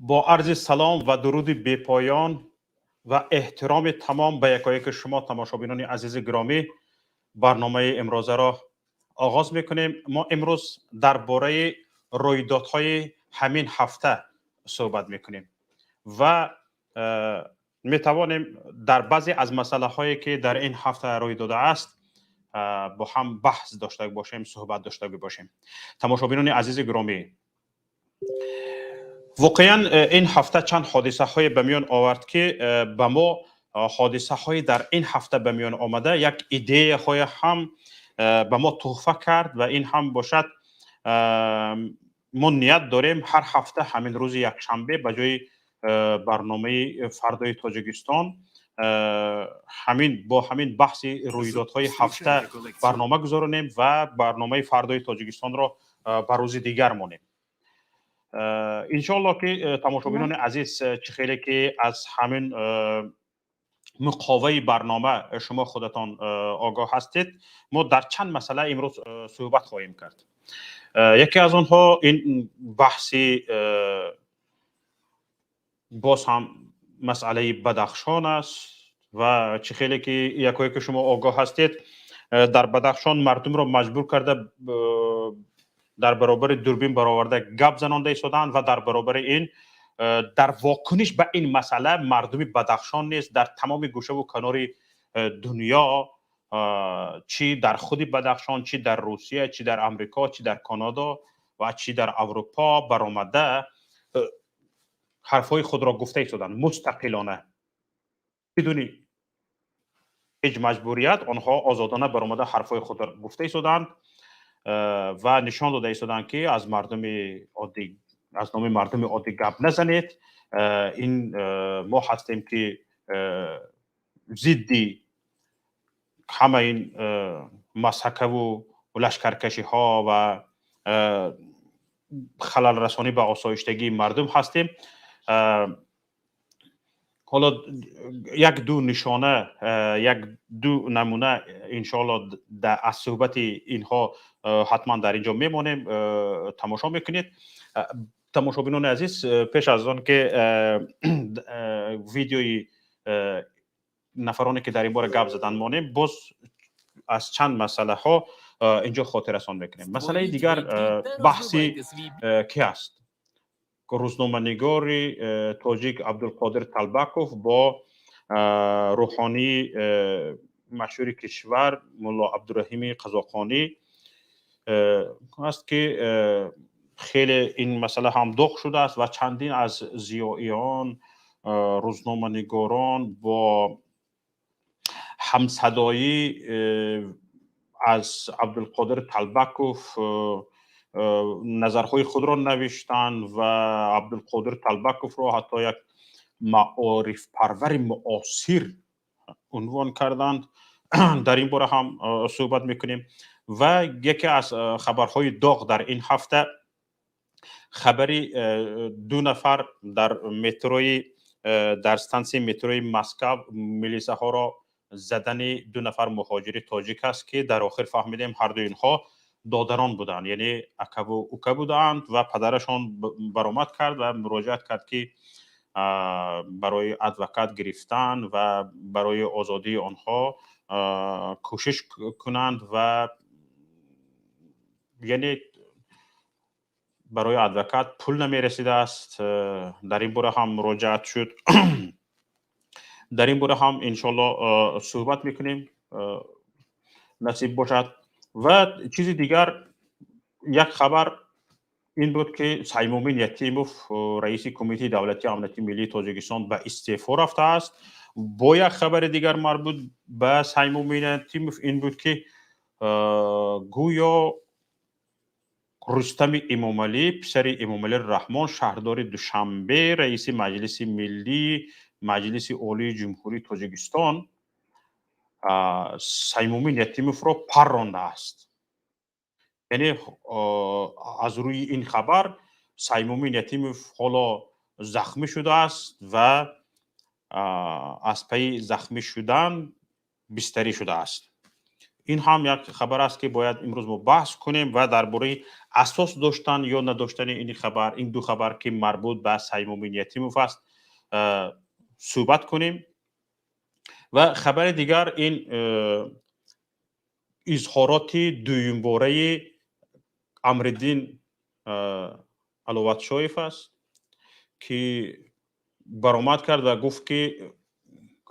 با عرض سلام و درود بی‌پایان و احترام تمام به یکایک شما تماشابینان عزیز گرامی، برنامه امروزه را آغاز میکنیم. ما امروز درباره رویدادهای همین هفته صحبت میکنیم و میتوانیم در بعضی از مسئله هایی که در این هفته روی داده است با هم بحث داشته باشیم، صحبت داشته باشیم. تماشابینان عزیز گرامی، واقعا این هفته چند حادثه های به میان آورد که به ما حادثه های در این هفته به میان آمده یک ایده های هم به ما تحفه کرد و این هم باشد ما نیت داریم هر هفته همین روز یک شنبه به جای برنامه فردای تاجیکستان با همین بحث رویدادهای هفته برنامه گذارانیم و برنامه فردای تاجیکستان را به روز دیگر مانیم. انشالله که تماشابینان عزیز چه خیلی که از همین مقاوه برنامه شما خودتان آگاه هستید، ما در چند مسئله امروز صحبت خواهیم کرد. یکی از آنها این بحثی باز هم مسئله بدخشان است و چه خیلی که یکایی که شما آگاه هستید در بدخشان مردم را مجبور کرده در برابر دوربین برآورده گپ زنانده ایستادند و در برابر این در واکنش به این مسئله مردم بدخشان نیست در تمام گوشه و کنار دنیا، چی در خود بدخشان، چی در روسیه، چی در امریکا، چی در کانادا و چی در اروپا برآمده حرفای خود را گفته ایستادند مستقلانه بدون هیچ مجبوریت. آنها آزادانه برآمده حرفای خود را گفته ایستادند و نشان داده ایستادند که از مردم عادی، از نام مردم عادی گپ نزنید. این ما هستیم که ضد همه این مسحکه و لشکرکشی ها و خلل رسانی به آسایشتگی مردم هستیم. حالا یک دو نشانه، یک دو نمونه انشاءالله از صحبت اینها حتما در اینجا میمانیم، تماشا میکنید. تماشابینان عزیز، پیش از آن که ویدیوی نفرانی که در این باره گپ زدن مانیم، باز از چند مسئله ها اینجا خاطر رسان میکنیم. مسئله دیگر بحثی کی است؟ روزنامه‌نگار تاجیک عبدالقادر طلبکوف با روحانی مشهور کشور ملا عبدالرحیم قزاقانی است که خیلی این مسئله هم داغ شده است و چندین از ضیائیان، روزنامه‌نگاران با همصدایی از عبدالقادر طلبکوف نظرهای خود را نوشتند و عبدالقادر طلبکوف را حتی یک معارف پرور معاصر عنوان کردند. در این باره هم صحبت میکنیم. و یکی از خبرهای داغ در این هفته خبری دو نفر در متروی، در استانسی متروی مسکو میلیسه ها را زدن دو نفر مهاجر تاجیک است که در آخر فهمیدیم هر دو اینها دادران بودند، یعنی اکا و اوکا بودند و پدرشان برآمد کرد و مراجعت کرد که برای ادوکات گرفتن و برای آزادی آنها کوشش کنند و یعنی برای ادوکات پول نمی رسیده است. در این باره هم مراجعت شد. در این باره هم انشالله صحبت میکنیم نصیب باشد. و چیزی دیگر، یک خبر این بود که سیمومین یتیموف رئیس کمیته دولتی امنیتی ملی تاجیکستان به استعفا رفته است. با یک خبر دیگر مربوط به سیمومین یتیموف این بود که گویا رستم امامعلی پسر امامعلی رحمان شهردار دوشنبه رئیس مجلس ملی مجلس عالی جمهوری تاجیکستان سیمومین یتیموف را پرانده است. یعنی از روی این خبر سیمومین یتیموف حالا زخمی شده است و از پی زخمی شدن بستری شده است. این هم یک خبر است که باید امروز ما بحث کنیم و درباره اساس داشتن یا نداشتن این خبر، این دو خبر که مربوط به صمیم یتیموف است صحبت کنیم. و خبر دیگر این اظهارات دویم باره امرالدین علوتشویف است که برآمد کرد و گفت که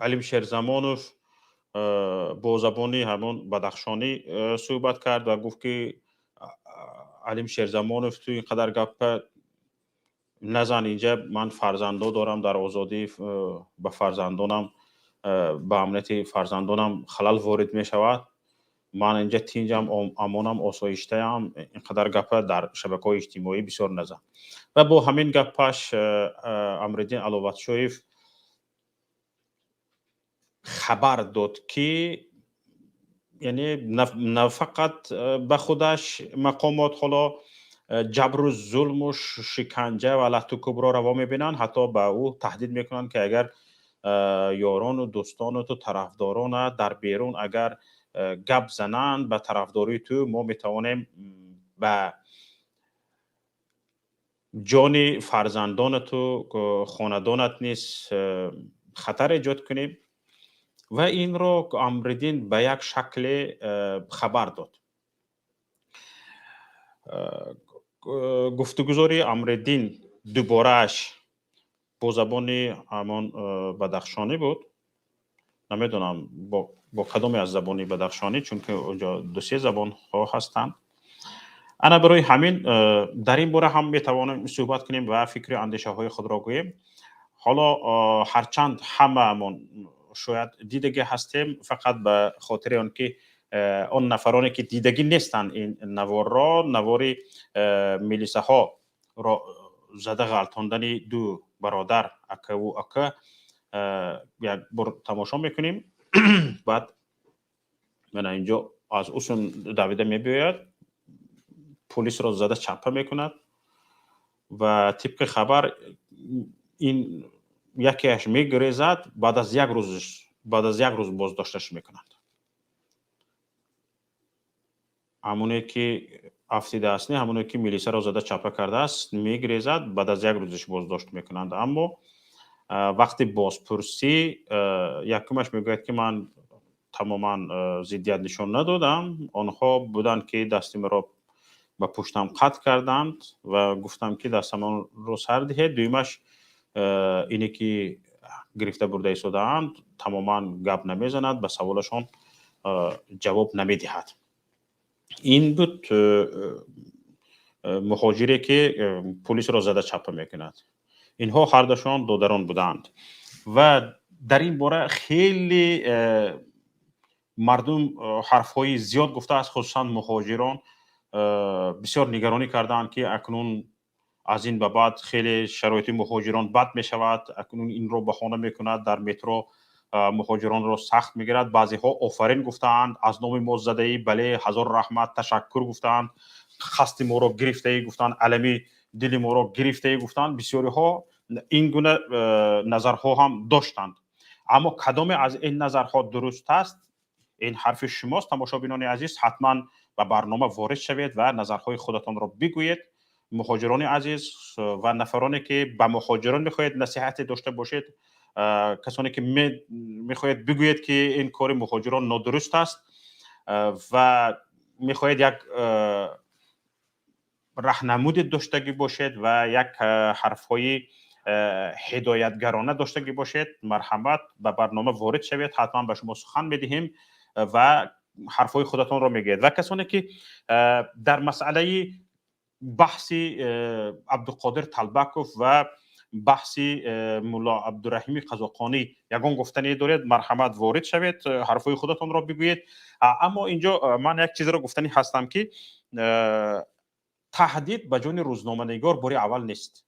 علیم شیرزمانوف با زبانی همون بدخشانی صحبت کرد و گفت که علیم شیرزمانوف تو اینقدر گپ نزن، اینجا من فرزندان دارم، در آزادی به فرزندانم به امنیت فرزندانم خلل وارد می شود، من اینجا تینجم امانم آسایشته ام، اینقدر گپ در شبکه‌های اجتماعی بسیار نزن. و با همین گپش امرالدین علوتشویف خبر داد که یعنی نه فقط به خودش مقامات حالا جبر و ظلم و شکنجه و لحت و کبرا روا میبینن، حتی به او تهدید میکنن که اگر یاران و دوستان و تو طرفداران در بیرون اگر گپ زنند به طرفداری تو، ما میتوانیم به جان فرزندان تو خاندانت نیست خطر ایجاد کنیم. و این رو امرالدین به یک شکل خبر داد. گفتگوزاری امرالدین دوبارهش با زبان همان بدخشانی بود، نمیدونم با کدام از زبانی بدخشانی، چون که اونجا دو سه زبان ها هستند. انا برای همین در این باره هم میتوانیم صحبت کنیم و فکر اندیشه های خود را گوییم. حالا هرچند هممون شاید دیدگی هستیم، فقط به خاطر آنکه آن نفرانی که دیدگی نیستند این نوار را، نوار میلیسه ها را زده غلطاندن دو برادر اکه و اکه یک بار تماشا میکنیم. بعد من اینجا از اصول دویده میباید، پلیس را زده چپه میکند و طبق خبر این یکیش میگریزد، بعد از یک روز بازداشتش میکنند. همونه که افسیده است، همونه که میلیسه را زده چپه کرده است میگریزد، بعد از یک روزش بازداشت میکنند. اما وقتی بازپرسی یکمش میگوید که من تماما ضدیت نشان ندادم، آنها بودند که دستم را به پشتم قطع کردند و گفتم که دستم رو سر دهید. دویمش اینی که گرفته برده ایستاده‌اند تماما گپ نمیزند، به سوالشان جواب نمیدهد. این بود مهاجری که پلیس را زده چپه میکند. اینها هر دوشان دودران بودند و در این باره خیلی مردم حرفهای زیاد گفته است، خصوصا مهاجران بسیار نگرانی کردند که اکنون از این به بعد خیلی شرایط مهاجران بد می شود، اکنون این رو بهانه میکند در مترو مهاجران را سخت میگیرد. بعضی ها آفرین گفتند، از نام ما زده ای، بله هزار رحمت، تشکر گفتند، خست ما را گرفته ای گفتند، علمی دل ما را گرفته ای گفتند. بسیاری ها این گونه نظرها هم داشتند. اما کدام از این نظرها درست است؟ این حرف شماست تماشابینان عزیز. حتما به برنامه وارد شوید و نظرهای خودتان را بگویید. مهاجران عزیز و نفرانی که به مهاجران میخواهید نصیحت داشته باشید، کسانی که میخواهید بگویید که این کار مهاجران نادرست است و میخواهید یک راهنمود داشتگی باشید و یک حرفهای هدایتگرانه داشتگی باشید، مرحمت به برنامه وارد شوید. حتما به شما سخن میدهیم و حرفهای خودتان را میگید. و کسانی که در مسئله بحث عبدالقادر طلبکوف و بحث مولا عبدالرحیم قزاقانی یگان گفتنی دارید، مرحمت وارد شوید، حرفهای خودتان را بگویید. اما اینجا من یک چیز را گفتنی هستم که تهدید به جان روزنامه‌نگار باری اول نیست،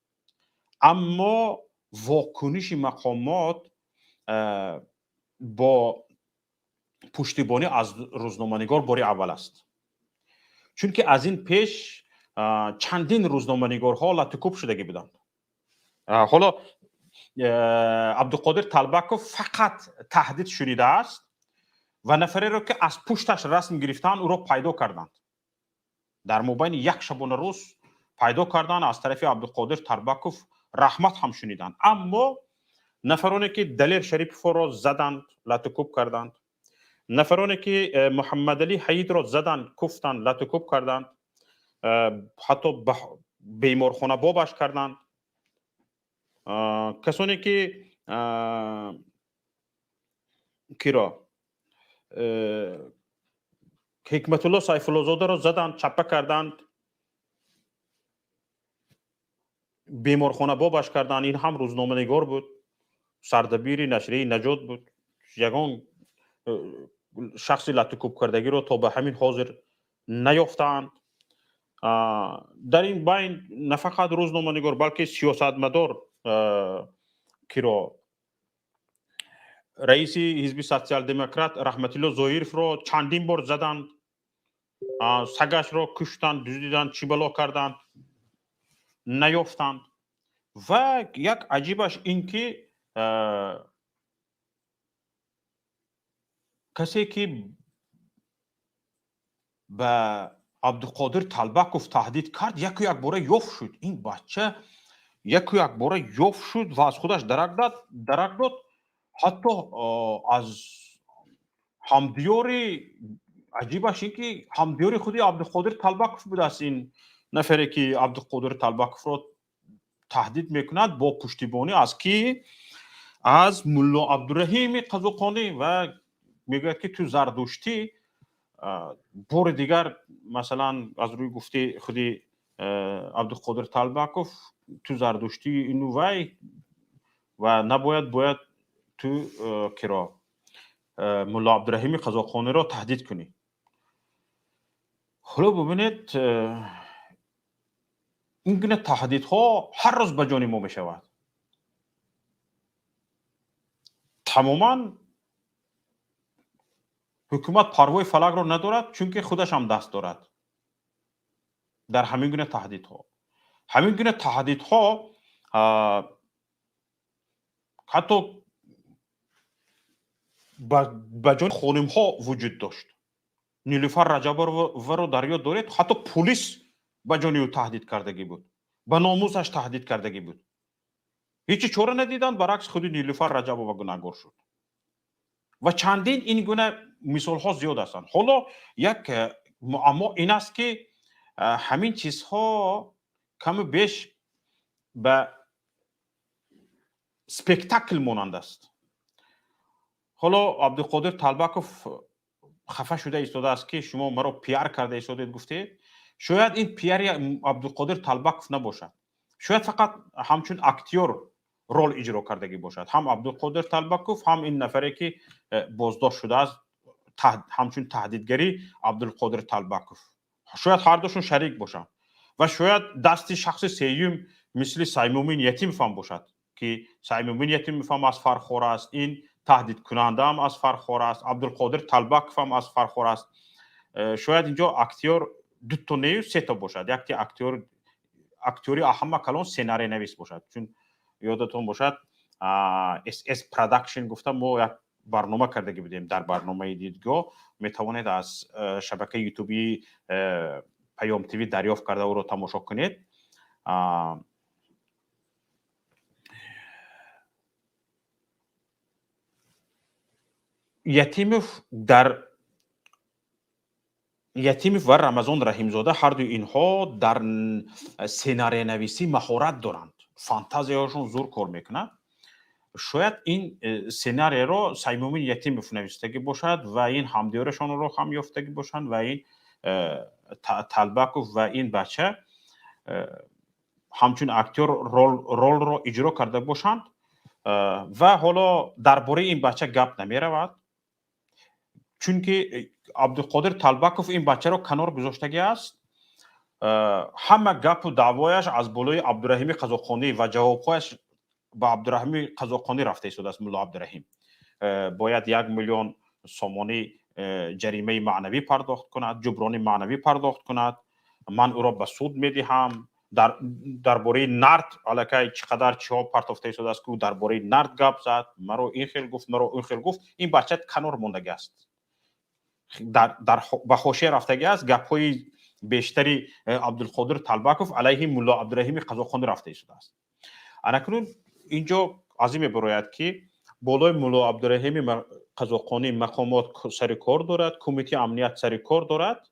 اما واکنش مقامات با پشتیبانی از روزنامه‌نگار باری اول است. چون که از این پیش چندین روزنامه‌نگارها لطکوب شدگی بودند. حالا عبدالقادر طلبکوف فقط تهدید شنیده است و نفری را که از پشتش رسم گرفتن او را پیدا کردند. در مابین یک شبانه روز پیدا کردن از طرف عبدالقادر تربکوف رحمت هم شنیدند. اما نفرانی که دلیر شریف را زدند، لطکوب کردند، نفرانی که محمد علی حید را زدند، کفتند، لطکوب کردند، حتی بیمارخانه بابش کردند، کسانی که کیرا حکمت الله سیف الله زاده را زدند، چپه کردند، بیمارخانه بابش کردند. این هم روزنامه نگار بود، سردبیر نشریه نجات بود. یگان شخصی لطکوب کردگی را تا به همین حاضر نیافتند. در این بین نه فقط روزنامه نگار بلکه سیاستمدار که را رئیس حزب سوسیال دموکرات رحمت الله ظاهرف را چندین بار زدند، سگش را کشتند، دزدیدند، چی بلا کردند، نیافتند. و یک عجیبش این که کسی که به عبدالقادر تلبکوف تهدید کرد یک باره یافت شد. این بچه یک باره یافت شد و از خودش درک داد. حتی از همدیاری عجیبش این که همدیاری خودی عبدالقادر تلبکوف بود است. این نفری که عبدالقادر تلبکوف را تهدید میکند با پشتیبانی از کی؟ از ملا عبدالرحیم قزاقانی. و میگه که تو زردشتی بار دیگر مثلا از روی گفته خودی عبدالقادر تلبکوف تو زردشتی اینو وای و نباید تو کرا ملا عبدالرحیم قزاقانی را تهدید کنی. حالا ببینید این گونه تهدیدها هر روز به جان ما می شود. تماما حکومت پروای فلک را ندارد، چون که خودش هم دست دارد در همین گونه تهدیدها. همین گونه تهدیدها حتی به جان خانم ها وجود داشت. نیلوفر رجب رو در یاد دارید، حتی پلیس به جان او تهدید کردگی بود، به ناموسش تهدید کردگی بود. هیچی چاره ندیدند، برعکس خود نیلوفر رجب و گناهگار شد. و چندین این گونه مثال ها زیاد هستند. حالا یک معما این است که همین چیزها کم بیش به سپکتاکل مانند است. حالا عبدالقادر تلبکوف خفه شده ایستاده است که شما مرا پیار کرده ایستادید گفته. شاید این پیاری عبدالقادر تلبکوف نباشد، شاید فقط همچون اکتیور رول اجرا کردگی باشد. هم عبدالقادر تلبکوف، هم این نفری که بازداشت شده است همچون تهدیدگری عبدالقادر تلبکوف، شاید هر دوشون شریک باشند. و شاید دستی شخص سیوم مثل سیمومین یتیم فهم باشد که سیمومین یتیم فهم از فرخور است، این تهدید کننده هم از فرخور است، عبدالقادر تلبکوف هم از فرخور است. شاید اینجا اکتیور دو تا نه سه تا باشد. یکی اکتیوری اهم کلان سناریو نویس باشد، چون یادتون باشد اس پروداکشن گفتم ما یک برنامه کردگی بودیم. در برنامه دیدگاه میتوانید از شبکه یوتیوبی پیام تیوی دریافت کرده او رو تماشا کنید. یتیموف و رمضان رحیمزاده هر دو اینها در سناریو نویسی مهارت دارند، فانتزیاشون زور کار میکنه. شاید این سناریو رو سیمومین یتیموف نوشتگی باشد و این همدیارشان رو هم یافتگی باشند و این تلبکوف و این بچه همچون اکتور رول رو اجرا کرده باشند. و حالا درباره این بچه گپ نمی رود، چون که عبدالقادر تلبکوف این بچه رو کنار گذاشتگی است. همه گپ و دعوایش از بالای عبدالرحیم قزاقانی و جوابهایش به عبدالرحیم قزاقانی رفته ایستاده است. ملا عبدالرحیم باید 1 میلیون سومانی جریمه معنوی پرداخت کند، جبران معنوی پرداخت کند، من او را به سود میدهم. درباره نرد الکی چقدر چیا پرتافته ایستاده است که درباره نرد گپ زد، مرا این خیل گفت، مرا اون خیل گفت. این بچه کنار موندگی است. به حاشیه رفتگی است. گپ‌های بیشتری عبدالقادر طلبکوف علیه ملا عبدالرحیم قزاقانی رفته شده است. اکنون اینجا از این می‌باید که بالای ملا عبدالرحیم قزاقانی مقامات سر کار دارد، کمیته امنیت سر کار دارد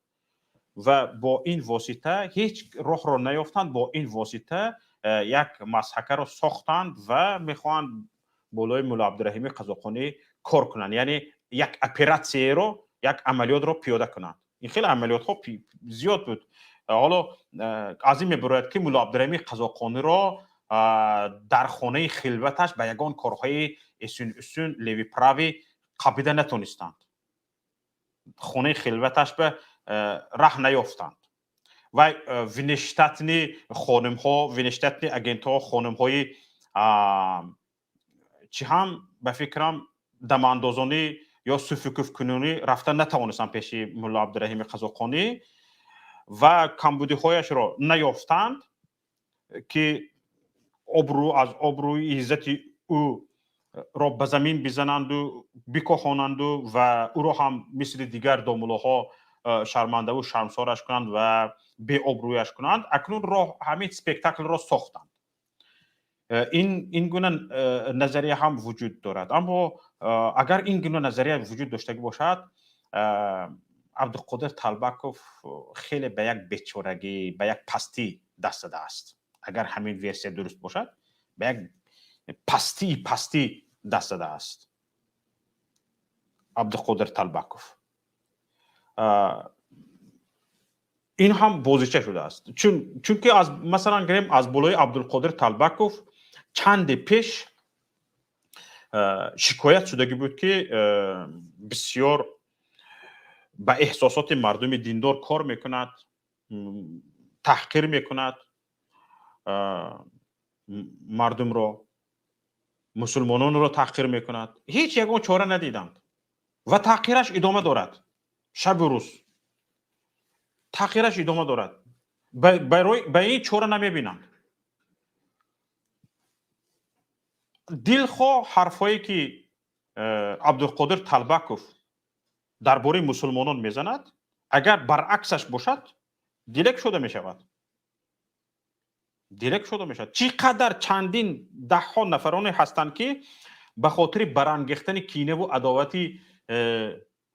و با این واسطه هیچ راه را نیافتند. با این واسطه یک مسحکه را ساختند و میخواهند بالای ملا عبدالرحیم قزاقانی کار کنند، یعنی یک اپراتسیه رو، یک عملیات رو پیاده کنند. این خیلی عملیات ها زیاد بود. حالا از این میباید که ملا عبدالرحیم قزاقانی را در خانه خلوتش به یگان کارهای اسون لیوی پراوی قبیده نتونستند. خانه خلوتش به ره نیافتند و وینشتتنی خانم ها، وینشتتنی اگنت ها، خانم های چی هم به فکرم دم اندازانی یا سوفیکوف کنونی رفتن نتوانستند پیش ملا عبدالرحیم قزاقانی و کمبودی هایش را نیافتند که از ابروی عزت او را به زمین بزنند و بکوهانند و او را هم مثل دیگر داملاها شرمنده و شرمسارش کنند و به ابرویش کنند. اکنون راه همین سپکتاکل را ساختند. این گونه نظریه هم وجود دارد، اما اگر این گونه نظریه وجود داشته باشد، عبدالقادر طلبکوف خیلی به یک بیچارگی، به یک پستی دست داده است. اگر همین ورسیه درست باشد، به یک پستی دست داده است عبدالقادر طلبکوف. این هم بازیچه شده است، چون که از مثلا گریم از بالای عبدالقادر طلبکوف چند پیش شکایت شده بود که بسیار به احساسات مردم دیندار کار میکند، تحقیر میکند مردم را، مسلمانان را تحقیر میکند. هیچ یگان چاره ندیدند و تحقیرش ادامه دارد. شب و روز تحقیرش ادامه دارد. به این چاره نمیبینند. دلخواه حرفایی که عبدالقادر طلبکوف درباره مسلمانان میزند، اگر برعکسش باشد دیرک شده میشود. چقدر چندین ده ها نفرانی هستند که به خاطر برانگیختن کینه و عداوتی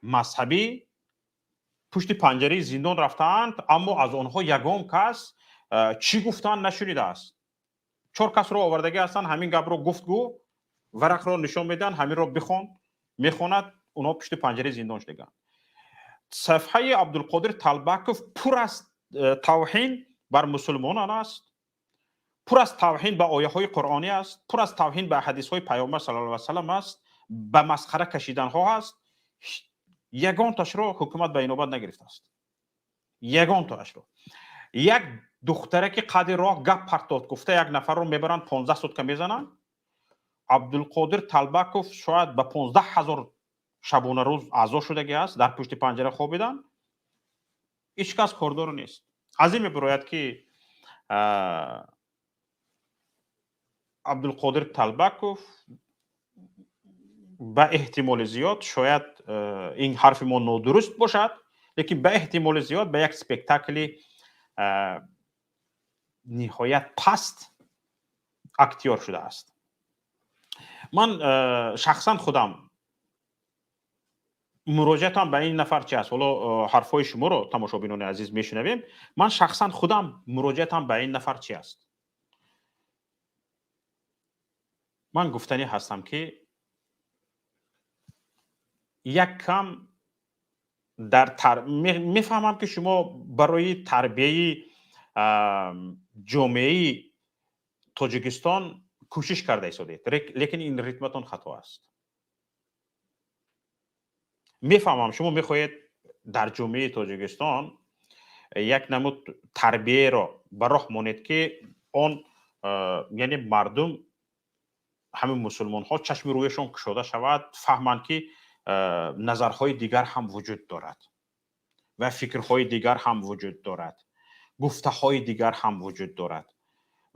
مذهبی پشت پنجره زندان رفتند، اما از آنها یگام کس چی گفتن نشنیده است. 4 کس رو آوردگی هستند، همین گپ رو گفتگو ورق رو نشان میدن، همین رو میخواند، اونها پشت پنجره زندان شدگان. صفحه عبدالقادر طلبکوف پر از توهین بر مسلمانان است، پر از توهین به آیه های قرآنی است، پر از توهین به حدیث های پیامبر صلی الله علیه و سلم است، به مسخره کشیدن ها است. یگان تاش رو حکومت به اینوبت نگرفته است. یگان تاش رو یک دختره که قد راه گپ پرتاد گفته یک نفر رو میبرن 15 سوتکه میزنن. عبدالقادر طلبکوف شاید به 15,000 شبانه روز اعضا شدگی است، در پشت پنجره خوابیدن، هیچ کس کاردار نیست. از این میباید که عبدالقادر طلبکوف به احتمال زیاد، شاید این حرف ما نادرست باشد، لیکن به احتمال زیاد به یک سپکتاکل نهایت پست اکتیار شده است. من شخصا خودم مراجعتم به این نفر چی است؟ حالا حرفای شما رو تماشابینان عزیز میشنویم. من شخصا خودم مراجعتم به این نفر چی است؟ من گفتنی هستم که یک کم میفهمم که شما برای تربیه جامعه تاجیکستان کوشش کرده ایستادید، لیکن این ریتمتون خطا است. میفهمم شما میخواهید در جامعه تاجیکستان یک نمود تربیه را به راه مانید که آن یعنی مردم، همین مسلمان ها، چشم رویشون کشاده شود، فهمند که نظرهای دیگر هم وجود دارد و فکرهای دیگر هم وجود دارد، گفته های دیگر هم وجود دارد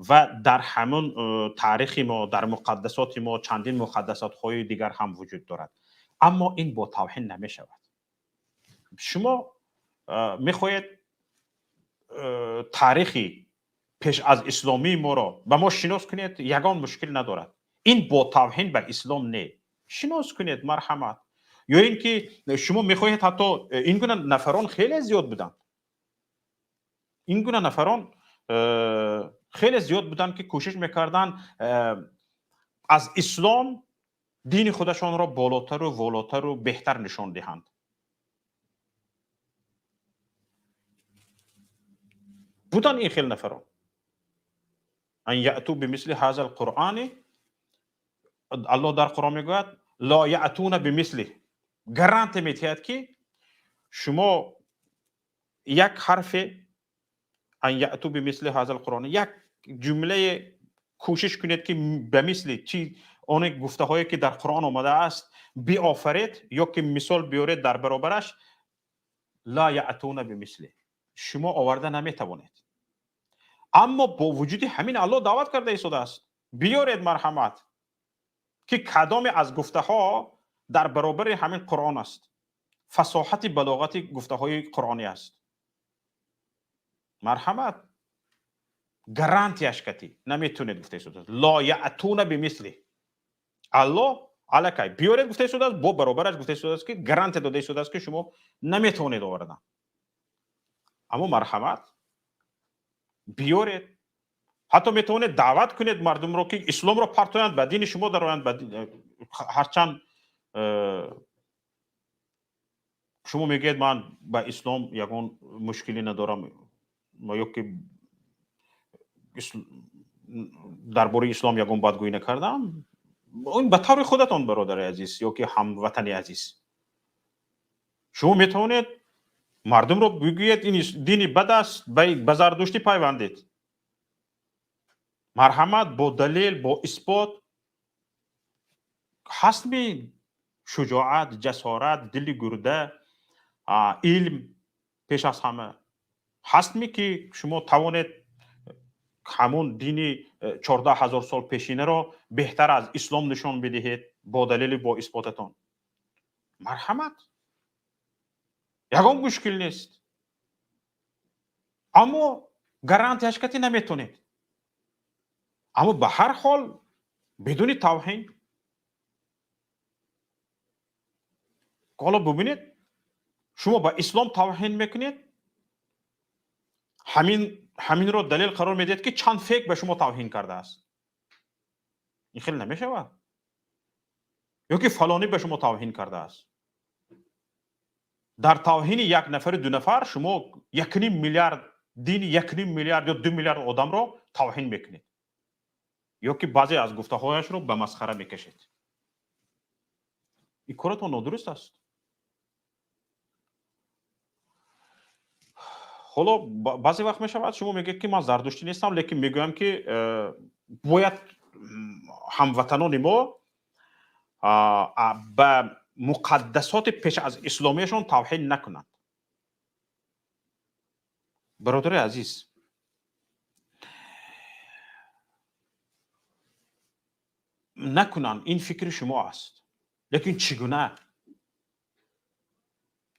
و در همون تاریخ ما، در مقدسات ما چندین مقدسات های دیگر هم وجود دارد. اما این با توهین نمی شود. شما میخواید تاریخی پیش از اسلامی ما را به ما شناس کنید، یگان مشکل ندارد. این با توهین به اسلام نه، شناس کنید مرحمت. یا اینکه شما میخواهید حتی این گونه نفران خیلی زیاد بودن، این گونه نفران خیلی زیاد بودن که کوشش میکردن از اسلام دین خودشان را بالاتر و والاتر و بهتر نشان دهند. بودن این خیلی نفران. ان یأتوا بمثل هذا القرآن، الله در قرآن میگوید لا یأتون بمثله، گارانت میتید که شما یک حرف ان یأتوا بمثل هذا القرآن، یک جمله کوشش کنید که به مثل چی اون گفته هایی که در قرآن آمده است بیافرید یا که مثال بیارید در برابرش، لا یأتون بمثله، شما آورده نمیتوانید. اما با وجود همین الله دعوت کرده ایستاده است بیارید مرحمت که کدام از گفته ها در برابر همین قرآن است، فصاحت بلاغت گفته های قرآنی است. مرحمت گارانتیش کتی نمیتونید گفته ایستاده است لا یأتون بمثله. الله الکی بیارید گفته ایستاده است، با برابرش گفته ایستاده است که گارانت داده ایستاده است که شما نمیتونید آوردن. اما مرحمت بیارید، حتی میتونید دعوت کنید مردم رو که اسلام رو پرتویند به دین شما درآیند. هرچند شما میگید من با اسلام یگان مشکلی ندارم، ما یا که درباره اسلام یگان بدگویی نکردم، اون به طور خودتان برادر عزیز یا که هموطن عزیز، شما میتونید مردم رو بگویید این دین بد است، به زرتشتی پیوندید. مرحمت با دلیل، با اثبات، حسب شجاعت، جسارت، دل گرده، علم پیش از همه هست که شما توانید همون دین 14,000 سال پیشینه را بهتر از اسلام نشان بدهید با دلیل، با اثباتتان. مرحمت یگان مشکل نیست، اما گارانتیش کتی نمیتونید. اما به هر حال بدون توهین. حالا ببینید شما با اسلام توهین میکنید، همین رو دلیل قرار میدید که چند فکر به شما توهین کرده است. این خیلی نمیشود. یا که فلانی به شما توهین کرده است. در توهین یک نفر، دو نفر شما 1.5 میلیارد دین، 1.5 میلیارد یا 2 میلیارد آدم رو توهین میکنید، یا که بعضی از گفته هایش رو به مسخره میکشید. این کارتون نادرست است. حالا بعضی وقت میشود شما میگید که من زردشتی نیستم، لیکن میگویم که باید هموطنان ما به مقدسات پیش از اسلامیشان توهین نکنند. برادر عزیز، نکنند، این فکر شما است، لیکن چگونه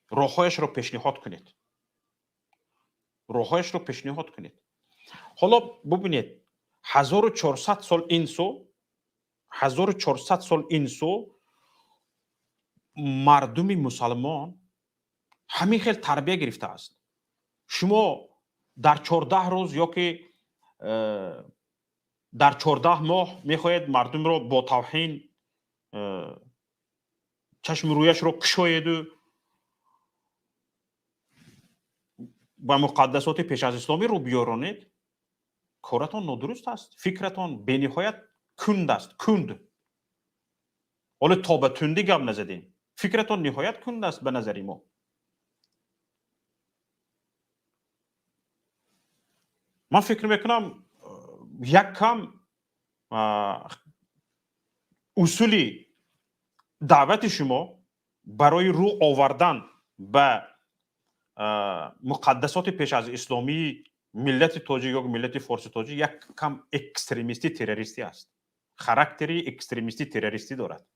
راههایش را پیشنهاد کنید، راههایش را پیشنهاد کنید. حالا ببینید 1400 سال این سو، 1400 سال این سو مردم مسلمان همین خیلی تربیه گرفته است. شما در 14 روز یا که در 14 ماه میخواهید مردم را با توهین چشم رویش را کشاید و با مقدسات پیش از اسلامی رو بیارانید. کارتان نادرست است، فکرتان به نهایت کند است، کند. حالا تا به تندی گپ نزدیم، فکرتان نهایت کند است به نظر ما. من فکر میکنم یک کم اصولی دعوت شما برای رو آوردن به مقدسات پیش از اسلامی ملت تاجیک یا ملت فارس تاجیک یک کم اکستریمیستی تروریستی است. خاراکتری اکستریمیستی تروریستی دارد.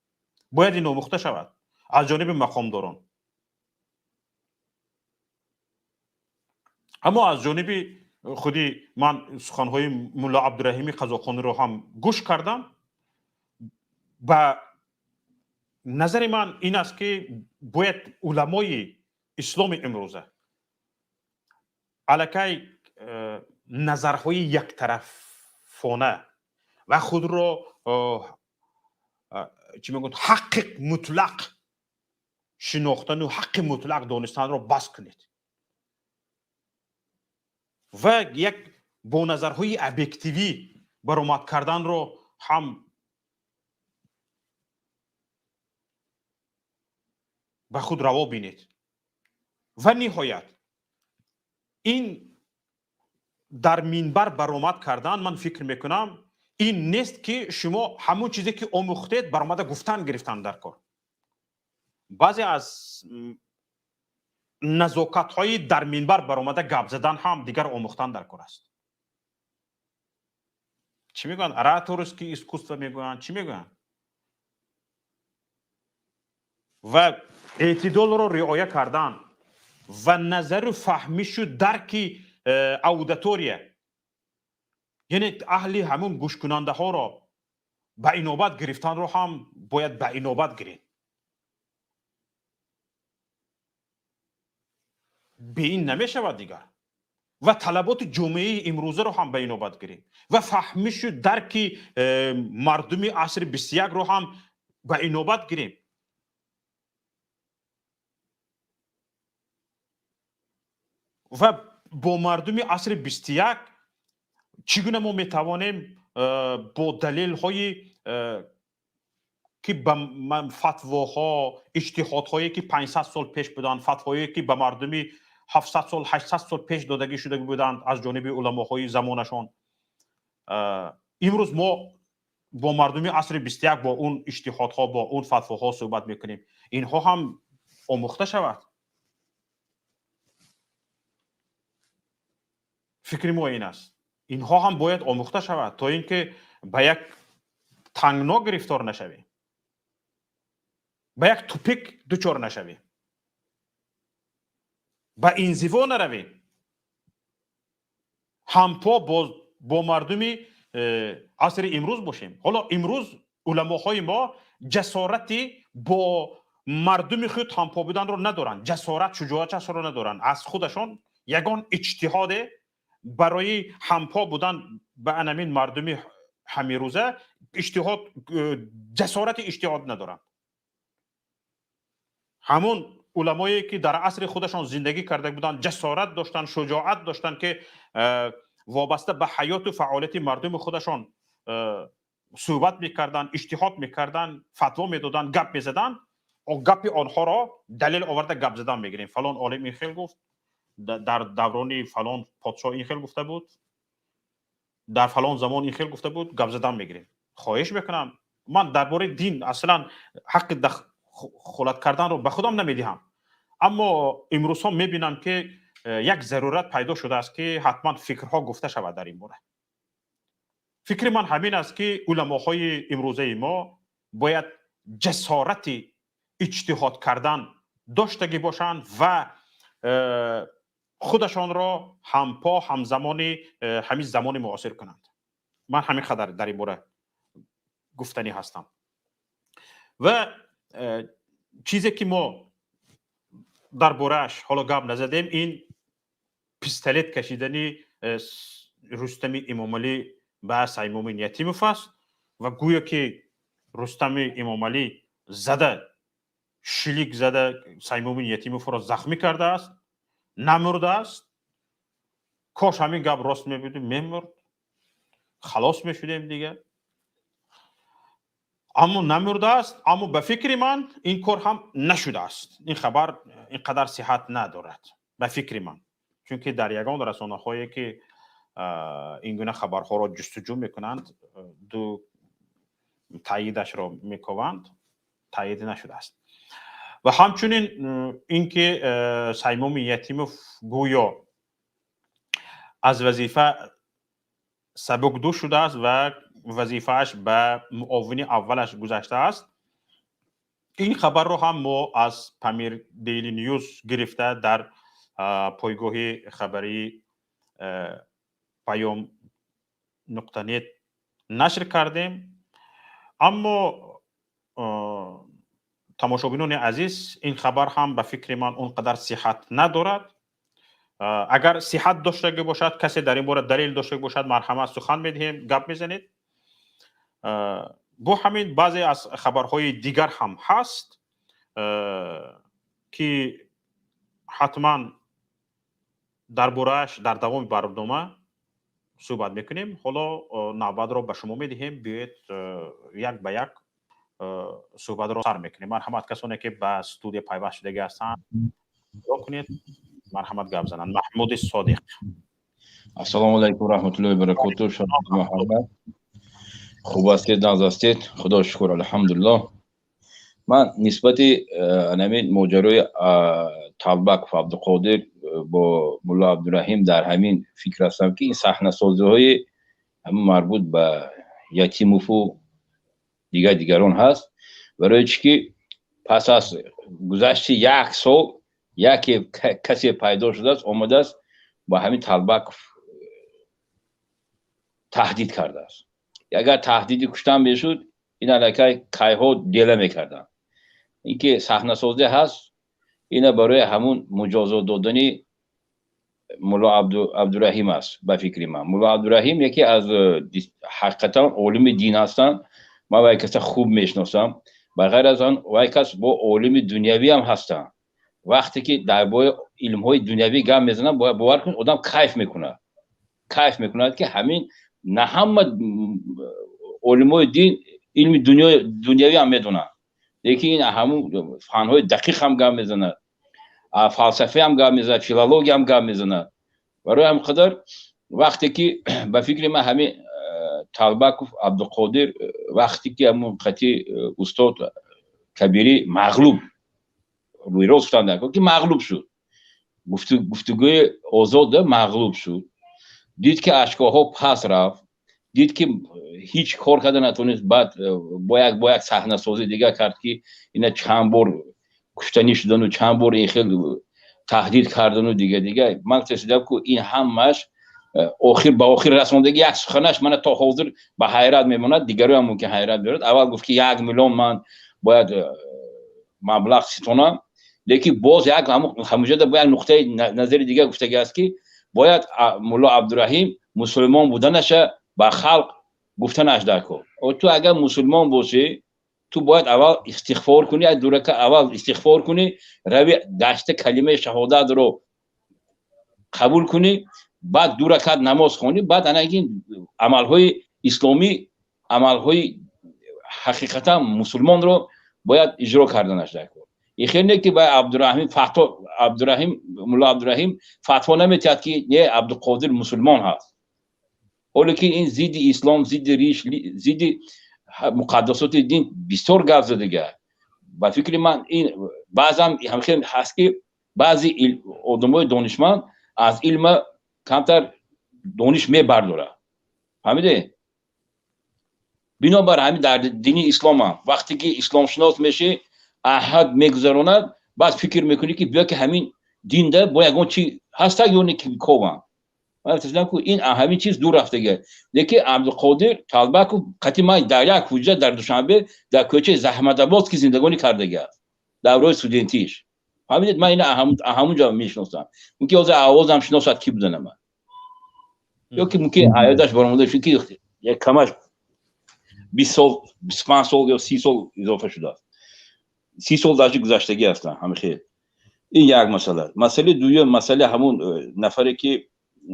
باید این آموخته شود از جانب مقامداران. اما از جانب خودی من سخنهای ملا عبدالرحیم قزاخانی رو هم گوش کردم. و نظر من این است که باید علمای اسلام امروزه علاکه نظرهای یک طرفانه و خود را چی میگن حق مطلق شناختن و حق مطلق دانستن را بس کنید و یک با نظرهای ابجکتیوی برآمد کردن را هم به خود روا بینید. و نهایت این در منبر برآمد کردن من فکر میکنم این نیست که شما همون چیزی که آموختید برآمده گفتن گرفتن در کار. بعضی از نزاکت های در منبر برآمده گپ زدن هم دیگر آموختن در کار است. چی میگن؟ اراتورسکی اسکوستو میگن، چی میگن؟ و اعتدال رو رعایت کردن و نظر فهمیش و درک اوداتوریه، یعنی اهل همون گوش کننده ها را به اینوبت گرفتن رو هم باید به اینوبت گرفت. به این نمیشود دیگر. و طلبات جامعه امروزه رو هم به اینوبت گرفت و فهمیش و درک مردم عصر 21 رو هم به اینوبت گرفت. و با مردم عصر 21 چگونه ما میتوانیم با دلیل های که به فتواها اجتهادهایی که 500 سال پیش بودند، فتوایی که به مردم 700 سال 800 سال پیش دادگی شده بودند از جانب علماهای زمانشان، امروز ما با مردم عصر 21 با اون اجتهادها با اون فتواها صحبت میکنیم. اینها هم آموخته شود. فکر ما این است اینها هم باید آموخته شود تا اینکه به یک تنگنا گرفتار نشویم، به یک توپیک دچار نشویم، به انزوا نرویم، همپا با مردم عصر امروز باشیم. حالا امروز علماهای ما جسارتی با مردم خود همپا بودن رو ندارن، جسارت شجاعت رو ندارن، از خودشان یگان اجتهاد برای همپا بودن به انمین مردم همیروزه اجتهاد جسارت اجتهاد ندارن. همون علمایی که در عصر خودشان زندگی کرده بودن جسارت داشتن، شجاعت داشتن که وابسته به حیات و فعالیت مردم خودشان صحبت میکردن، اجتهاد میکردن، فتوا میدادن، گپ میزدن و گپ آنها را دلیل آورده گپ زدن میگیریم. فلان عالم این خیل گفت، در دوران فلان پادشاه این خیل گفته بود، در فلان زمان این خیل گفته بود، گپ زدن میگیریم. خواهش میکنم من درباره دین اصلا حق دخالت کردن رو به خودم نمیدهم، اما امروز ها میبینم که یک ضرورت پیدا شده است که حتما فکرها گفته شود در این باره. فکر من همین است که علماهای امروزه ما باید جسارت اجتهاد کردن داشتگی باشند و خودشان را همپا همزمان همین زمان معاصر کنند. من همین قدر در این باره گفتنی هستم. و چیزی که ما در باره‌اش حالا گپ نزدیم این پیستلت کشیدنی رستم امامعلی به سیموم یتیموف است و گویا که رستم امامعلی زده شلیک زده سیموم یتیموف را زخمی کرده است، نمرده است. کاش همین گپ راست می‌بود، می‌مرد، خلاص می‌شدیم دیگه. اما نمرده است. اما به فکر من این کار هم نشده است. این خبر اینقدر صحت ندارد به فکر من، چون که در یگان رسانه‌هایی که این گونه خبرها را جستجو میکنند دو تاییدش را میکنند، تایید نشده است. و همچنین اینکه سیموم یتیموف گویا از وظیفه سبکدو شده است و وظیفهش به معاون اولش گذشته است. این خبر رو هم ما از پامیر دیلی نیوز گرفته در پایگاه خبری پیام نقطه نت نشر کردیم. اما تماشابینان عزیز، این خبر هم به فکر من اونقدر صحت ندارد. اگر صحت داشته باشد، کسی در این باره دلیل داشته باشد، مرحمت سخن میدهیم، گپ میزنید. با همین بعضی از خبرهای دیگر هم هست که حتما درباره‌اش در دوام برنامه صحبت میکنیم. حالا نوبت را به شما میدهیم، بیایید یک به یک صحبت را سر میکنیم. مرحمت کسانی که به استودیو پیوست شده هستند کنید، مرحمت گپ زنند. محمود صادق. السلام علیکم و رحمت الله و برکاته. شما محمد خوب هستید؟ ناز هستید؟ خدا شکر الحمدلله. من نسبت همین ماجرای طلبک و عبدالقادر با مولا عبدالرحیم در همین فکر هستم که این صحنه سازی های همین مربوط به یتیموف و دیگران هست، برای که پس از گذشت یک سال یک کسی پیدا شده است، آمده است با همین طلبک تهدید کرده است. اگر تهدیدی کشتن بشد، این علاقه کایها دیله میکردن. اینکه صحنه سازی هست، اینا برای همون مجازات دادنی مولا عبدالرحیم است. به فکر من مولا عبدالرحیم یکی از حقیقتا عالم دین هستن. من وای کس خوب میشناسم. بغیر از آن وای کس با عالم دنیوی هم هستن. وقتی که درباره علم های دنیوی گام میزنن، باور کن آدم کیف میکنه که همین نه همه علمای دین علم دنیوی هم میدونن، لیکن این همون فنهای دقیق هم گام میزنن، فلسفه هم گام میزنن، فیلولوژی هم گام میزنن. برای هم قدر وقتی که به فکر من همین طلبک عبدالقادر وقتی که همون قطعی استاد کبیری مغلوب روی روز فتن که مغلوب شد، گفتگوی آزاد مغلوب شد، دید که اشکاها پس رفت، دید که هیچ کار کرده نتونست، بعد با یک صحنه سازی دیگه کرد که اینا چند بار کشتنی شدن و چند بار این خیلی تهدید کردن و دیگه. من تصدیدم که این همش آخر رساندگی یک سخنش من تا حاضر به حیرت میماند، دیگری هم ممکن حیرت بیارد. اول گفت که 1 میلیون من باید مبلغ ستونم، لیکن باز یک همونجا با یک نقطه نظر دیگه گفته است که باید مولا عبدالرحیم مسلمان بودنش با خلق گفتنش درکو. تو اگر مسلمان باشی، تو باید اول استغفار کنی، از دوره که اول استغفار کنی، روی دشت کلمه شهادت رو قبول کنی، بعد دو رکعت نماز خونی، بعد این عملهای اسلامی، عملهای حقیقتا مسلمان رو باید اجرا کردنش درکو. این خیلی که با مولا عبدالرحیم فتوا نمیتید که نه عبدالقادر مسلمان هست، ولی که این ضد اسلام، ضد ریش، ضد مقدسات دین بسیار گپ زده. با فکر من این بعضا همخیلی هست که بعضی آدمای دانشمند از علم کمتر دانش میبرداره، فهمیده؟ بنابر همین در دینی اسلام هم وقتی که اسلام شناس میشه احد میگذراند، بعد فکر میکنی که بیا که همین دین ده با یگان چی هسته یا نه که کوبن. من تصدیدم که این همین چیز دور رفته. لیکن عبدالقادر طلبک قطعی من در یک حجت در دوشنبه در کوچه زحمت آباد که زندگانی کرده در روی استودنتیش. فهمیدید؟ من این همونجا میشناسم. ممکن از آوازم شناسد کی بودن من، یا که ممکن عیادش برآمده شد که یک کمش 20 سال 25 سال یا 30 سال اضافه شده است. 30 سال داشته گذشتگی هستن همه خیلی. این یک مسئله دوم، مسئله همون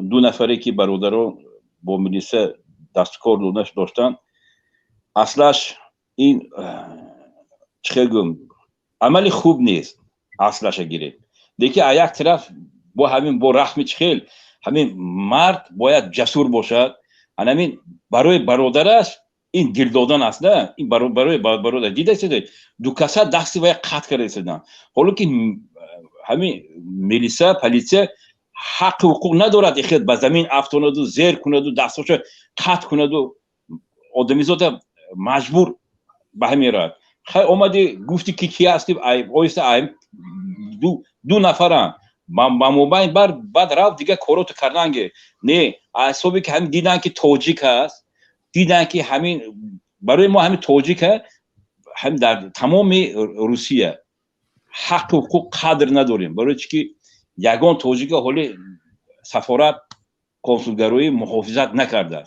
دو نفری که برادران با ملیسه دستکار داشتن، اصلش این چه گم عمل خوب نیست اصلش گیره. دیگه یک طرف با رحم چخیل همین مرد باید جسور باشد، همین برای برادرش این دل دادن است. نه این برای برادر دیده شده دو کسا دستی باید قطع کرده شدن، حالا که همین ملیسه پلیسه حق حقوق ندارد خود به زمین افتاند و زیر کند و دستاشو قطع کند و آدمیزاده مجبور به همین راه. خیلی اومدی گفتی که کی هستی؟ دو نفرن با موبایل بعد رفت دیگه کاراتو کردن که نه اصابی که همین دیدن که توجیک هست، دیدن که همین برای ما همین توجیک هم در تمام روسیه حق و حقوق قدر نداریم، برای چی که یگان توجیک حالی سفارت کنسولگرایی محافظت نکرده،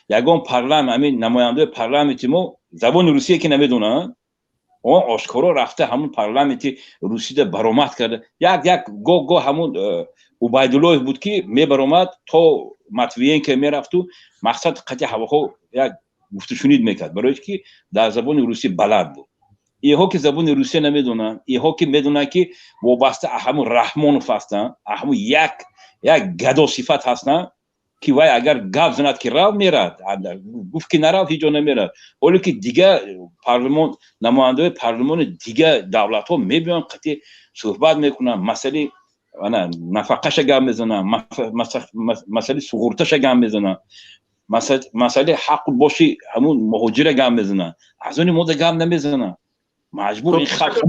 یگان پارلمان همین نماینده پارلمانت ما زبان روسیه که نمیدونن، اون آشکارا رفته همون پارلمانتی روسیه برآمد کرده، یک گو همون عبیدالله بود که می برآمد تا مطویین که میرفت تو مقصد قطع هواخو یک گفتشونید میکرد، برای که در زبان روسی بلد بود. اینها که زبان روسی نمیدونن، اینها که میدونن که وابسته همون رحمانوف هستن، همون یک گدا صفت هستن که وای اگر گپ زند که راه میرد، گفت که نرفت هیچ جا نمیرد. ولی که دیگه پارلمان نماینده پارلمان دیگه دولت ها میبینن قطعی صحبت میکنن، مسئله نفقهش گپ میزنن، مسئله سغورتش گپ میزنن، مسئله حق باشی همون مهاجر گپ میزنن، از اون مورد گپ نمیزنن، مجبور این خلق.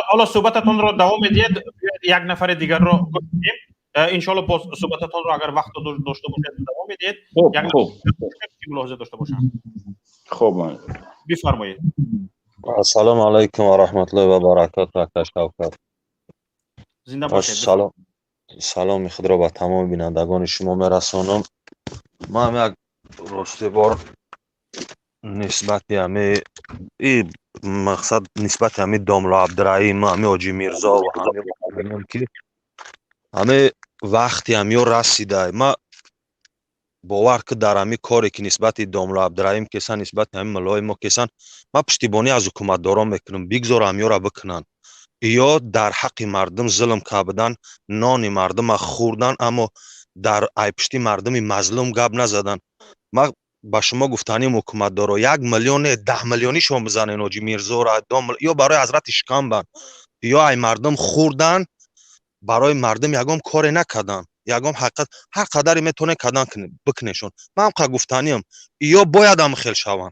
حالا صحبتتون رو دوام بدید، یک نفر دیگر رو گوش بدیم. انشالله باز صحبتتون رو اگر وقت داشته باشید دوام بدید. خوب ملاحظه داشته باشم. خوب بفرمایید. السلام علیکم و رحمت الله و برکاته. شوکت زنده باشید. سلام خود را به تمام بینندگان شما میرسانم. ما هم یک راسته بار نسبت همه این مقصد نسبت همه داملا عبدالرحیم، همه حاجی میرزا و همه که همه وقتی همه رسیده، ما باور که در همه کاری که نسبت داملا عبدالرحیم کسان، نسبت همه ملای ما کسان، ما پشتیبانی از حکومت داران میکنم بگذار همه را بکنن، یا در حق مردم ظلم کردن، نان مردم خوردن، اما در پشتی مردم مظلوم گپ نزدن. ما با شما گفتنیم حکومت دارو 1 میلیون 10 میلیونی شما بزنین حاجی میرزا را یا برای حضرت شکم یا ای مردم خوردن، برای مردم یگام کار نکردن، یگام حقیقت هر قدری میتونه کردن بکنشون. من هم گفتنیم یا باید هم خیل شوم،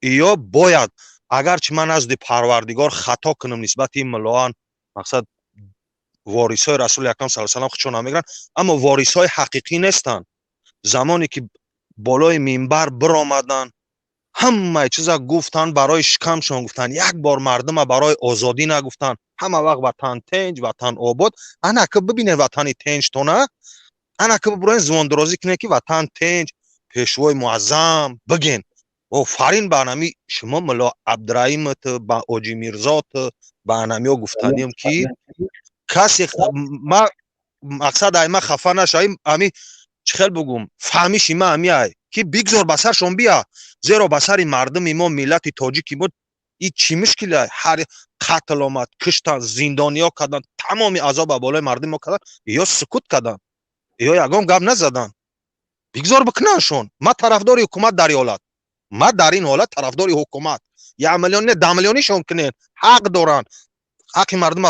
یا باید اگرچه من از پروردگار خطا کنم نسبت این ملاان، مقصد وارثای رسول اکرم صلی الله علیه و آله خودشون نمیگن، اما وارثای حقیقی نیستن. زمانی که بالای منبر برآمدن همه چیزا گفتن، برای شکمشون گفتن، یک بار مردم برای آزادی نگفتن، همه وقت وطن تنج وطن آباد. انا که ببینه وطن تنج تو نه، انا که ببرین زمان درازی کنه که وطن تنج پیشوای معظم بگین آفرین به انمی شما ملا عبدالرحیم با حاجی میرزا با انمی گفتنیم که کسی ما مقصد ایما خفه نشایم، امی چخل بگم فهمیشی ما امی ای که بگذار بسرشون بیا، زیرا بسر مردم ما ملت تاجیکی بود این چی مشکله؟ هر قتل آمد، کشتن، زندانیا کردن، تمامی عذاب بالای مردم ما کردن، یا سکوت کردن یا یگام گپ نزدن. بگذار بکننشون. ما طرفدار حکومت در حالت، ما در این حالت طرفدار حکومت 1 میلیون نه 10 میلیونی شون کنین، حق دارن، حق مردم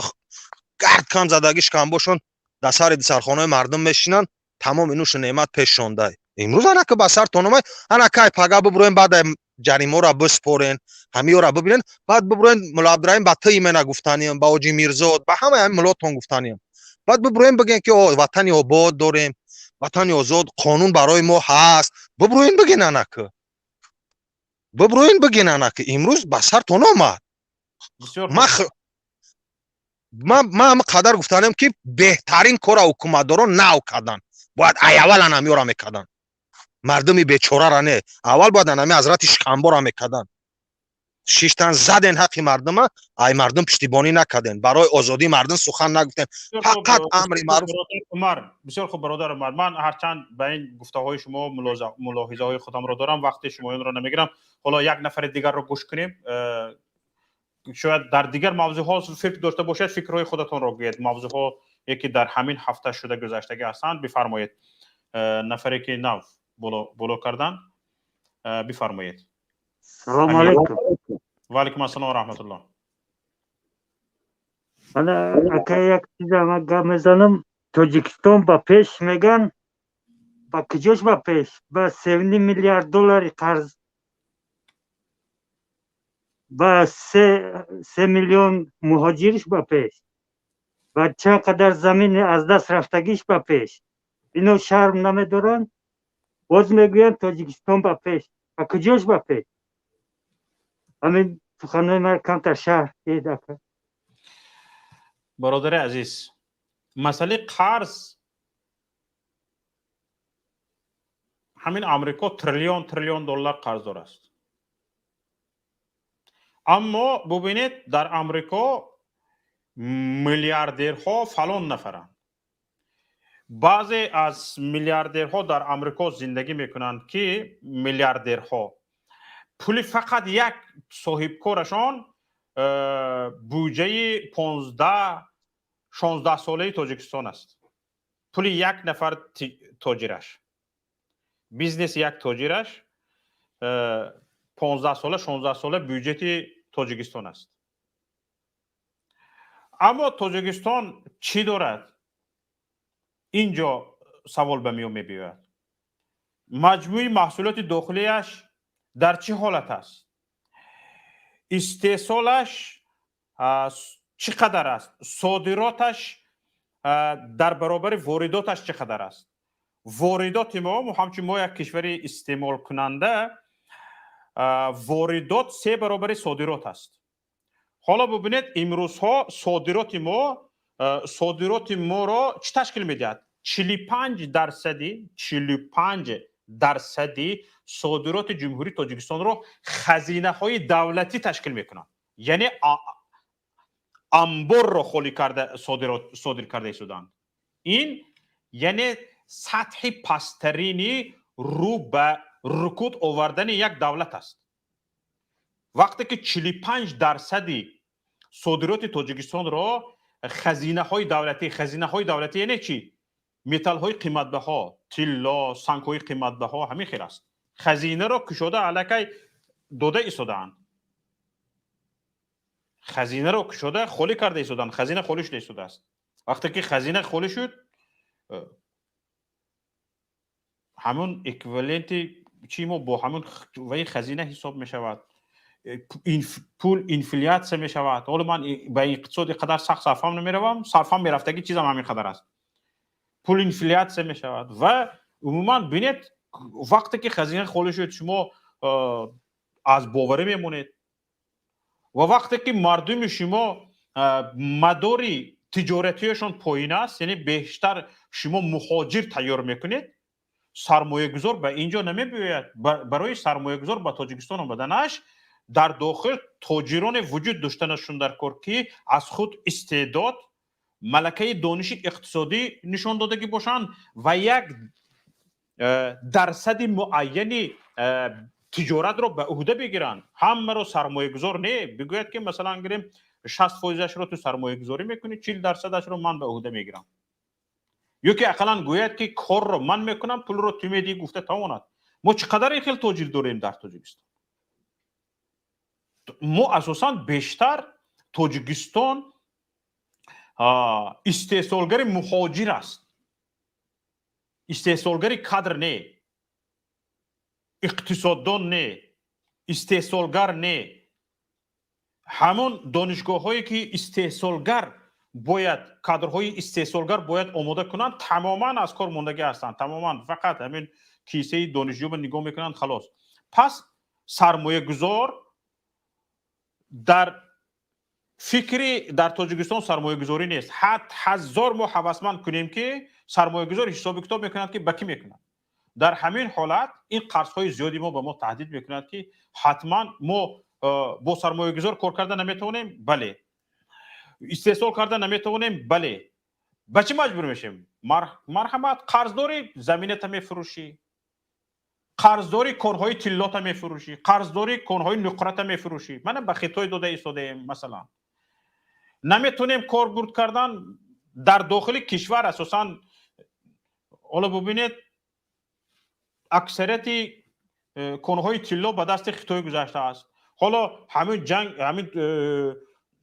گرد کم زدگیش کم باشون، در سر سرخانه مردم میشینن، تمام اینوش نعمت پیشونده. امروز انا که بسر تونم انا که پگا ببرین بعد جریمه را بسپورین، همه را ببینن، بعد ببرین ملا عبدالرحیم با تی من گفتنیم، با حاجی میرزا، با همه ملاتون گفتنیم، بعد ببرین بگین که وطن آباد داریم، وطن آزاد، قانون برای ما هست، ببرین بگین انا که ببرین بگین انا که امروز بسر تونم ما قدر گفتنیم که بهترین کار حکومت دارن نو کردن، باید اول انمی را میکردن، مردمی بیچاره را نه، اول باید انمی حضرت شکمبا را میکردن، شیشتن زدن حق مردم، ای مردم پشتیبانی نکردن، برای آزادی مردم سخن نگفتن، فقط امر معروف. بسیار خوب برادر عمر، من هرچند به این گفته های شما ملاحظه های خودم را دارم، وقتی شما این را نمیگیرم. حالا یک نفر دیگر را گوش کنیم، شاید در دیگر موضوع ها فکر داشته باشید، فکرهای خودتون را بگید، موضوع ها یکی در همین هفته شده گذشتگی هستند. بفرمایید. نفری که نو بولو کردن بفرمایید. سلام علیکم. و علیکم السلام و رحمت الله. حالا اگه یک چیز هم میزنم، تاجیکستان با پیش میگن، با کجاش با پیش؟ با 70 میلیارد دلار قرض، با 3 میلیون مهاجرش با پیش. و چقدر زمین از دست رفتگیش به پیش. اینو شرم نمیدارن. باز میگوین تاجیکستان به پیش. و کجاش به پیش؟ همین سخنهای من کمتر شهر دیده که برادر عزیز، مسئله قرض همین امریکا تریلیون دلار قرضدار است. اما ببینید در امریکا میلیاردرها فلان نفرند. بعضی از میلیاردرها در امریکا زندگی میکنند که میلیاردرها پول فقط یک صاحب کارشان بودجه 15-16 ساله تاجیکستان است. پول یک نفر تاجرش، بیزنس یک تاجرش 15 ساله 16 ساله بودجه تاجیکستان است. اما تاجیکستان چی دارد؟ اینجا سوال به میون میبیاید. مجموعی محصولات داخلیش در چه حالت است؟ استحصالش چقدر است؟ صادراتش در برابر وارداتش چقدر است؟ واردات ما همچون ما یک کشور استعمال کننده، واردات 3 برابر صادرات است. حالا ببینید امروزها صادرات ما را چه تشکیل میدهد؟ 45% صادرات جمهوری تاجیکستان را خزینه های دولتی تشکیل میکنند. یعنی انبار را خالی کرده صادر کرده شدند. این یعنی سطح پسترینی رو به رکود آوردن یک دولت است. وقتی که 45% صادرات تاجیکستان را خزینه های دولتی یعنی چی؟ متال های قیمت بها، طلا، سنگ های قیمت بها همین خیر است. خزینه را کشوده علاکه داده ایستادند. خزینه را کشوده خالی کرده ایستادند. خزینه خالی شده ایستاده است. وقتی که خزینه خالی شد، همون اکویولنت چی ما با همون وی خزینه حساب می شود. پول انفلیات می شود. حالا من به اقتصاد قدر سخت صرفم نمی روم، صرفم می رفتگی چیزم همین قدر است. پول انفلیات می شود و عموما بینید وقتی که خزینه خالی شد شما از باوره میمونید و وقتی که مردم شما مداری تجارتیشون پایین است، یعنی بیشتر شما مهاجر تیار میکنید، سرمایه گذار به اینجا نمی بیاید. برای سرمایه گذار به تاجیکستان آمدنش در داخل تاجران وجود داشتنشون در کار که از خود استعداد، ملکه دانش اقتصادی نشان دادگی باشند و یک درصد معینی تجارت رو به عهده بگیرن. همه رو سرمایه گذار نه بگوید که مثلا گریم 60% رو تو سرمایه گذاری میکنی، 40% رو من به عهده میگیرم. یا که اقلا گوید که کار رو من میکنم، پول رو تو میدی، گفته تماند. ما چقدر خیلی تاجر داریم در تاجیکستان. ما اساسا بیشتر تاجیکستان استحصالگر مهاجر است، استحصالگر کادر نه، اقتصاددان نه، استحصالگر نه. همون دانشگاه هایی که استحصالگر باید، کادرهای استحصالگر باید آماده کنند، تماما از کار ماندگی هستند. تماما فقط همین کیسه دانشجو رو نگاه میکنند خلاص. پس سرمایه گذار در فکری در تاجیکستان سرمایه گذاری نیست. حتی هزار ما هوسمند کنیم که سرمایه گذار حساب کتاب میکنند که بکی میکنند. در همین حالت این قرض های زیادی ما به ما تهدید میکنند که حتما ما با سرمایه گذار کار کردن نمیتونیم. بله. استحصال کردن نمیتونیم. بله. به چی مجبور میشیم؟ مرحمت، قرضداری زمینت میفروشی، قرضداری کانهای طلات میفروشی، قرضداری کانهای نقرت میفروشی. من به خطای داده ایستاده. مثلا نمیتونیم کاربرد کردن در داخل کشور. اساسا حالا ببینید اکثریت کانهای طلا به دست خطای گذشته است. حالا همین جنگ، همین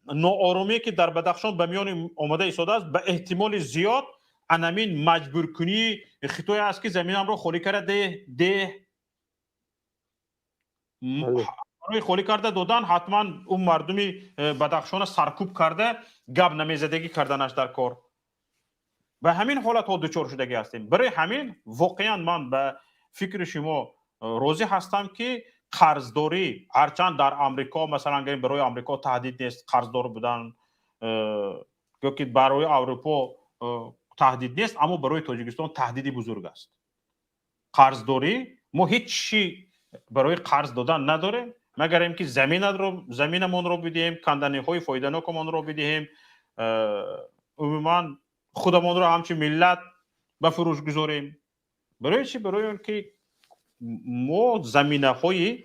ناآرامی که در بدخشان به میان آمده ایستاده است، به احتمال زیاد انمین مجبور کنی خطای است که زمینم رو خالی کرده ده. روی خولی کرده دادن حتما اون مردمی بدخشان سرکوب کرده گپ نمیزدگی کردنش در کار به همین حالت ها دچار شدگی هستیم. برای همین واقعا من به فکر شما راضی هستم که قرضداری هرچند در آمریکا مثلا برای آمریکا تهدید نیست قرضدار بودن که برای اروپا تهدید نیست اما برای تاجیکستان تهدیدی بزرگ است. قرضداری ما هیچ چی برای قرض دادن نداره مگر اینکه زمینمون رو بدیم کندنی های فایده‌ناکمون رو بدیم عموما خودمون رو همچین ملت به فروش گذاریم. برای چی؟ برای اینکه ما زمینه های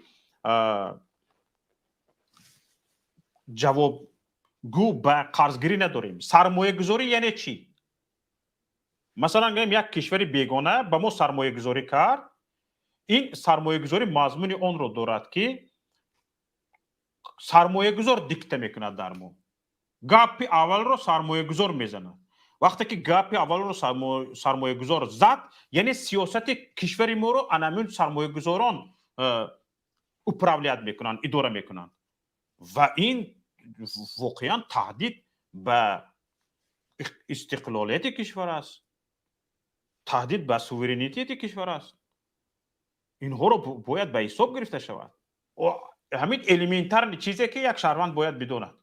جوابگو به قرضگیری نداریم. سرمایه گذاری یعنی چی؟ مثلا یک کشور بیگانه به ما سرمایه گذاری کرد، این سرمایه گذاری مضمون اون رو دارد که سرمایه گذار دیکته میکند در ما. گپ اول رو سرمایه گذار میزنه. وقتی که گپ اول رو سرمایه گذار زد یعنی سیاست کشور ما رو انامون سرمایه گذاران اپراولیت میکنن، اداره میکنن و این واقعا تهدید به استقلالیت کشور است، تهدید به سوورینیتی کشور است. اینها رو باید به حساب گرفته شود. همین الیمنتر چیزی که یک شهروند باید بداند.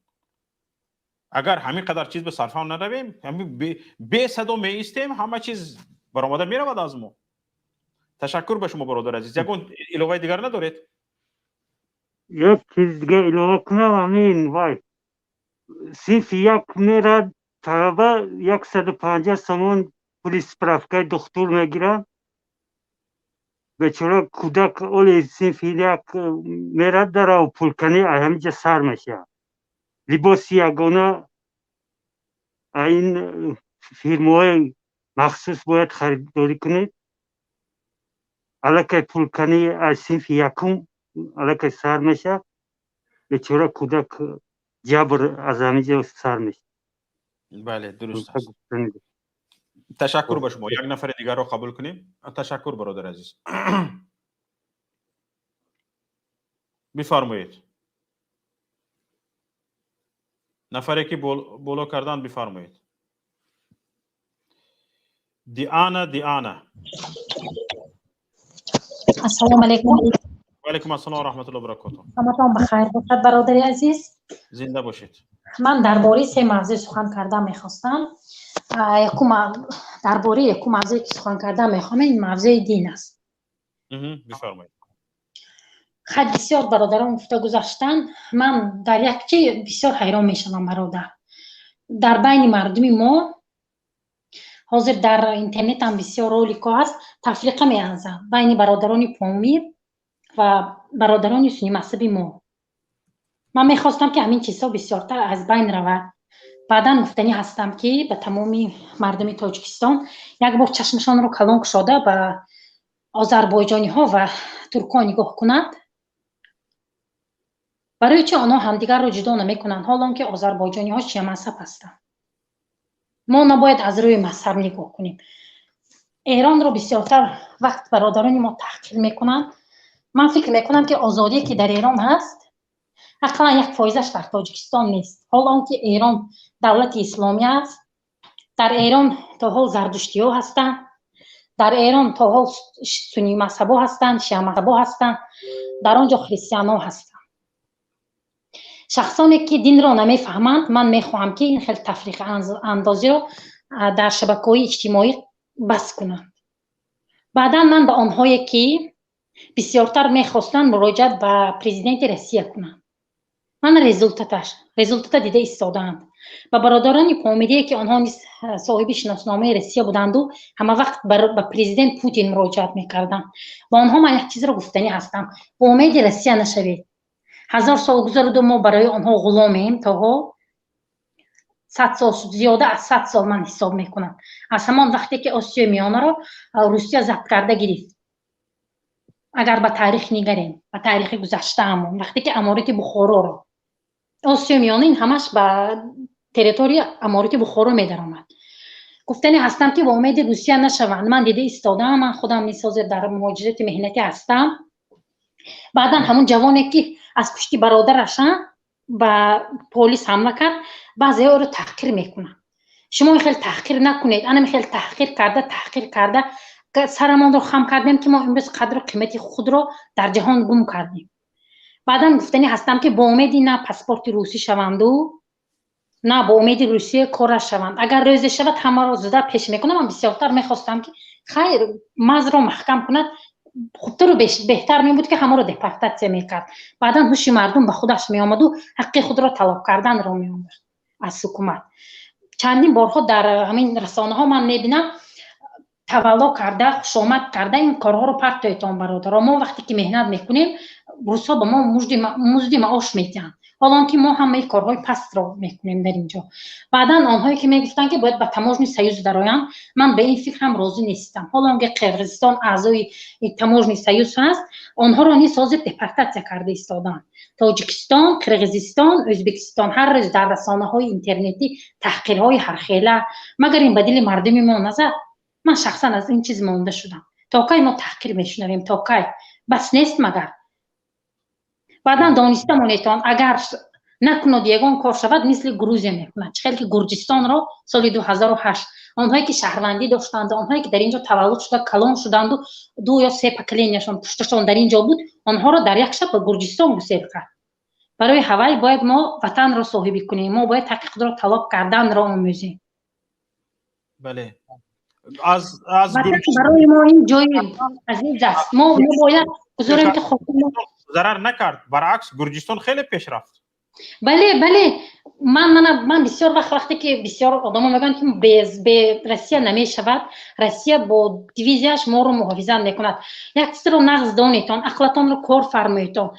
اگر همین قدر چیز به صرفه نرویم، همین به صدا میایستیم، همه چیز برآمده میرود از ما. تشکر به شما برادر عزیز. یکون علاوه دیگر ندارید؟ یک چیز دیگه علاوه کنم. همین وای صرف یک میرد طلبه 150 سومون پول سپرافکای دکتر میگیرن. بیچاره کودک اولی صرف یک میرد داره و پولکنی همینجا سر میشه. لباس یگانه این فیرمای مخصوص باید خریداری کنید. علاکه پولکنی از صنف یکم علاکه سر میشه. بیچاره کودک جبر از همینجا سر میشه. بله درست است. تشکر به شما. یک نفر دیگر رو قبول کنیم. تشکر برادر عزیز. بفرمایید. نفری که بولو کردن بفرمایید. دیانا. السلام علیکم. و علیکم السلام و رحمت الله و برکاته. همتون بخیر باشید برادر عزیز. زنده باشید. من درباره سه موضوع سخن کردم میخواستم. درباره یک موضوعی که سخن کردم میخوام این موضوع دین است. بفرمایید. خیلی بسیار برادران گفته گذاشتن. من در یک چیز بسیار حیران میشم برادر. در بین مردم ما حاضر در اینترنت هم بسیار رولیکا هست تفریقه میانزن بین برادران پامیر و برادران سنی مذهبی ما. من میخواستم که همین چیزها بسیارتر از بین رود. بعدا گفتنی هستم که به تمامی مردم تاجیکستان یک بار چشمشان رو کلان گشاده به آذربایجانی ها و ترکان نگاه کنند. برای چه آنها همدیگر رو جدا نمیکنند حالا که آذربایجانی ها شیعه مذهب هستند. ما نباید از روی مذهب نگاه کنیم. ایران رو بسیارتر وقت برادران ما تحقیر میکنند. من فکر میکنم که آزادی که در ایران هست اقلا یک فایزش در تاجیکستان نیست. حالا که ایران دولت اسلامی است، در ایران تا حال زردشتی ها هستند، در ایران تا حال سنی مذهب ها هستند، شیعه مذهب ها هستند، در آنجا خریستیان ها هستند. شخصانی که دین را نمیفهمند من میخواهم که این خیلی تفریق اندازی را در شبکه‌های اجتماعی بس کنند. بعدا من به آنهایی که بسیارتر میخواستند مراجعت به پرزیدنت روسیه کنند. من رزولتت دیده ایستادند و برادران پامیری که آنها صاحب شناسنامه روسیه بودند و همه وقت به پرزیدنت پوتین مراجعت میکردند. با آنها من یک چیز را گفتنی هستم. با امید روسیه نشوید. 1000 سال گذشته ما برای آنها غلامیم تا ها 100 سال زیاده از 100 سال من حساب میکنم. از همان وقتی که آسیای میانه را روسیه ضبط کرده گرفت. اگر به تاریخ نگریم، به تاریخ گذشته همون وقتی که امارت بخارا را آسیای میانه این همش به تریتوری امارت بخارا میدرآمد. گفتنی هستم که با امید روسیه نشوند. من دیده ایستادم. من خودم میسازه در مهاجرت مهنتی هستم. بعدا همون جوانی که از پشتی برادرش با پلیس حمله کرد بعضی‌ها رو تحقیر میکنن شما خیلی تحقیر نکنید انا خیلی تحقیر کرده سرمان رو خم کردیم که ما امروز قدر و قیمت خود رو در جهان گم کردیم بعدم گفتنی هستم که با امیدی نه پاسپورت روسی شوند و نه با امید روسیه کار شوند اگر روز شود همه رو زوده پیش میکنم من بسیارتر میخواستم که خیر مز رو محکم کند خودتر رو بهتر می بود که همه رو دپورتاسیون میکرد بعدا هوش مردم به خودش می آمد و حق خود را طلب کردن رو می آورد از حکومت چندین بارها در همین رسانه ها من میبینم تولا کرده خوشامد کرده این کارها رو پرتایتان برادر ما وقتی که مهنت میکنیم روسا به ما مزد معاش میدن حالا که ما همه کارهای پست رو میکنیم در اینجا بعدا آنهایی که میگفتن که باید به تماشای سیوز درآیند من به این فکر هم راضی نیستم حالا که قرقیزستان اعضای تماشای سیوز هست آنها رو نیز حاضر دپورتاسیون کرده ایستادن تاجیکستان قرقیزستان ازبکستان هر روز در رسانه‌های اینترنتی تحقیرهای هر خیله مگر این بدیل مردم ما نزد من شخصا از این چیز مونده شدم تا کی ما تحقیر میشنویم تا کی بس نیست مگر بعدا دانسته مونیتان اگر نکنود یگان کار شود مثل گروزی میکنند خیلی که گرجستان را سال 2008 آنهایی که شهروندی داشتند آنهایی که در اینجا تولد شده کلان شدند و 2 یا 3 پکلینشان پشتشان در اینجا بود آنها را در یک شب به گرجستان گسیل کرد برای هوای باید ما وطن را صاحبی کنیم ما باید حق خود را طلب کردن را آموزیم بله از برای ما این جای عزیز است ما باید گذاریم که خود ضرر نکرد برعکس گرجستان خیلی پیش رفت بله من بسیار وقتی که بسیار آدم میگن که به روسیه نمیشود روسیه با دیویزیاش ما رو محافظت میکند یک چیز رو نقض دانیتان عقلتان رو کار فرمایتان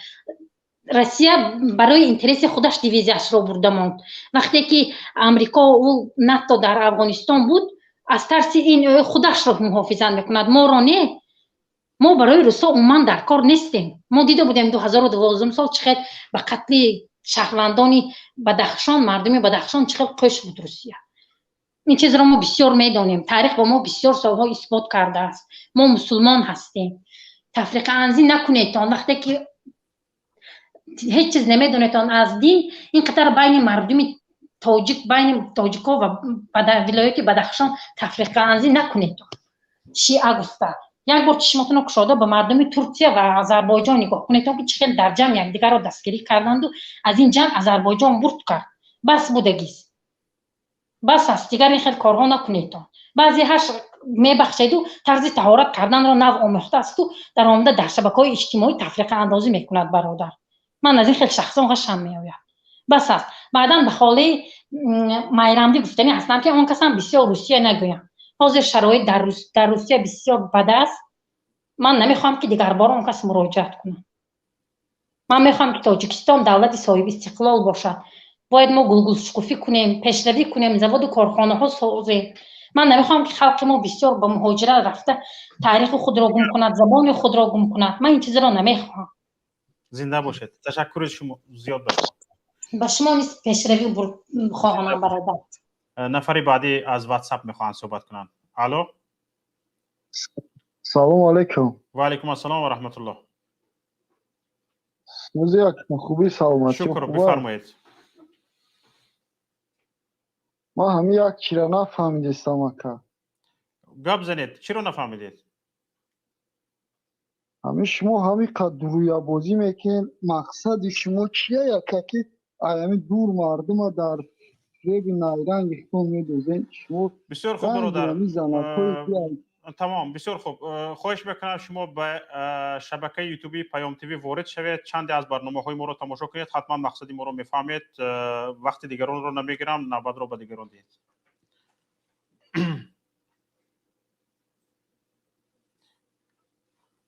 روسیه برای اینترس خودش دیویزیاش رو برده ماند وقتی که امریکا و ناتو در افغانستان بود از ترس این خودش رو محافظت میکند ما رو نه ما برای روسا عموما در کار نیستیم ما دیده بودیم 2012 سال چقدر به قتل شهروندانی بدخشان مردمی بدخشان چقدر قش بود روسیه این چیز را ما بسیار میدانیم تاریخ با ما بسیار سالها اثبات کرده است ما مسلمان هستیم تفریقه اندازی نکنیدتان وقتی که هیچ چیز نمیدونیدتان از دین این قطر بین مردمی بین تاجیکا و ولایت بدخشان تفریقه اندازی نکنیدتان شیعه گسته یک بار چشماتون رو گشاده به مردم ترکیه و آذربایجان نگاه کنید تا که چقدر در جنگ یکدیگر رو دستگیری کردند و از این جنگ آذربایجان برد کرد بس بودگیست بس است دیگر این خیلی کارها نکنید بعضی هاش میبخشید و طرز طهارت کردن رو نو آموخته است و در آمده در شبکه‌های اجتماعی تفریقه اندازی میکند برادر من از این خیلی شخصا غشم میآید بس است بعدا به خاله مایرامدی گفتنی هستم که اون کسان بسیار روسیه نگویم حاضر شرایط در روسیه بسیار بد است من نمیخوام که دیگر بار اون کس مراجعت کنم من میخوام که تاجیکستان دولت صاحب استقلال باشد باید ما گلگل شکوفی کنیم پیشروی کنیم زواد و کارخانه ها سازیم من نمیخوام که خلق ما بسیار به مهاجرت رفته تاریخ خود را گم کند زبان خود را گم کند من این چیز را نمیخوام زنده باشید تشکر شما زیاد به شما نیست پیشروی خواهم برادر نفری بعدی از واتساپ میخوان صحبت کنن الو سلام علیکم و علیکم السلام و رحمت الله موزیک خوبی سلامتی شکر بفرمایید ما همین یک چی را نفهمیدیم اکا گپ زنید چی رو نفهمیدید همین شما همین قدر رویا بازی میکن مقصد شما چیه یکا که همین دور مردم در ریب نایرنگ اختون میدوزین شما بسیار خوب برادر میزنه تمام بسیار خوب خواهش میکنم شما به شبکه یوتیوبی پیام تیوی وارد شوید چند از برنامه های ما رو تماشا کنید حتما مقصد ما رو میفهمید وقت دیگران رو نمیگیرم نوبت رو به دیگران دید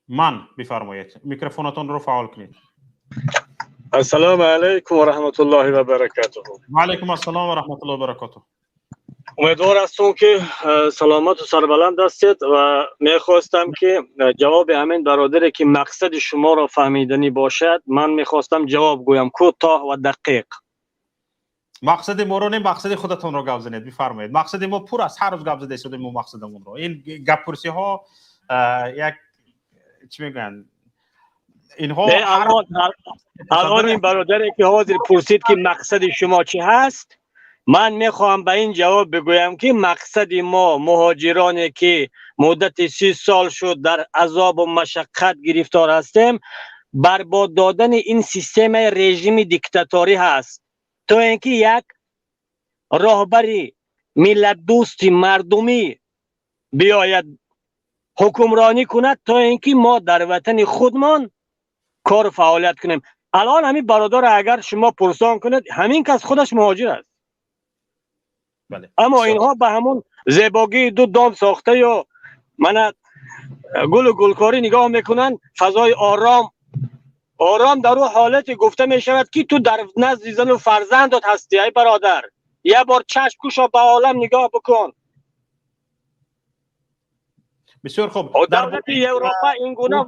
من بفرمایید میکروفونتون رو فعال کنید السلام علیکم و رحمت الله و برکاته. و علیکم السلام و رحمت الله و برکاته. امیدوار هستم که سلامت و سربلند هستید و میخواستم که جواب همین برادری که مقصد شما را فهمیدنی باشد من میخواستم جواب گویم کوتاه و دقیق. مقصد ما رو نه مقصد خودتون رو گپ زنید بفرمایید مقصد ما پر است هر روز گپ زده شده ما مقصدمون رو این گپ پرسی ها یک چی میگن اینها الان این برادری که حاضر پرسید که مقصد شما چی هست، من میخوام به این جواب بگویم که مقصد ما مهاجرانی که مدت 30 سال شد در عذاب و مشقت گرفتار هستیم، برباد دادن این سیستم رژیم دیکتاتوری هست تا اینکه یک راهبری ملت دوستی مردمی بیاید حکمرانی کند تا اینکه ما در وطن خودمان کار فعالیت کنیم. الان همین برادر اگر شما پرسان کنید همین کس خودش مهاجر است. بله. اما اینها به همون زیباگی دو دام ساخته یا من گل و گلکاری نگاه میکنن، فضای آرام در اون حالت گفته می شود که تو در نزد زن و فرزندت هستی. ای برادر یه بار چشم کوشا به عالم نگاه بکن. بسیار خوب. دولت اروپا این گونه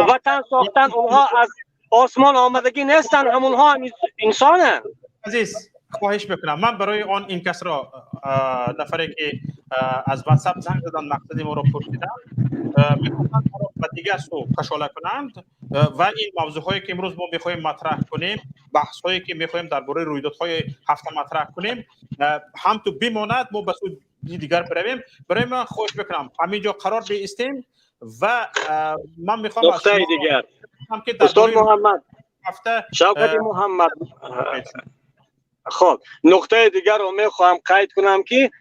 وطن ساختن، اونها از آسمان آمدگی نیستن، همونها انسانن. عزیز خواهش میکنم، من برای آن این کس را نفری که از واتساپ زنگ زدن مقصد ما را پرسیدن میخوام ما را به دیگر سو کشاله کنند و این موضوع هایی که امروز ما میخوایم مطرح کنیم، بحث هایی که میخوایم درباره رویدادهای هفته مطرح کنیم هم تو بماند، ما به سوی دیگر برویم. برای من خواهش میکنم همینجا قرار بایستیم و من میخوام نقطه دیگر استاد محمد هفته شوکت محمد خب نقطه دیگر رو میخوام قید کنم که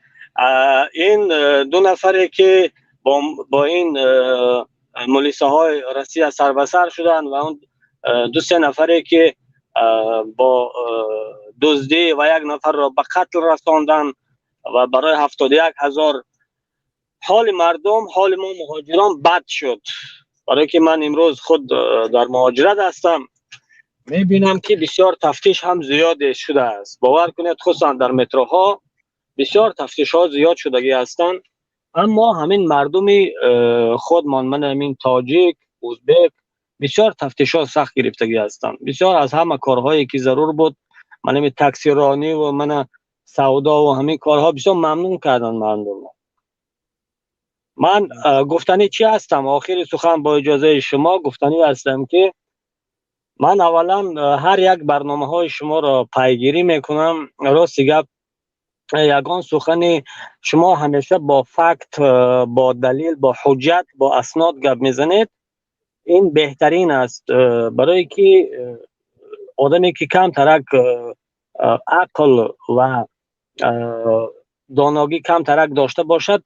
این دو نفری که با این ملیسه های روسیه سر به سر شدن و اون دو سه نفری که با دزدی و یک نفر را به قتل رساندن و برای 71,000 حال مردم، حال ما مهاجران بد شد. برای که من امروز خود در مهاجرت هستم، میبینم که بسیار تفتیش هم زیاد شده است. باور کنید خصوصا در متروها بسیار تفتیش ها زیاد شدگی هستند، اما همین مردمی خودمان، من همین تاجیک، ازبک، بسیار تفتیش ها سخت گرفتگی هستند. بسیار از همه کارهایی که ضرور بود، من همین تاکسی رانی و من سودا و همین کارها بسیار ممنون کردن مردم. من گفتنی چی هستم؟ آخر سخن با اجازه شما گفتنی هستم که من اولا هر یک برنامه های شما را پیگیری میکنم. راستی گپ یگان سخن شما همیشه با فکت، با دلیل، با حجت، با اسناد گپ میزنید. این بهترین است، برای که آدمی که کم ترک عقل و دانایی کم ترک داشته باشد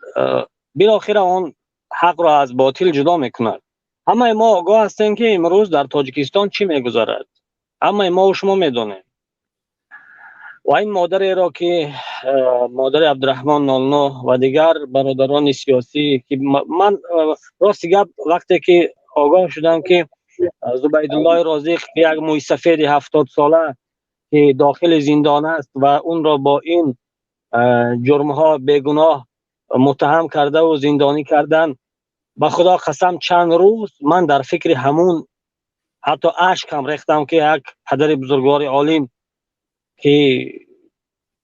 بالاخره اون حق را از باطل جدا میکند. همه ما آگاه هستیم که امروز در تاجیکستان چی میگذرد، اما ما و شما میدونیم. و این مادر را که مادر عبدالرحمن 09 و دیگر برادران سیاسی که من راستی گپ وقتی که آگاه شدم که زبیدالله رازق یک موی سفید 70 ساله که داخل زندان است و اون را با این جرمها بیگناه متهم کرده و زندانی کردن، به خدا قسم چند روز من در فکر همون حتی اشکم ریختم که یک پدر بزرگوار عالم که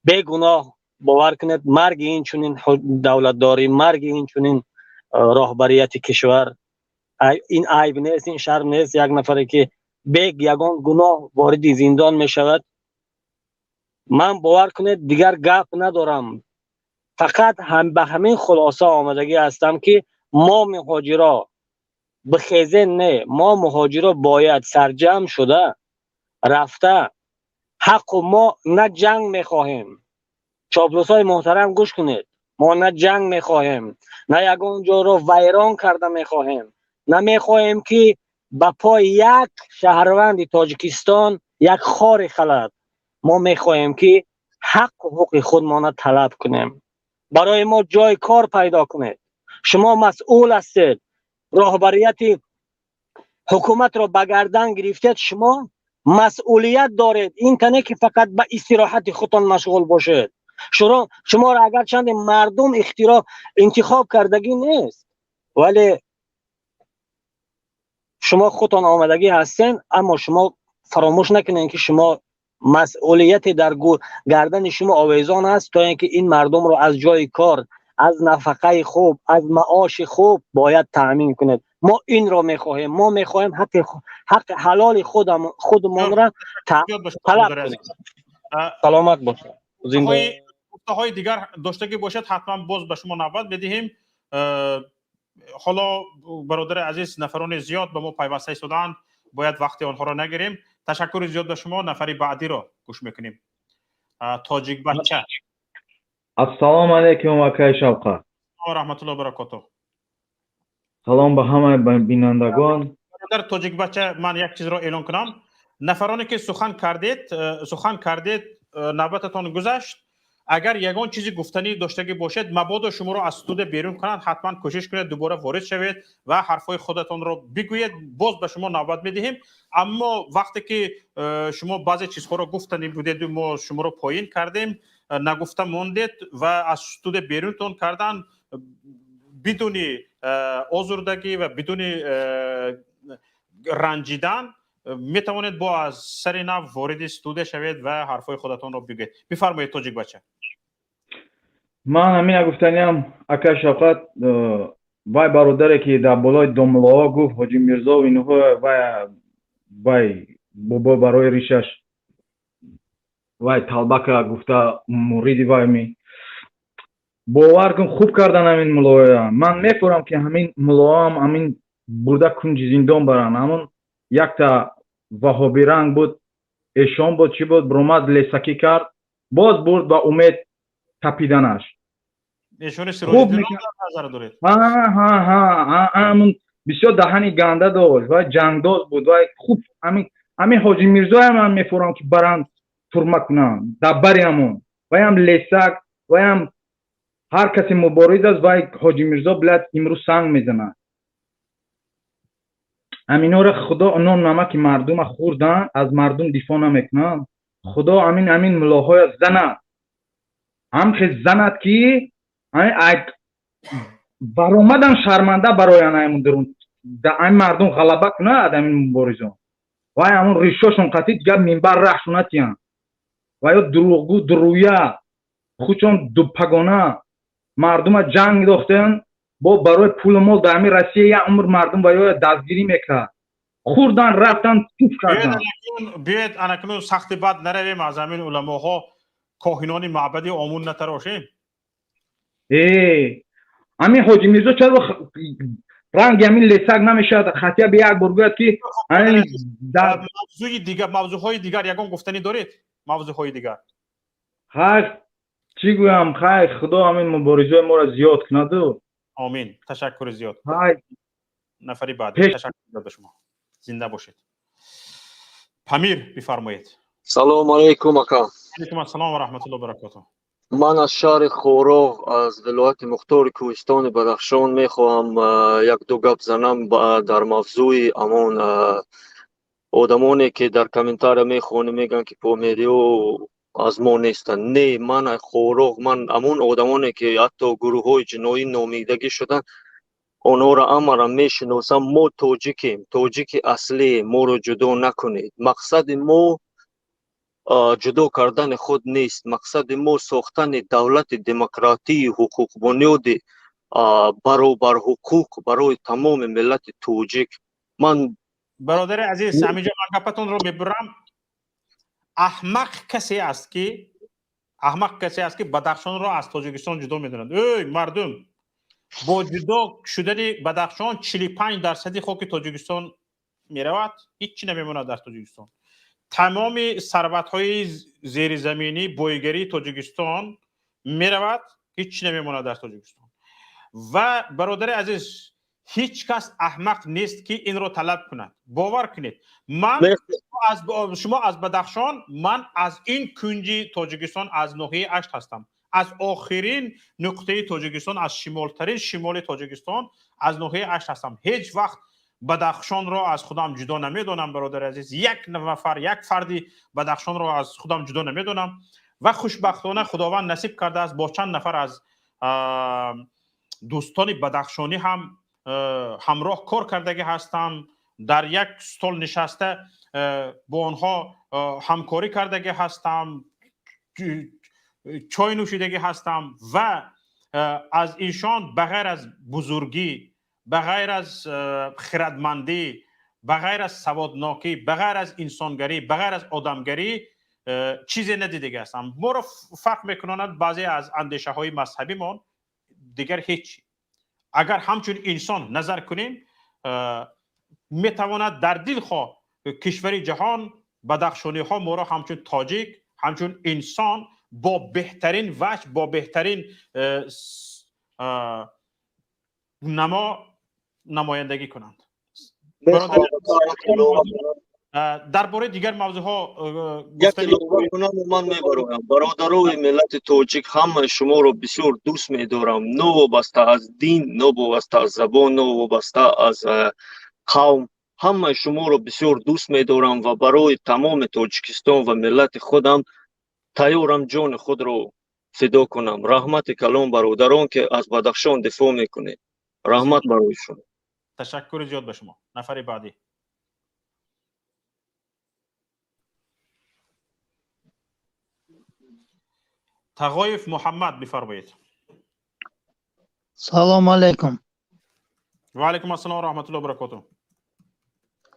بیگناه، باور کنید مرگ این چنین دولتداری، مرگ این چنین راهبریت کشور، این عیب نیست، این شرم نیست. یک نفری که یگان گناه وارد زندان می شود. من باور کنید دیگر گپ ندارم، فقط هم به همین خلاصه آمدگی هستم که ما مهاجرا بخیزه نه، ما مهاجرا باید سرجم شده رفته حق و ما نه جنگ میخواهیم. چاپلوسای محترم گوش کنید، ما نه جنگ میخواهیم، نه یگان جا رو ویران کرده میخواهیم، نه میخواهیم که به پای یک شهروند تاجیکستان یک خار خلد. ما میخواهیم که حق و حقوق خودمان طلب کنیم، برای ما جای کار پیدا کنید. شما مسئول هستید، راهبریت حکومت را به گردن گرفتید، شما مسئولیت دارید. این تنه که فقط به استراحت خودتان مشغول باشید. شما را اگر چند مردم انتخاب کردگی نیست، ولی شما خودتان آمدگی هستین، اما شما فراموش نکنین که شما مسئولیت در گردن شما آویزان است تا اینکه این مردم رو از جای کار، از نفقه خوب، از معاش خوب باید تأمین کنید. ما این را میخواهیم. ما میخواهیم حق حلال خودمان را طلب کنیم. سلامت باشید. زنده های دیگر داشته باشد حتما باز به شما نوبت بدهیم. حالا برادر عزیز نفران زیاد به ما پیوسته شدند، باید وقت آنها را نگیریم. تشکر زیاد به شما. نفر بعدی را گوش میکنیم. تاجیک بچه. السلام علیکم آقای شوقت. و رحمت الله و برکاته. سلام به همه بینندگان. برادر تاجیک بچه، من یک چیز را اعلان کنم. نفرانی که سخن کردید نوبتتان گذشت. اگر یگان چیزی گفتنی داشته باشد مبادا شما را از استودیو بیرون کنند، حتما کوشش کنید دوباره وارد شوید و حرفای خودتان را بگویید. باز به شما نوبت میدهیم. اما وقتی که شما بعضی چیزها را گفتنی بودید و ما شما را پایین کردیم، نگفته موندید و از استودیو بیرونتون کردن، بدون آزردگی و بدون رنجیدن میتوانید با از سر نو وارد استودیو شوید و حرفای خودتان را بگید. بفرمایید تاجیک بچه. من همین گفتنیم آقای شوقت وای برادری که در بالای دوملاها گفت حاجی میرزا و اینها وای بابا برای ریشش وای طلبه گفته موریدی وای می باور کن خوب کردن همین ملاها. من میفهمم که همین ملاها هم همین برده کنج زندان برن. همون یک تا وهابی رنگ بود، ایشان بود، چی بود، برومد لسکی کرد، باز برد با امید تپیدنش. ایشون سراج دین نظر دارید؟ همون بسیار دهنی گنده داشت و جنگداز بود و خوب. همین حاجی میرزا هم من میفهمم که برن ترمه کنن دبری همون و هم لسک و هم هر کسی مبارز است و حاجی میرزا بلد امروز سنگ میزنه. همینا را خدا نان نمک مردم خوردن، از مردم دفاع نمیکنن. خدا همین ملاهای زند هم که زند که برآمدن شرمنده برای همون درون این مردم غلبه کنه از همین مبارزان و همون ریشاشون قطعی دیگه منبر رخشونه تیان و یا دروغگو درویه خودشون دوپگانه مردم جنگ داختن با برای پول مال در همین روسیه یک عمر مردم و یا دستگیری میکرد، خوردن رفتن توف کردن. بیاید انکنون سخت بد نرویم از همین علماها کاهنان معبد آمون نتراشیم. همین حاجی میرزا چرا رنگ همین لسک نمیشد خطیه به یک برگوید که موضوعهای دیگر یکان گفتنی دارید؟ موضوعهای دیگر چی گویم؟ خدا همین مبارزه ما را زیاد کنه. آمین. تشکر زیاد. نفری بعد. تشکر به شما. زنده باشید. پمیر بفرمایید. سلام علیکم آقا. علیکم السلام و رحمت الله و برکاته. من از شهر خوراغ از ولایت مختار کوهستان بدخشان میخواهم یک دو گپ زنم در موضوع امون آدمانی که در کامنتار میخوانم میگن که پومیدیو از ما نیستن. نه، من خوراغ، من امون آدمانی که حتی گروه های جنایی نامیدگی شدن آنها را امرا میشناسم. ما تاجیکیم، تاجیک اصلی، ما رو جدا نکنید. مقصد ما جدا کردن خود نیست. مقصد ما ساختن دولت دموکراتی حقوق بنیاد برابر حقوق برای تمام ملت تاجیک. من برادر عزیز همینجا من گپتون رو میبرم. احمق کسی است که بدخشان را از تاجیکستان جدا میدونند. ای مردم، با جدا شدن بدخشان 45% خاک تاجیکستان میرود، هیچی نمیموند در تاجیکستان. تمام ثروت‌های زیرزمینی بویگری تاجیکستان میرود، هیچ نمیمونه در تاجیکستان. و برادر عزیز، هیچ کس احمق نیست که این رو طلب کند. باور کنید. شما از بدخشان، من از این کنجی تاجیکستان از ناحیه 8 هستم، از آخرین نقطه تاجیکستان، از شمالترین شمال تاجیکستان از ناحیه 8 هستم. هیچ وقت بدخشان را از خودم جدا نمیدونم برادر عزیز. یک فردی بدخشان را از خودم جدا نمیدونم و خوشبختانه خداوند نصیب کرده است با چند نفر از دوستان بدخشانی هم همراه کار کردگی هستم. در یک استول نشسته با آنها همکاری کردگی هستم، چای نوشیدگی هستم و از ایشان بغیر از بزرگی، بغیر از خردمندی، بغیر از سوادناکی، بغیر از انسانگری، بغیر از آدمگری چیزی ندیده هستم. ما را فرق میکناند بعضی از اندیشه های مذهبی ما دیگر هیچ. اگر همچون انسان نظر کنیم میتواند در دل خواه کشور جهان بدخشانی ها ما را همچون تاجیک، همچون انسان با بهترین وجه، با بهترین نمایندگی کنند. درباره دیگر موضوع ها یک لحظه کنم من میبرم. برادرای ملت تاجیک همه شما رو بسیار دوست میدارم، نه وابسته از دین، نه وابسته از زبان، نه وابسته از قوم. همه شما رو بسیار دوست میدارم و برای تمام تاجیکستان و ملت خودم تیارم جان خود رو فدا کنم. رحمت کلام برادران که از بدخشان دفاع میکنه، رحمت برایشون. تشکر زیاد به شما. نفر بعدی. تغایف محمد بفرمایید. سلام علیکم. و علیکم السلام و رحمت الله و برکاته.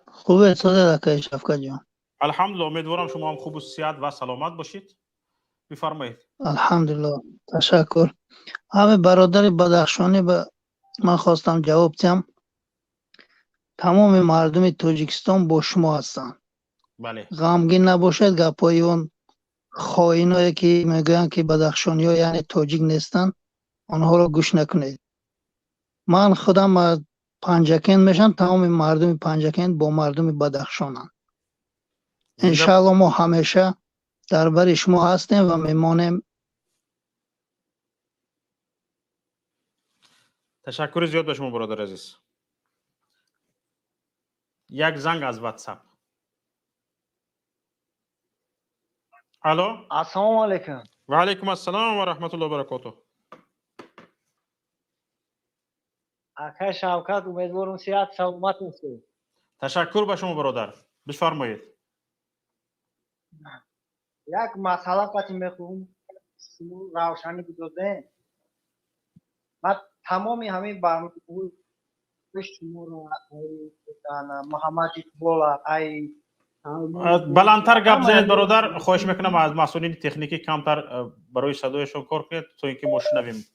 خوبه صدای شفقت جان؟ الحمدلله، امیدوارم شما هم خوب و صحت و سلامت باشید. بفرمایید. الحمدلله، تشکر. همه برادر بدخشانی من خواستم جواب بدم. تمام مردم تاجیکستان با شما هستند. بله. غمگین نباشید. گپای اون خائنایی که میگن که بدخشانی ها یعنی تاجیک نیستن، آنها رو گوش نکنید. من خودم پنجکین میشم، تمام مردم پنجکین با مردم بدخشانند. انشاءالله ما همیشه در بر شما هستیم و میمانیم. تشکر زیاد به شما برادر عزیز. یک زنگ از واتساپ. الو. السلام علیکم. و علیکم السلام و رحمت الله و برکاته. اکا شوکت، امیدوارم صحت سلامت باشید. تشکر به شما برادر. بفرمایید. یک مسئله قطعی میخوام شما روشنی بدادین. من تمامی همین برنامه شما رو محمد اقبال بلندتر گپ زنید برادر. خواهش میکنم از مسئولین تکنیکی کمتر برای صدایشون کار کنید تا اینکه ما شنویم.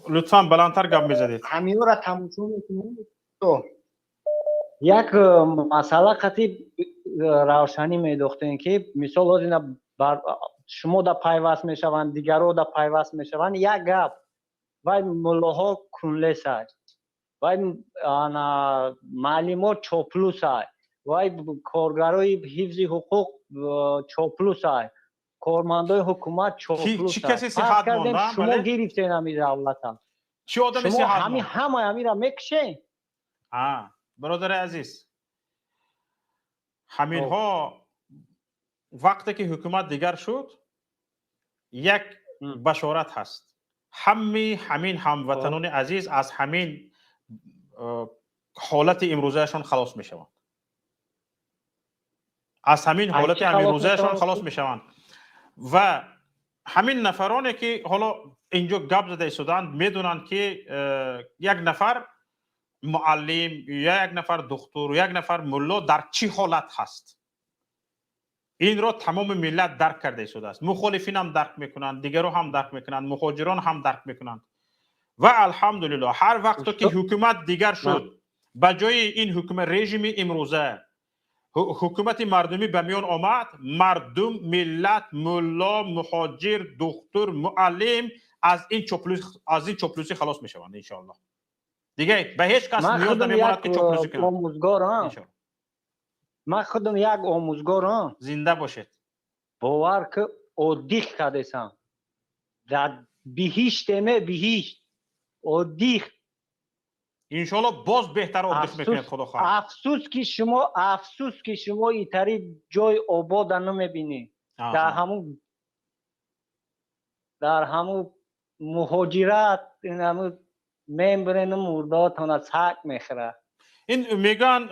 لطفا بلندتر گپ بزنید. همین را تماشا میکنید. تو یک مسئله قطعی روشنی میداختین که مثال از شما در پیوست میشوند، دیگرها در پیوست میشوند. یک گپ و ملاها کنلیس است و معلمات چاپلوس است و کارگرای حفظ حقوق چاپلوس است، کارمندای حکومت چاپلوس است. چی کسی صحت مانده؟ شما گرفتین همین دولت هم. چی آدمی شما صحت مانده؟ همین را میکشین. برادر عزیز، همین ها وقتی که حکومت دیگر شد یک بشارت هست. همین هموطنان عزیز از همین حالت امروزهشان خلاص میشوند. از همین حالت امروزهشان خلاص میشوند و همین نفرانی که حالا اینجا گپ زده ایستادند میدونند که یک نفر معلم یا یک نفر دکتر یا یک نفر ملا در چی حالت هست. این را تمام ملت درک کرده شده است. مخالفین هم درک میکنند، دیگران هم درک میکنند، مهاجران هم درک میکنند و الحمدلله هر وقت که حکومت دیگر شد به جای این حکومت رژیم امروزه حکومت مردمی به میان آمد، مردم، ملت، ملا، مهاجر، دکتر، معلم از این چاپلوسی خلاص میشوند ان الله. دیگه به هیچ کس نیاز نمیماند که چاپلوسی کنند. من خودم یک آموزگارم. زنده باشید. باور که عادی کردم در بهشت بهشت عادی. انشالله باز بهتر عادی میکنید خدا خواهد. افسوس که شما اینطوری جای آباد نمیبینید. در همون مهاجرت این همون میبرن مرداتون از حق میخوره. این میگن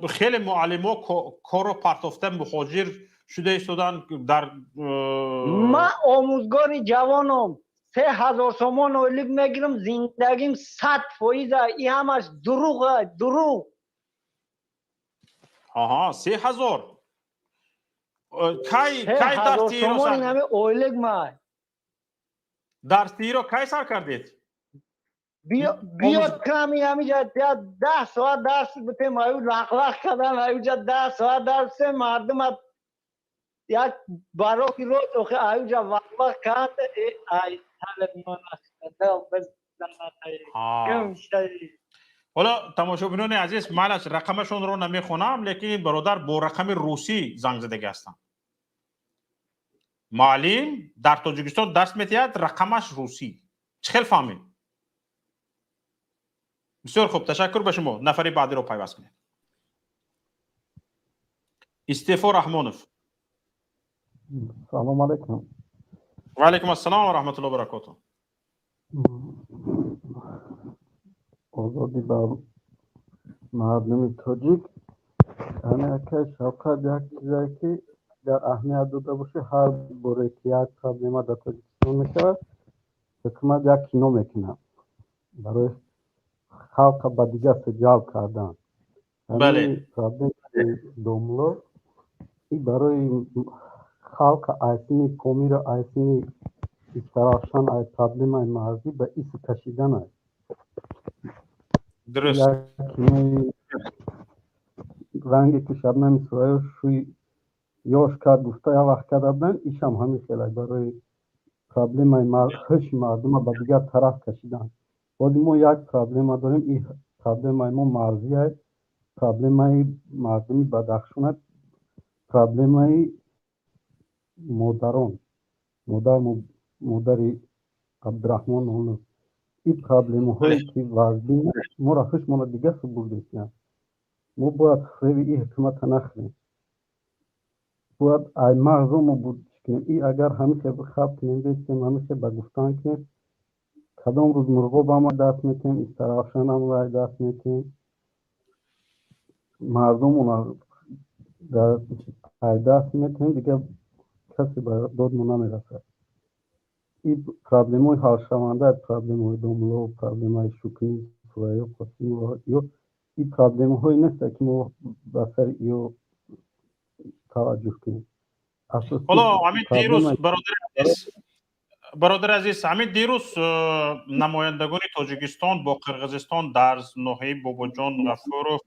خیلی معلم ها کارو پرتافته مهاجر شده ایستادن در من آموزگار جوانم. 3000 تومان اویلگ میگیرم زندگیم 100% این همش دروغه دروغ. آها 3000 کی 3000 تومان این همه اویلگ مای در تیرو کی سر کردید؟ بیاد کمی همینجا 10 ساعت درس بتیم ایو لق کردن ایوجا 10 ساعت درس مردم یک باروکی روز اوخه ایوجا وقت کرد ای طالبان حالا تماشابینان عزیز من از رقمشون رو نمیخونم لیکن برادر با رقم روسی زنگ زده هستن. معلم در تاجیکستان درس میدهد رقمش روسی. چخیل فهمید؟ بسیار خوب تشکر به شما. نفری بعدی رو پیوست کنید. استیفا رحمانوف. سلام علیکم. و علیکم السلام و رحمت الله و برکاته. آزادی بر مردم تاجیک همه که شوکت یک چیزی که در اهمیت داده باشه هر باره که یک پرابلم در تاجیکستان میشه حکومت یک کینو میکنه برای خلق به دیگه جلب کردن. بله. پرابلم دوملو این برای خلق ایسینی قومی را ایسینی استراشان ای پرابلم ای مرزی به ایسی کشیدن است. درست. یکی رنگی که شبنم سرایو شوی یاش کرد گفته یا وقت کرده بودن ایش هم همین خیلی برای پرابلم ای هش مردم به دیگر طرف کشیدن. ولی ما یک پرابلم داریم این پرابلم ای ما مرزی است. پرابلم ای مردمی بدخشان است. پرابلم ای مادران مادر عبدالرحمن اونو این پرابلم هایی که وزدین ما را خوش ما دیگه سبوردیم کنیم. ما باید خیلی این حکومت نخریم. باید ای مغزو ما بود کنیم. این اگر همیشه بخواب کنیم بیستیم همیشه بگفتان کنیم کدام روز مرغو با ما دست میکنیم استراشان هم رای دست میکنیم مردم اونا دست میکنیم دیگه کسی به داد ما نمیرسه. این پرابلم های حل شونده پرابلم های دوملو پرابلم های شکنی سوریو قصی و این پرابلم های نیست که ما بسر ایو توجه کنیم. حالا همین دیروز برادر عزیز همین دیروز نمایندگان تاجیکستان با قرقیزستان در ناحیه باباجان غفورov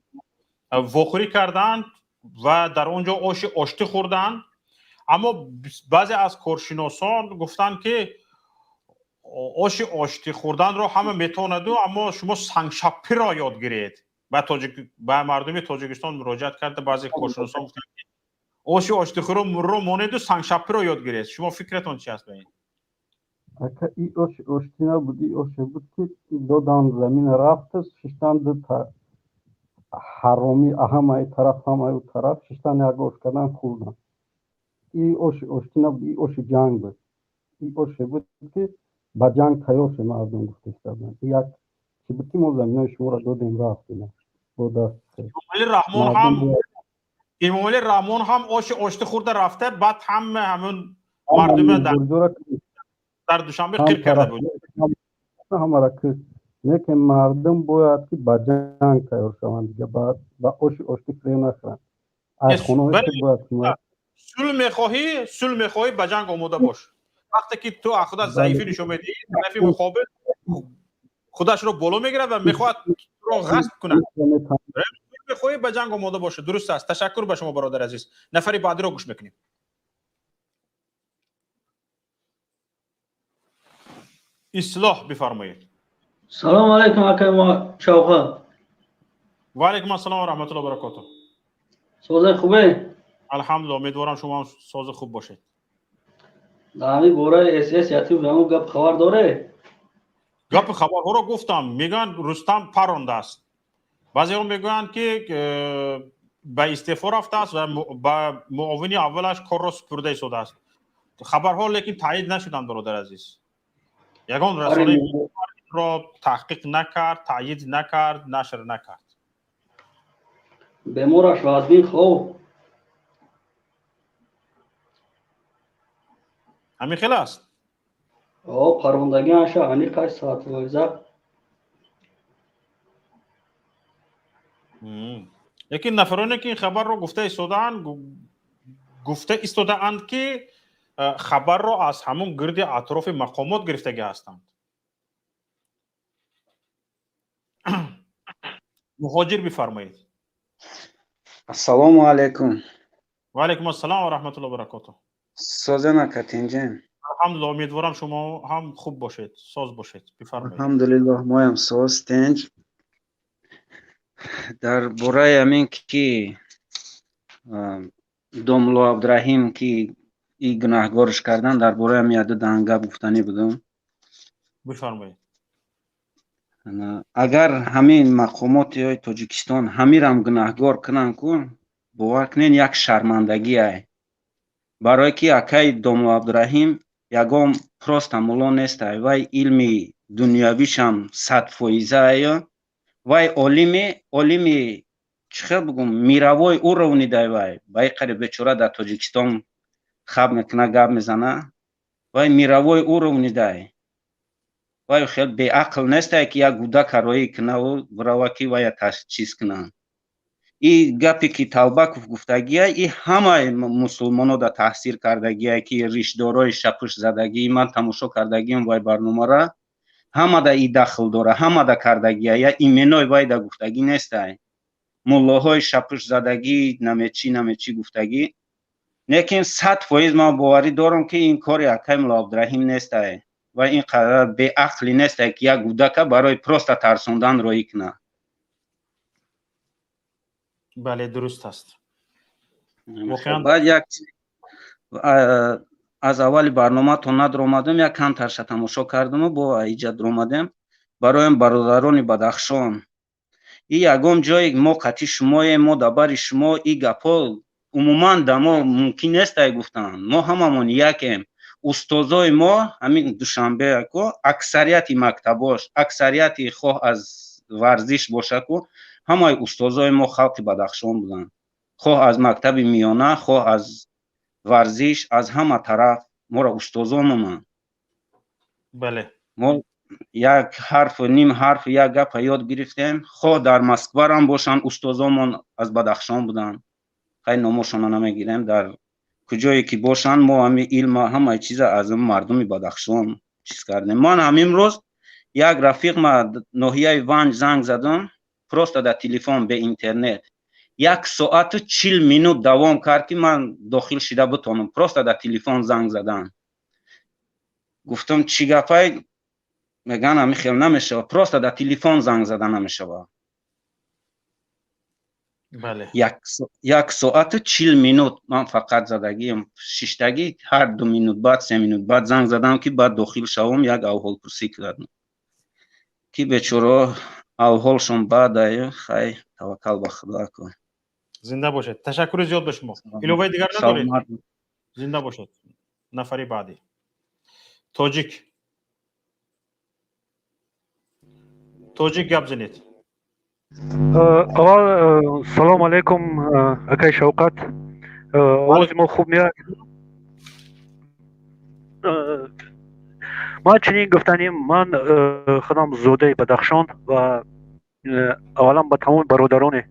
واخوری کردند و در اونجا آشتی خوردند. اما بعضی از کارشناسان گفتند که آشتی خوردن رو همه میتواند اما شما سنگشپی را یاد گیرید. به مردم تاجیکستان مراجعت کرده بعضی کارشناسان گفتند که آشتی خور رو مانید و سنگشپی را یاد گیرید. شما فکرتون چی است به این؟ اگه این آشتی نبود این آشتی بود که دادن زمین رفت ششتن دو تا حرامی هم ای طرف هم ای طرف ششتن یک آش کردن خوردن. این آشتی نبود این آش جنگ بود. این آشتی بود که با جنگ تیار شه مردم گفته کردن. یک چی بود که ما زمین های شما را دادیم رفتیم. امام علی رحمان هم آشتی خورده رفته بعد همون مردم در دوشنبه قیر کرده بود. همه که لیکن مردم باید که با جنگ تیار شوند دیگه با آشتی فری نخورند. از خونه که باید صلح میخواهی با جنگ آماده باش. وقتی که تو خودت ضعیفی نشون میدی طرف مقابل خودش رو بالا میگیره و میخواد رو غصب کنه. میخواهی با جنگ آماده باشه. درست است. تشکر به شما برادر عزیز. نفری بعدی رو گوش میکنیم. اصلاح بفرمایید. سلام علیکم اکرم شوقا. و علیکم السلام و رحمت الله و برکاته. سوز خوبه؟ الحمدلله. امیدوارم شما هم ساز خوب باشید. دامی بورای SS یاتیب همون گپ خبر داره؟ گپ خبرها رو گفتم. میگن رستم پرونده است. بعضی هم میگن که به استعفا رفته است و با معاون اولش کار را سپرده شده است. خبرها لیکن تایید نشدن برادر عزیز. یگان رسانه را تحقیق نکرد، تایید نکرد، نشر نکرد. به مورش وازبین خوب. همین خیلی است. پروندگی هاشا هنی قش ساعت ویزا یکی نفرانی که این خبر رو گفته ایستاده‌اند که خبر رو از همون گرد اطراف مقامات گرفتگی هستند. مهاجر بفرمایید. السلام علیکم. و علیکم السلام و رحمت الله و برکاته. سازنا کتینجن. الحمدلله، امیدوارم شما هم خوب باشید، ساز باشید. بفرمایید. الحمدلله ما هم ساز تنج. در برای همین که دوملو عبدالرحیم که این گناهگارش کردن در برای همین عدد دنگه گفتنی بودم. بفرمایید. اگر همین مقامات های تاجیکستان همین هم گناهگار کنن کن باور کنین یک شرمندگی های برای که اکای دوملو عبدالرحیم یگام پروست مولا نیست های وای علمی دنیاویش هم 100% های وای علمی چخه بگم میروای او رو نیده وای بای قریب بچوره در تاجیکستان خواب میکنه گاب میزنه وای میروای او رو نیده وای خیلی به عقل نیست که یک گوده کارایی کنه و براوکی وای چیز کنه. این گپی که طلبه گفتگی ای همه مسلمانو در تحصیل کردگی که ریشدارای شپش زدگی من تماشا کردگیم وای برنامه را همه در این دخل داره، همه در کردگی ای ایمنای وای در گفتگی نیست ای ملاهای شپش زدگی نمیچی گفتگی لیکن 100% من باوری دارم که این کاری اکای ملا عبدالرحیم نیست ای و این قرار به عقلی نیست که یک گودک برای پروست ترسوندن روی کنه. بله درست است. بعد یک از اول برنامه تا ندر آمدم یک کم ترش تماشا کردم و با ایجاد آمدم برای برادران بدخشان این یگام جای ما قطعی شما ما دبر شما این گپا عموما دما ممکن نیست گفتن ما هممون یکیم استادای ما همین دوشنبه کو اکثریت مکتباش اکثریت خواه از ورزش باشه کو همه استادای ما خلق بدخشان بودن خواه از مکتب میانه خواه از ورزش از همه طرف ما را استادامون بله ما یک حرف و نیم حرف یک گپ یاد گرفتیم خواه در مسکو هم باشن استادامون از بدخشان بودن خیلی نامشون نمیگیریم در کجایی که باشن ما همه علم همه چیز از مردم بدخشان چیز کردیم. من همین روز یک رفیق ما ناحیه ونج زنگ زدم پروست در تلفن به اینترنت 1 ساعت و 40 مینوت دوام کرد که من داخل شده بتونم پروست در تلفن زنگ زدن گفتم چی گپای میگن همین خیلی نمیشه پروست در تلفن زنگ زدن نمیشه بله 1 ساعت و 40 مینوت من فقط زدگیم ششتگی هر 2 مینوت بعد 3 مینوت بعد زنگ زدم که بعد داخل شوم یک احوال پرسی کردم که بیچاره احوالشون بعد خیلی توکل به خدا کن. زنده باشید. تشکر زیاد به شما. ایلوی دیگر ندارید؟ زنده باشید. نفری بعدی توجیک گپ زنید. اول سلام علیکم اکای شوقت آواز ما خوب میاد. ما چنین گفتنیم من خودم زوده بدخشان و اولا با تمام برادران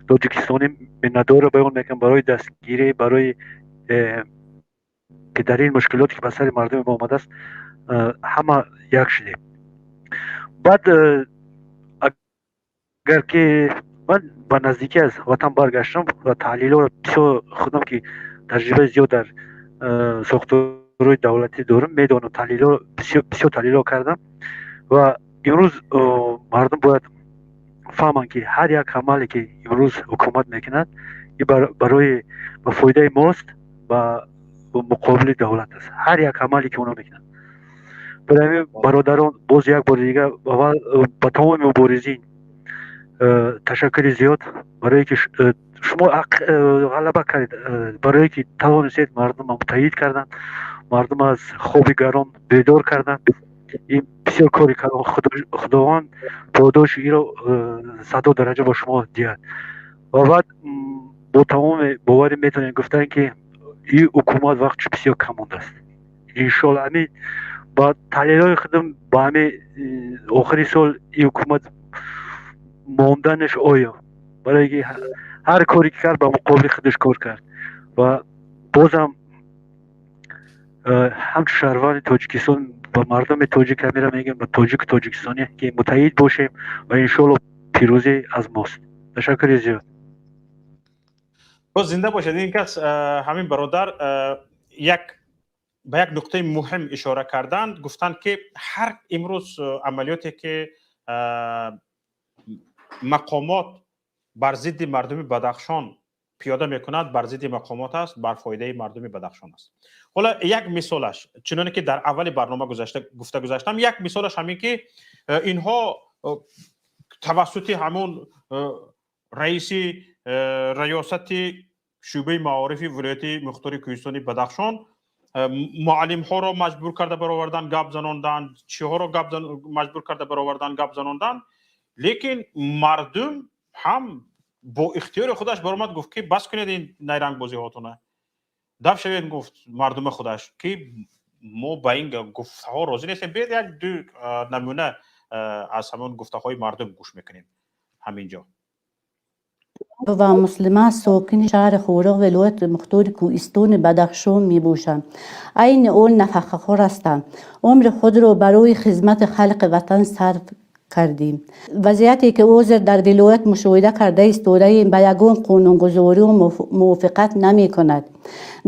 تاجیکستانی مندوره بیان میکنم برای دستگیری برای که در این مشکلاتی که به سر مردم ما آمده است همه یک شدیم. بعد اگر که من با نزدیکی از وطن برگشتم و تحلیل رو بسیار خودم که تجربه زیاد در ساختارهای دولتی دارم میدونم تحلیل رو بسیار تحلیل کردم و امروز مردم باید فهمن که هر یک عملی که امروز حکومت میکند این برای فایده ماست و مقابل دولت است. هر یک عملی که اونا میکنند برای برادران باز یک بار دیگه با تمام مبارزین تشکر زیاد برای که شما غلبه کردید برای که توانستید مردم متحد کردن مردم از خواب گران بیدار کردن این بسیار کاری کردن خداوند پاداش این رو 100 درجه با شما دید و بعد با تمام باوری میتونید گفتن که این حکومت وقتش بسیار کم مونده است انشالله همین با تحلیل‌های خودم با همه آخری سال این حکومت ماندنش آیا برای اینکه هر کاری که کرد با مقابل خودش کار کرد و بازم همچون شهروان تاجیکستان با مردم تاجیک همیشه میگم با تاجیکستانی که متحد باشیم و انشالله پیروزی از ماست. تشکر زیاد. باز زنده باشید. این کس همین برادر به یک نقطه مهم اشاره کردند، گفتند که هر امروز عملیاتی که مقامات بر ضد مردم بدخشان پیاده میکند بر ضد مقامات است، بر فایده مردم بدخشان است. حالا یک مثالش چنانه که در اول برنامه گفته گذاشتم، یک مثالش همین که اینها توسط همون رئیس ریاست شعبه معارف ولایت مختار کوهستان بدخشان معلم ها را مجبور کرده برآوردن گپ زناندن، چی ها را مجبور کرده برآوردن گپ زناندن، لیکن مردم هم با اختیار خودش برآمد گفت که بس کنید این نیرنگ بازی هاتونه، دف شوید گفت مردم خودش که ما با این گفته ها راضی نیستیم. بیاید یک دو نمونه از همون گفته های مردم گوش میکنیم همینجا. و مسلمان ساکن شهر خورق ولایت مختار کوهستان بدخشان می باشند. عین اول نفقه خور هستند. عمر خود را برای خدمت خلق وطن صرف کردیم. وضعیتی که اوزر در ولایت مشاهده کرده است دارای به یگان قانونگذاری و موافقت نمی کند.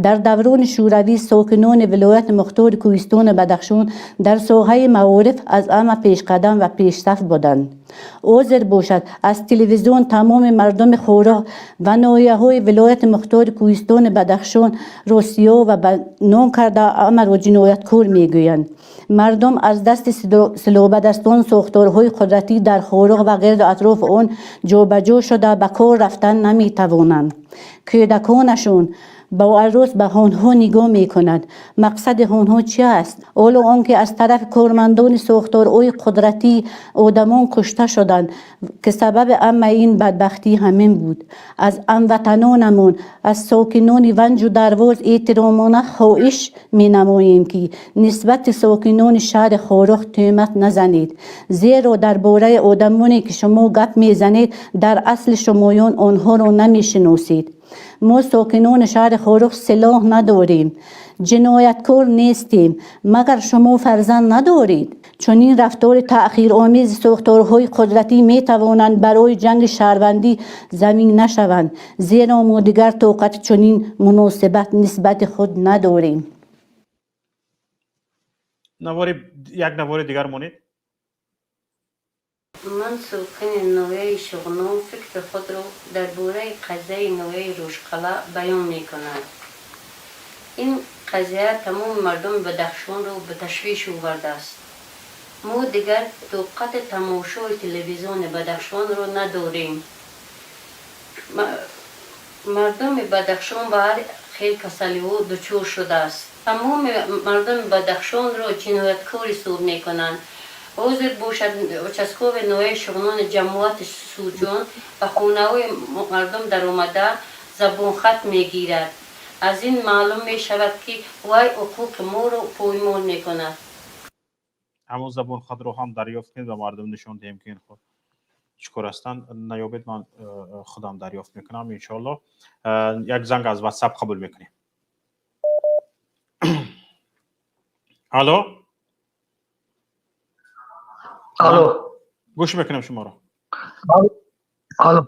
در دوران شوروی ساکنان ولایت مختار کوهستان بدخشان در ساحه معارف از همه پیشقدم و پیشرفت بودند. عذر باشد از تلویزیون تمام مردم خورق و ناحیه‌های ولایت مختار کوهستان بدخشان روسیا و بدنام کرده امر و جنایتکار میگویند. مردم از دست سلابدستان ساختارهای قدرتی در خورق و غیر اطراف آن جابجا شده به کار رفتن نمیتوانند. کودکانشون با عروس به آنها نگاه می کند. مقصد آنها چی است؟ اولو آنکه از طرف کارمندان ساختارهای قدرتی آدمان کشته شدند که سبب اما این بدبختی همین بود. از هموطنانمون از ساکنان ونج و درواز احترامانه خواهش می نماییم که نسبت ساکنان شهر خورق تهمت نزنید، زیرا درباره آدمانی که شما گپ می زنید در اصل شمایان آنها را نمی شناسید. ما ساکنان شهر خورق سلاح نداریم، جنایتکار نیستیم، مگر شما فرزند ندارید؟ چون این رفتار تأخیر آمیز ساختارهای قدرتی می توانند برای جنگ شهروندی زمین نشوند، زیرا ما دیگر طاقت چنین مناسبت نسبت خود نداریم. یک نوار دیگر مونید. من ساکن نوعی شغنان فکر خود را درباره قضیه نوعی روشقلا بیان می کند. این قضیه تمام مردم بدخشان را به تشویش آورده است. ما دیگر طاقت تماشای تلویزیون بدخشان را نداریم. مردم بدخشان به هر خیل کسلی ها دچار شده است. تمام مردم بدخشان را جنایتکار حساب می کنند. حاضر باشد چسکوب نوع شغنان جماعت سوجان و خونه های مردم در آمده زبان خط می گیرد. از این معلوم می شود که وای حقوق ما را پایمال می کند. همون زبان خط رو هم دریافت کنید و مردم نشان دهیم که این خود چکار هستند. نیابید من خودم دریافت میکنم انشالله. یک زنگ از واتساپ قبول میکنیم. الو الو، گوش میکنم شما رو. الو،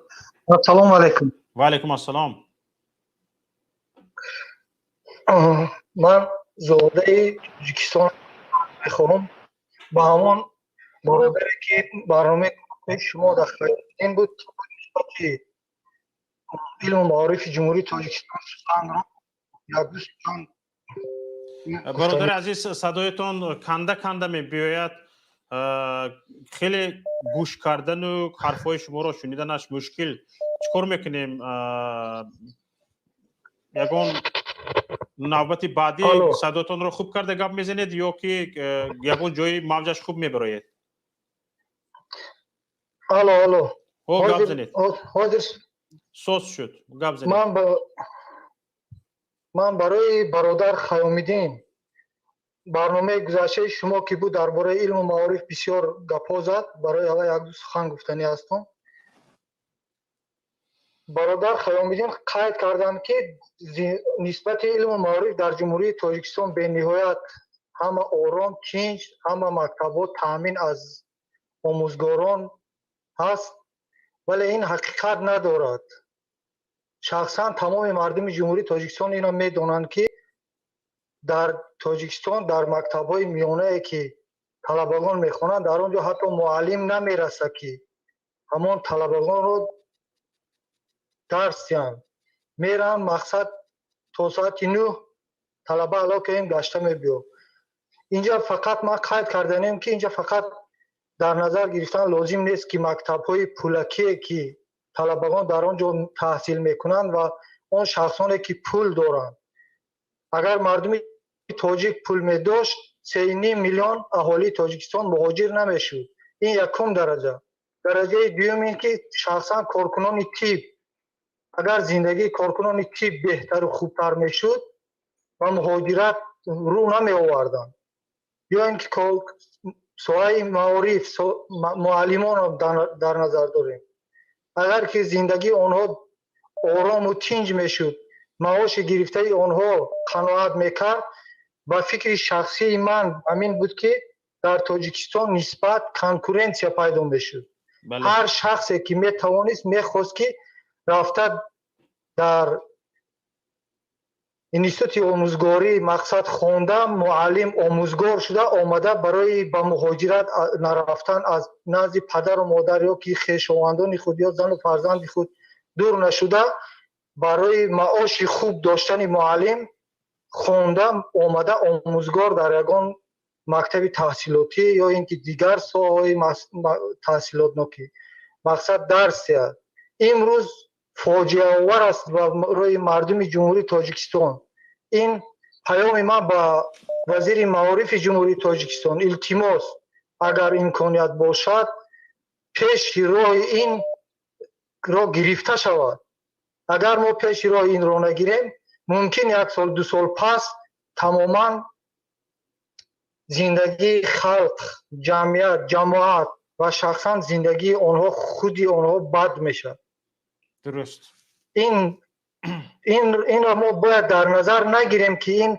سلام علیکم. و علیکم السلام. من زاده تاجیکستان میخوام. با همون برادری که برنامه شما در این بود که علم و معارف جمهوری تاجیکستان سخن را یک دوست جان. برادر عزیز صدایتان کنده کنده می بیاید. خیلی گوش کردن و حرفای شما را شنیدنش مشکل. چکار میکنیم؟ یگان نوبت بعدی صداتون رو خوب کرده گپ میزنید یا که یگان جای موجش خوب میبرید؟ الو گپ زنید. سوس شد. گپ زنید. من برای برادر خیام‌الدین برنامه گذشته شما که بود درباره علم و معارف بسیار گپا زد. برای اول یک دو سخن گفتنی هستم. برادر خیام‌الدین قید کردند که نسبت علم و معارف در جمهوری تاجیکستان به نهایت همه آرام، تنج، همه مکتبات تامین از آموزگاران هست، ولی این حقیقت ندارد. شخصا تمام مردم جمهوری تاجیکستان اینا میدونند که در تاجیکستان در مکتب‌های میانه که طلبگان میخوانند در اونجا حتی معلم نمیرسه که همان طلبگان رو درس دیان. میرن مقصد تا ساعت 9 طلبه علاقه این گشته میبیو. اینجا فقط ما قید کردنیم که اینجا فقط در نظر گرفتن لازم نیست که مکتب‌های پولکی که طلبگان در آنجا تحصیل میکنند و اون شخصانی که پول دارند. اگر مردم تاجیک پول میداشت 3.5 میلیون اهالی تاجیکستان مهاجر نمیشد. این یکم درجه. درجه دوم این که شخصا کارکنان طب اگر زندگی کارکنان طب بهتر و خوبتر میشد و مهاجرت رو نمی آوردند. یا اینکه سوای معارف معلمان رو در نظر داریم. اگر که زندگی آنها آرام و تنج میشد، معاش گرفته آنها قناعت میکرد، با فکر شخصی من همین بود که در تاجیکستان نسبت کنکورنسیا پیدا میشد. هر شخصی که میتوانست میخواست که رفته در اینستیتوت آموزگاری مقصد خوانده معلم آموزگار شده آمده برای با مهاجرت نرفتن از نزد پدر و مادر یا که خویشاوندان خود یا زن و فرزند خود دور نشده برای معاش خوب داشتن معلم خوانده آمده آموزگار در یگان مکتب تحصیلاتی یا اینکه دیگر ساحه‌های تحصیلات نوکی مقصد درس است. امروز فاجعه آور است برای مردم جمهوری تاجیکستان. این پیام من با وزیر معارف جمهوری تاجیکستان التماس اگر امکانیت باشد پیش راه این را گرفته شود. اگر ما پیش راه این را نگیریم ممکن 1 سال 2 سال پس تماما زندگی خلق، جمعیت، جماعت و شخصا زندگی آنها خودی آنها بد میشه. درست. این را ما باید در نظر نگیریم که این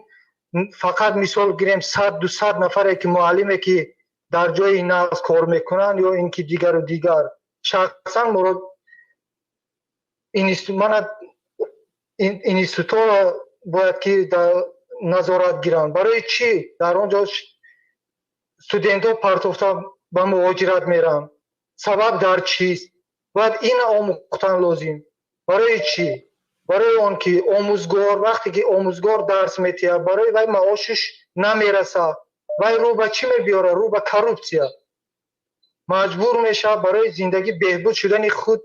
فقط مثال گیریم 100-200 نفره که معلمه که در جای نقص کار میکنن یا اینکه دیگر و دیگر. شخصا مراد اینستیتوت باید که در نظارت گیرن. برای چی در اونجا استودنت ها پرتافته به مهاجرت میرن؟ سبب در چیست؟ باید این آموختن لازم. برای چی؟ برای اون که آموزگار وقتی که آموزگار درس میتیه برای وای معاشش نمیرسه وای رو به چی میبیاره؟ رو به کروپسیا. مجبور میشه برای زندگی بهبود شدن خود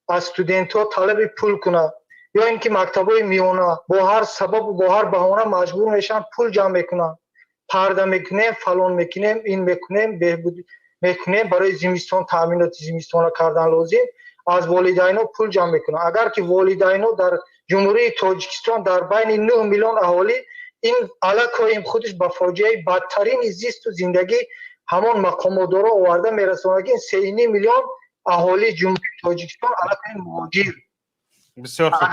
از استودنت ها طلب پول کنه یا اینکه مکتبای میونه با هر سبب و با هر بهانه مجبور میشن پول جمع میکنن. پرده میکنیم، فلان میکنیم، این میکنیم، بهبود میکنیم برای زمستان تامینات زمستان کردن لازم از والدینا پول جمع میکنن. اگر که والدینا در جمهوری تاجیکستان در بین 9 میلیون اهالی این علاقه خودش به فاجعه بدترین زیست و زندگی همان مقامات داره آورده میرسونه که 3.5 میلیون اهالی جمهوری تاجیکستان علاقه مهاجر. بسیار خوب.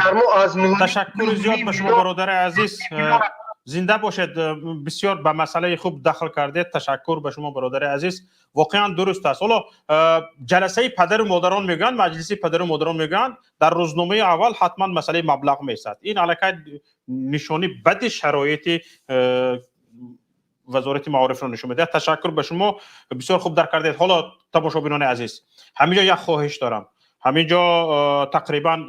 تشکر زیاد به شما برادر عزیز. زنده باشید. بسیار به مسئله خوب دخل کردید. تشکر به شما برادر عزیز. واقعا درست است. حالا جلسه پدر و مادران میگن، مجلس پدر و مادران میگن در روزنامه اول حتما مسئله مبلغ میست. این علاقه نشانی بد شرایط وزارت معارف رو نشون میده. تشکر به شما. بسیار خوب درک کردید. حالا تماشاگران عزیز همینجا یک خواهش دارم. همینجا تقریبا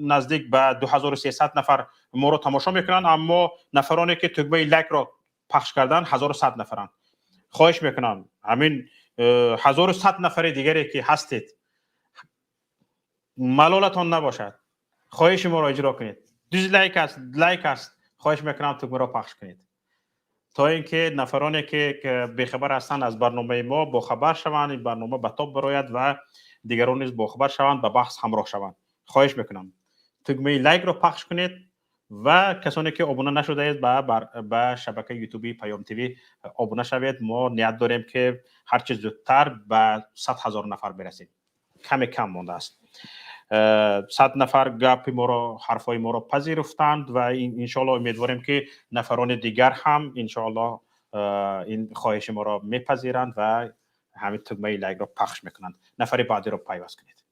نزدیک به 2300 نفر ما رو تماشا میکنن، اما نفرانی که تکمه لایک رو پخش کردن 1100 نفرن. خواهش میکنم همین 1100 نفر دیگری که هستید ملالتان نباشد، خواهش ما رو اجرا کنید. لایک است خواهش میکنم تکمه رو پخش کنید تا اینکه نفرانی که بیخبر هستند از برنامه ما با خبر شوند، این برنامه به تاب براید و دیگران نیز با خبر شوند، به بحث همراه شوند. خواهش میکنم تکمه لایک رو پخش کنید و کسانی که ابونه نشده اید به شبکه یوتیوبی پیام تیوی ابونه شوید. ما نیت داریم که هر چه زودتر به 100,000 نفر برسیم. کم مونده است. 100 نفر گپ ما رو، حرفای ما رو پذیرفتند و انشالله امیدواریم که نفران دیگر هم انشالله این خواهش ما رو میپذیرند و همین تگمه لایک رو پخش میکنند. نفر بعدی رو پیوست کنید.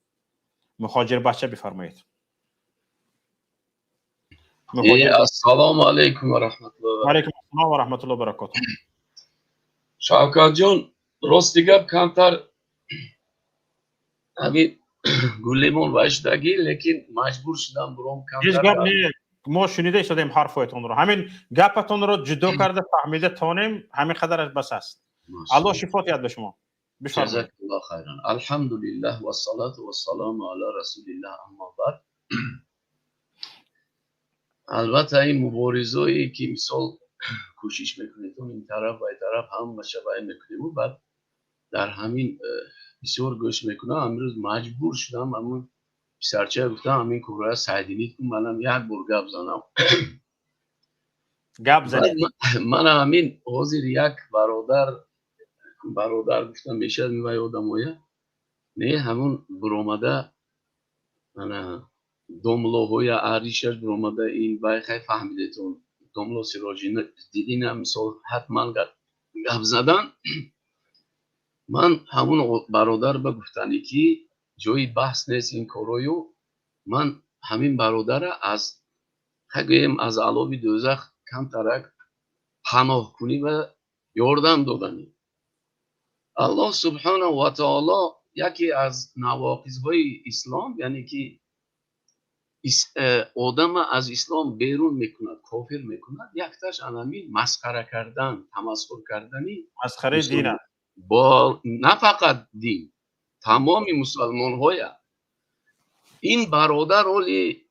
مهاجر بچه بفرمایید. السلام علیکم و رحمت الله. و علیکم السلام و رحمت الله و برکاته. شوکت جان راستی گپ کمتر همین گلیمون وشدگی، لیکن مجبور شدم برام کمتر. ما شنیده شدیم حرفایتون رو، همین گپتون رو جدا کرده فهمیده تانیم، همین قدرش بس است. الله شفات یاد به شما. جزاک الله خیرا. الحمدلله و الصلاة و السلام علی رسول الله. اما بعد البته این مبارزه‌ای که مثال کوشش میکنید این طرف و این طرف هم مشابه میکنیم و بعد در همین بسیار گوش میکنم. امروز مجبور شدم همون سرچه گفتم همین کره سعیدینی که منم یک بار گپ زنم. گپ زنید. من همین حاضر یک برادر گفتم میشه میوای آدمایه نه همون برآمده انا دوملو های عریشش برآمده این وای خیلی فهمیدتون دوملو سراجی دیدین هم مثال حتما گپ زدن. من همون برادر به گفتنی که جای بحث نیست این کارایو، من همین برادر از خگیم از علاوه دوزخ کم ترک پناه کنی و یاردم دادنی. الله سبحانه و تعالی یکی از نواقض‌های اسلام یعنی که آدم از اسلام بیرون میکند، کافر میکند، یکتاش همین مسخره کردن، تمسخر کردنی، مسخره دین با نه فقط دین، تمام مسلمان های این برادر ولی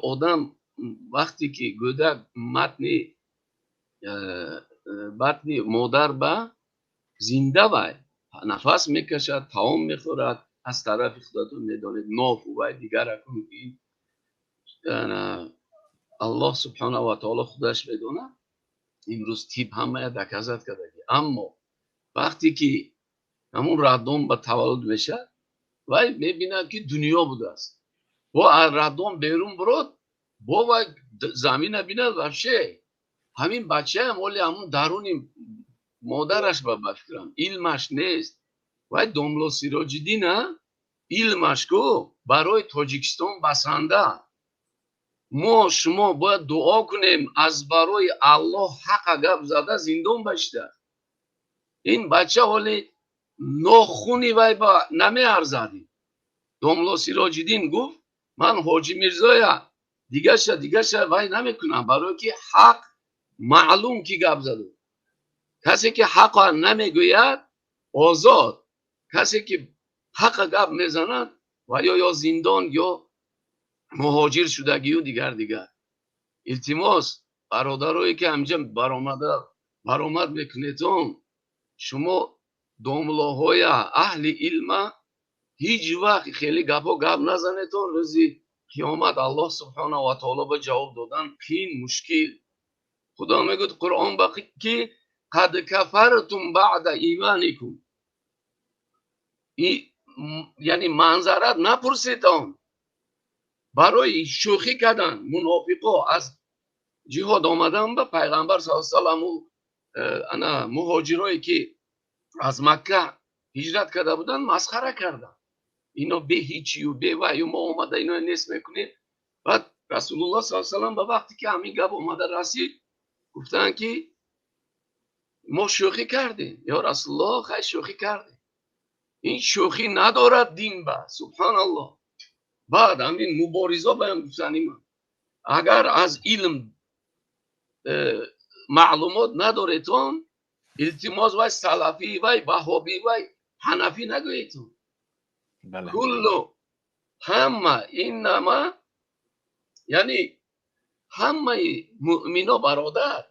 آدم وقتی که گودک متنی مادر به زنده وای نفس میکشد، طعام میخورد، از طرف خودتون میدانید ناف و دیگر اکنون این الله سبحانه و تعالی خودش میدونه. امروز تیپ همه دکازت کرده. اما وقتی که همون ردوم به تولد میشه وای میبیند که دنیا بوده است و از ردوم بیرون برود با زمین بیند وحشه همین بچه هم ولی همون درونی مادرش با بفکرم علمش نیست. و دوملو سیراجدی نه علمش کو برای تاجیکستان بسنده. ما شما باید دعا کنیم از برای الله حق گپ زده زندان بشته. این بچه ولی ناخونی وای با نمی ارزدی. دوملو سیراجدین گفت من حاجی میرزایا دیگه شه وای نمی کنم برای که حق معلوم کی گپ زده. کسی که حق نمیگوید آزاد، کسی که حق گپ میزند و یا زندان یا مهاجر شدگی و دیگر. التماس برادرایی که همجا برآمد میکنیتون شما دوملاهای اهل علم هیچ وقت خیلی گپ نزنیتون. روزی قیامت الله سبحانه و تعالی به جواب دادن این مشکل. خدا میگه قرآن باقی که قد کفرتم بعد ایمانکم، یعنی منظرت نپرسیدن برای شوخی کردن منافقا از جهاد آمدن به پیغمبر صلی الله علیه و آله مهاجرایی که از مکه هجرت کرده بودن مسخره کردن. اینا به هیچی و به وحی ما اومده اینا نیست میکنه. بعد رسول الله صلی الله علیه و آله به وقتی که همین گپ اومده رسید گفتن که ما شوخی کردیم. یا رسول الله خیلی شوخی کردیم. این شوخی ندارد دین با سبحان الله. بعد همین مبارزه باید گفتنیم اگر از علم معلومات نداریتون التماس و سلفی و وهابی و حنفی نگویتون. کلو همه اینما یعنی همه مؤمنا برادر.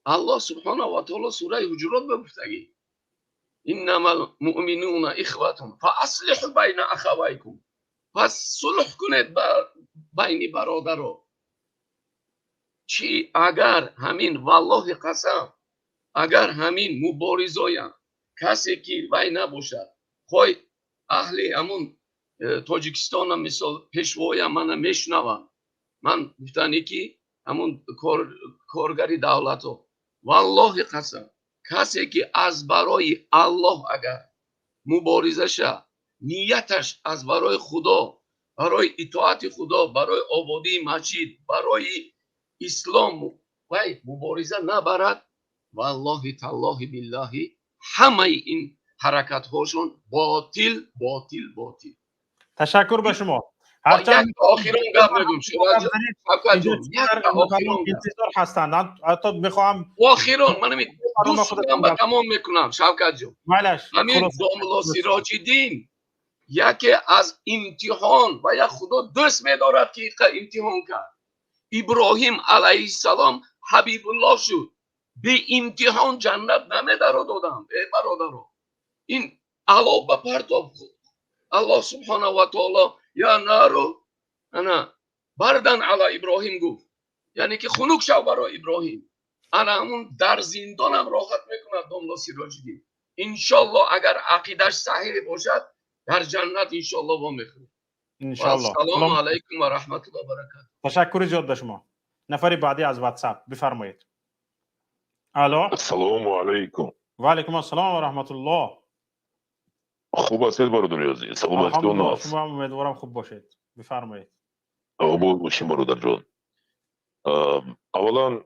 الله سبحانه و تعالی سوره حجرات بگفتگی انما المؤمنون اخوة فاصلحوا بین اخویکم. پس صلح کنید بین برادرها. چی اگر همین والله قسم اگر همین مبارزایم کسی که وای نباشد خواهی اهل همون تاجیکستان هم مثال پیشوای من میشنوم من گفتنی که همون کارگری دولت ها والله قسم کسی که از برای الله اگر مبارزه شد نیتش از برای خدا برای اطاعت خدا برای آبادی مسجد برای اسلام و مبارزه نبرد والله تالله بالله همه این حرکت هاشون باطل باطل باطل. تشکر به شما. هرچند یک آخران گپ میگم شبکت جون یک آخران انتظار هستند حتی میخوام آخران من دوستم به تمام میکنم شبکت جون همین داملا سراج دین یکی از امتحان و یک خدا دوست میدارد که امتحان کرد ابراهیم علیه السلام حبیب الله شد به امتحان جنت نمیدارد دادم ای برادرو این علاوه به پرتاب خود الله سبحانه و تعالی یا نارو انا بردن علی ابراهیم گفت یعنی که خنک شو برای ابراهیم انا همون در زندانم راحت میکنه داملا سراج دین انشالله اگر عقیدش صحیح باشد در جنت انشالله با میخوره انشالله. السلام علیکم و رحمت الله و برکاته. تشکر زیاد به شما. نفر بعدی از واتساپ بفرمایید. الو. السلام علیکم. و علیکم السلام و رحمت الله. خوب هستید برادر عزیز؟ سلامتتون است؟ شما هم امیدوارم خوب باشید. بفرمایید. آباد باشیم برادر جان. اولا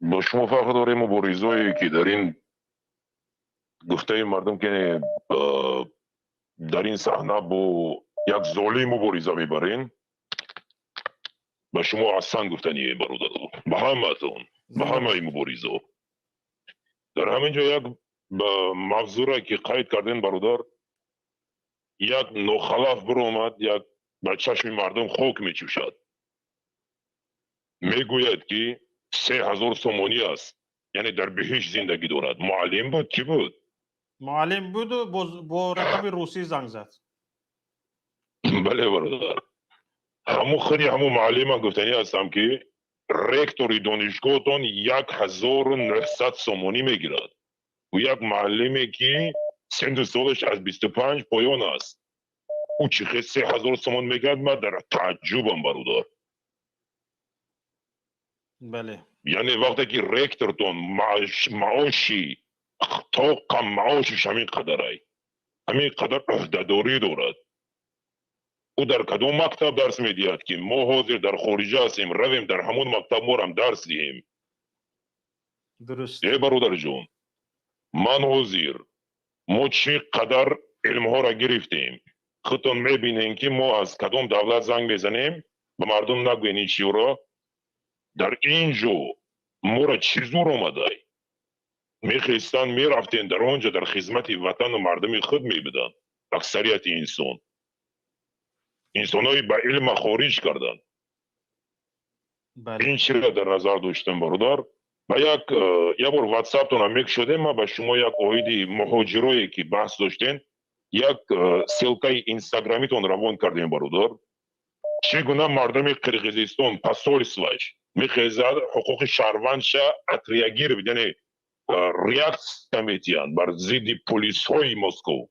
با شما فرق داره مبارزه‌ای که در این گفته مردم که در این صحنه با یک ظالم مبارزه میبرین با شما اصلا گفتنیه برادر به همتون به همه مبارزه در همین جا یک موضوع که قید کردین برادر یک ناخلاف برآمد یک به چشم مردم خوک میچوشد میگوید که 3000 سومانی است یعنی در بهشت زندگی دارد معلم بود کی بود معلم بود و با رقم روسی زنگ زد. بله برادر همون خیلی همون معلم گفتنی هستم که رکتوری دانشگاهتون 1900 سومانی میگیرد و یک معلمی که سن سالش از 25 پایان است او چه 3000 سومان میگرد من در تعجبم برادر. بله یعنی وقتی که رکتورتون معاشی طاقم معاشش همین قدر ای همین قدر عهدهداری دارد او در کدوم مکتب درس میدهد که ما حاضر در خارج هستیم رویم در همون مکتب ما هم درس دهیم. درست. ای برادر جون من حاضر ما چی قدر علم ها را گرفتیم خودتون میبینین که ما از کدوم دولت زنگ میزنیم به مردم نگوینین چی را در اینجا ما را چی زور آمده میخواستن میرفتین در آنجا در خدمت وطن و مردم خود میبدن اکثریت انسانهای به علم خارج کردن. این چی را در نظر داشتم برادر و یک بار واتساپ تون میک شده ما به شما یک آیدی مهاجرایی که بحث داشتین یک سلکای اینستاگرامی تون روان کردیم برادر چگونه مردم قرقیزستان پاسول سلاش میخواهد حقوق شهروند شه اتریاگیر بدن ریاکت میتیان بر ضد پلیس های مسکو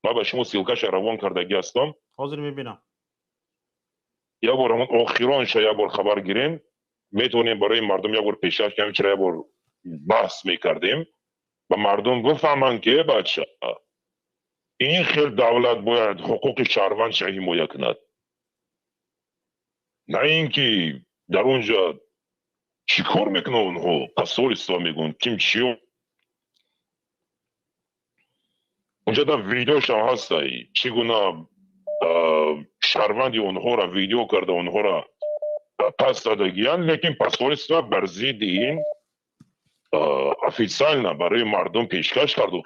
ما به شما سلکاش روان کردگی هستم حاضر میبینم یک بار همون آخران شه یک بار خبر گیرین میتونیم برای مردم یک بار پیشش کنیم چرا یک بار بحث میکردیم و مردم بفهمن که بچه این خیلی دولت باید حقوق شهروند شه حمایت کند نه اینکه در اونجا چی کار میکنه اونها پاسول اسلام میگون کیم چیو اونجا در ویدیوش هم هست چگونه شهروندی اونها را ویدیو کرده اونها را پس دادگیان لیکن پاسول اسلام بر ضد این افیسال نه برای مردم پیشکش کرده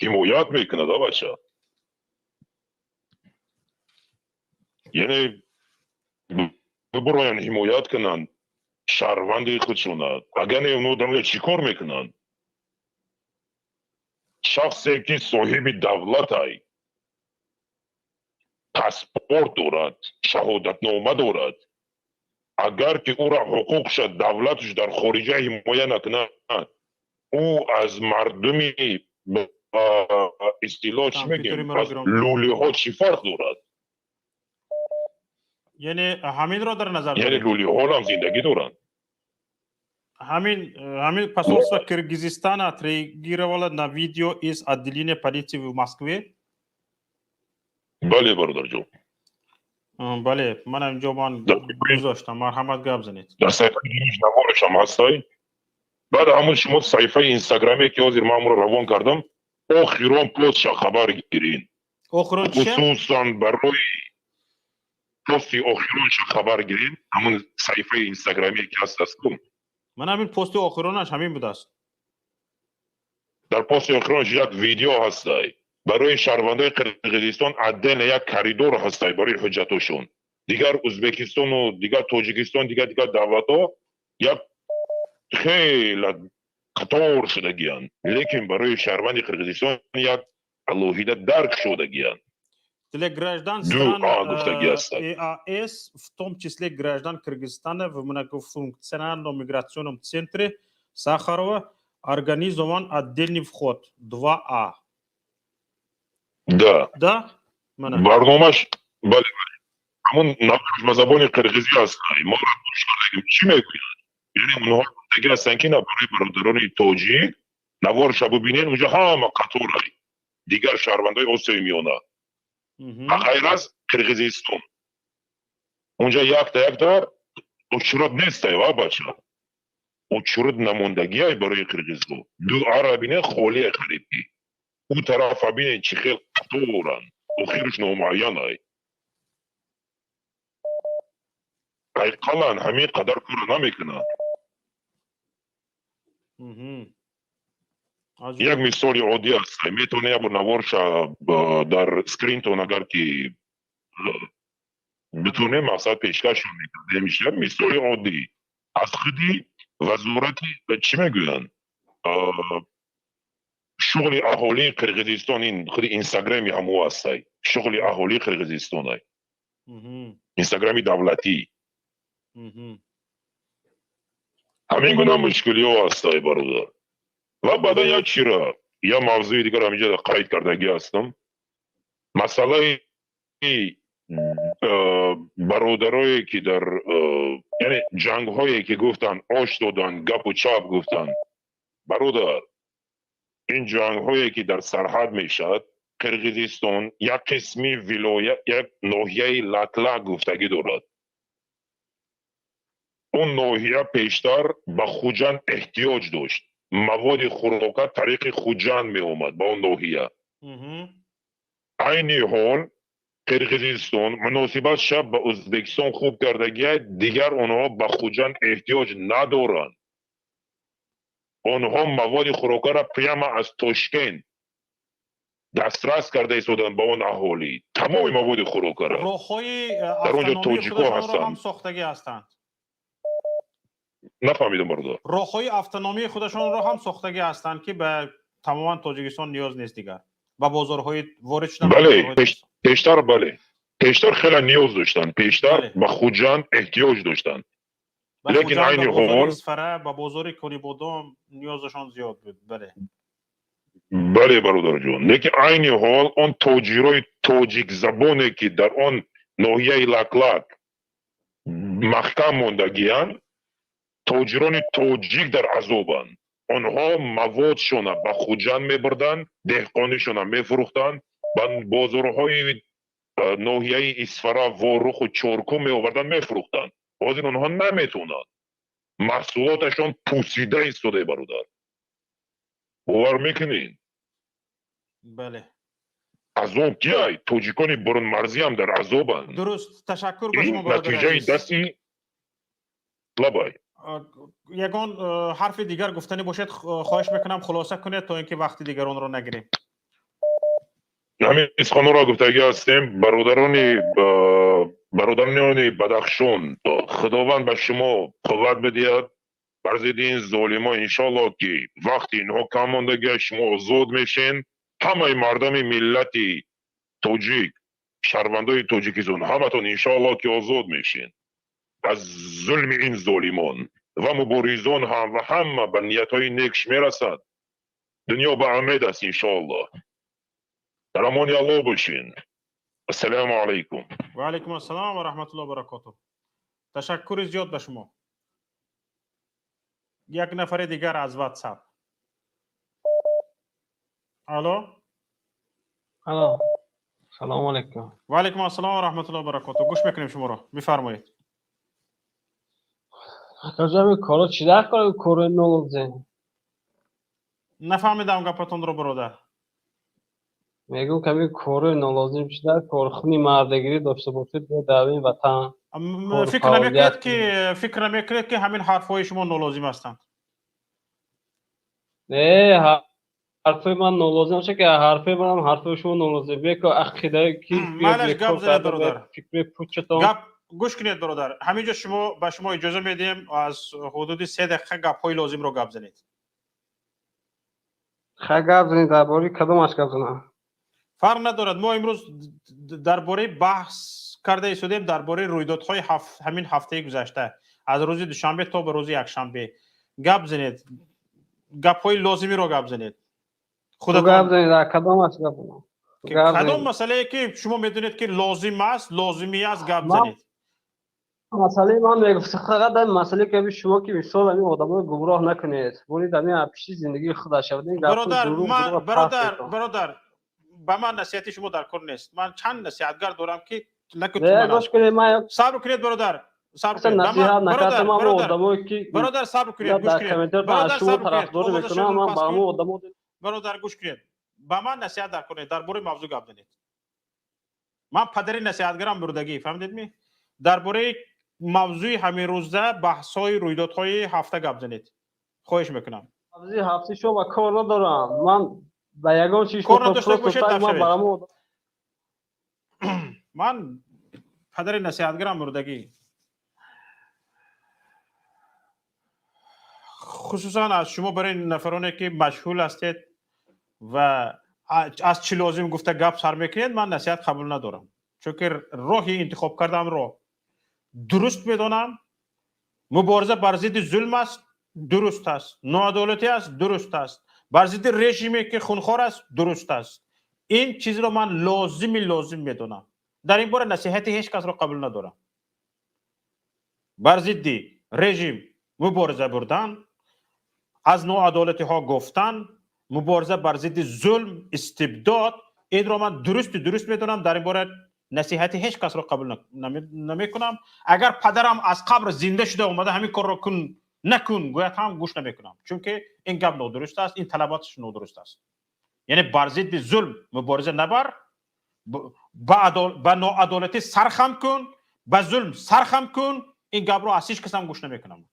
حمایت میکنه دا بچه یعنی ببراین حمایت کنن شهروندی خودشون اگر نه اونو دارن چی کار میکنن شخصی که صاحب دولت ای پاسپورت دارد شهادتنامه دارد اگر که او را حقوقش دولتش در خارج حمایه نکند او از مردمی اصطلاح چی میگیم از لوله ها چی فرق دارد یعنی همین را در نظر یعنی دارید لوله ها هم زندگی دارند همین посольство Кыргызстана отреагировало на видео из отделения полиции в Москве. بله برادر جان بله من اینجا من گذاشتم مرحمت گپ زنید در صفحه نوارش هم هستای بعد همون شما صفحه اینستاگرامی که حاضر من رو روان کردم آخران پست خبر گیرین آخران چه؟ خصوصا برای پستی آخران خبر گیرین همون صفحه اینستاگرامی که هست من همین پست آخرانش همین بوده است در پست آخرانش یک ویدیو هستای برای شهروندان قرقیزستان عدن یک کریدور هستای برای حجتشون دیگر ازبکستان و دیگر تاجیکستان دیگر دولت‌ها یک خیلی قطار شدگیان لیکن برای شهروند قرقیزستان یک алоҳида дарк шудагиянд. Для граждан стран ЕАЭС, в том числе граждан Кыргызстана, в многофункциональном миграционном центре Сахарова организован отдельный вход 2А. Да. Да? Барномаш, бале. Амон на забони кыргызӣ аст. Мо ра душман чӣ мекунанд? Яъне онҳо дигар ҳастанд ки барои бародарони тоҷик навор шабу бинен унҷа ҳама қатораи дигар шаҳрвандои Осиёи Миёна. غیر از قرقیزستان اونجا یک در очеред нестай ва бача очеред намондагӣ ай барои қирғизҳо ду арабине холӣ қарибӣ у тараф абине чӣ хел қаторан охираш номуайян ай айқалан ҳамин қадар кора намекунанд. یک مثال عادی است میتونه یا نوارش در سکرینتون اگر که بتونه مقصد پیشکش میکنه میشه مثال عادی از خودی وزارت چی میگوین شغل اهالی قرقیزستان این خود اینستاگرامی همو هست شغل اهالی قرقیزستان اینستاگرامی دولتی همین گونه مشکلی ها هست برادر. و بعدا یا چرا یا موضوع دیگر همینجا قید کردگی هستم مسئله برادرایی که در یعنی جنگ هایی که گفتن آش دادن گپ و چاپ گفتن برادر این جنگ هایی که در سرحد میشد قرقیزستان یک قسمی ولایت یک ناحیه لطلع گفتگی دارد اون ناحیه پیشتر به خوجند احتیاج داشت مواد خوراکه طریق خوجند می اومد با اون ناحیه عین حال قرقیزستان مناسبت شب به ازبکستان خوب کردگی دیگر آنها به خوجند احتیاج ندارند آنها مواد خوراکه را پیام از تاشکند دسترس کرده ایستادن با اون اهالی تمام مواد خوراکه را راههای در اونجا تاجیک‌ها خودشان را هم ساختگی هستند. نفهمیدم برادر. راههای автономی خودشان را هم ساختگی هستند که به تماما تاجیکستان نیاز نیست دیگر و بازارهای وارد شدن. بله پیشتر بله پیشتر خیلی نیاز داشتن پیشتر به خوجند احتیاج داشتن لیکن عین حال به بازار کوری بادام نیازشان زیاد بود. بله بله برادر جان لیکن عین حال اون تاجرای تاجیک زبانی که در آن ناحیه لکلک محکم موندگی‌اند تاجران تاجیک در عذابند آنها موادشان به خوجند میبردند دهقانیشان میفروختند به بازارهای ناحیه اسفره وارخ و چارکو میآوردند میفروختند حاضر آنها نمیتونند محصولاتشان پوسیده ایستاده برادر باور میکنین بله عذاب کیای تاجیکان برون مرزی هم در عذابند درست تشکر به شما برادر نتیجه دستی لبای یگان حرف دیگر گفتنی باشد خواهش میکنم خلاصه کنید تا اینکه وقتی دیگر اون رو نگیریم. همین سخنان را گفتگی هستیم برادران بدخشان خداوند به شما قوت بدهد بر ضد این ظالما انشالله که وقتی اینها کم ماندگی شما آزاد میشین همه مردم ملت تاجیک شهروندای تاجیکستان همتون انشاءالله که آزاد میشین از ظلم این ظالمان و مبارزان هم و همه به نیتهای نیکش میرسد. دنیا به امید است انشاءالله. در امان الله باشین. السلام علیکم. و علیکم السلام و رحمت الله و برکاته. تشکر زیاد به شما. یک نفر دیگر از واتساپ. الو. الو. سلام علیکم. و علیکم السلام و رحمت الله و برکاته. گوش میکنیم شما را. بفرمایید. راجع به کارا چی در کار کره نولزن؟ نفهمیدم گپتون رو برادر. میگم کمی کره نولازم چی در کارخونی مردگیری داشته باشید به دعوی وطن. فکر نمیکنید که همین حرفای شما نولازم هستند؟ نه حرفای من نولازم چه که حرفای من هم حرفای شما نولازم بیه که عقیده کی مالش گپ زنید برادر. فکر پوچتون گوش کنید برادر. همینجا شما به شما اجازه میدیم از حدود 3 دقیقه گپ‌های لازم رو گپ زنید. گپ زنید درباره کدومش گپ زنم؟ فرق ندارد. ما امروز درباره بحث کرده ایستادیم درباره رویدادهای همین هفته گذشته از روز دوشنبه تا به روز یکشنبه. گپ زنید. گپ‌های لازمی رو گپ زنید. خودتون گپ زنید. کدومش گپ زنم؟ کدوم مسئله که شما میدونید که لازم است لازمی است گپ زنید. مسئله من میگم فقط در مسئله که شما که مثال همین آدما گمراه نکنید. برید همین پیش زندگی خود شودین. برادر به من نصیحت شما در کار نیست. من چند نصیحتگر دارم که صبر کنید برادر. صبر کنید. برادر صبر کنید. گوش کنید. برادر گوش کنید. به من نصیحت در کنید. درباره موضوع گپ زنید. من پدری نصیحتگرم بردگی فهمیدید می؟ درباره موضوع همین روزه بحث‌های رویدادهای هفته گپ زنید. خواهش میکنم. موضوع هفته شو با کار ندارم. من با یگان چیز کار نداشته باشید من پدر نصیحتگرم بردگی. خصوصا از شما برای نفرانی که مشغول هستید و از چی لازم گفته گپ سر میکنید من نصیحت قبول ندارم. چون که راهی انتخاب کردم رو درست میدونم. مبارزه بر ضد ظلم است درست است. ناعدالتی است درست است. بر ضد رژیمی که خونخوار است درست است. این چیز رو من لازم میدونم. در این باره نصیحت هیچ کس رو قبول ندارم. بر ضد رژیم مبارزه بردن، از ناعدالتی ها گفتن، مبارزه بر ضد ظلم استبداد، این رو من درست میدونم. در این باره نصیحت هیچ کس رو قبول نمیکنم. اگر پدرم از قبر زنده شده اومده همین کار رو نکن گوید هم گوش نمیکنم. چون که این گپ نادرست است. این طلباتش نادرست است. یعنی بر ضد ظلم مبارزه نبر، با ناعدالتی سرخم کن، با ظلم سرخم کن. این گپ رو از هیچ کس هم گوش نمیکنم.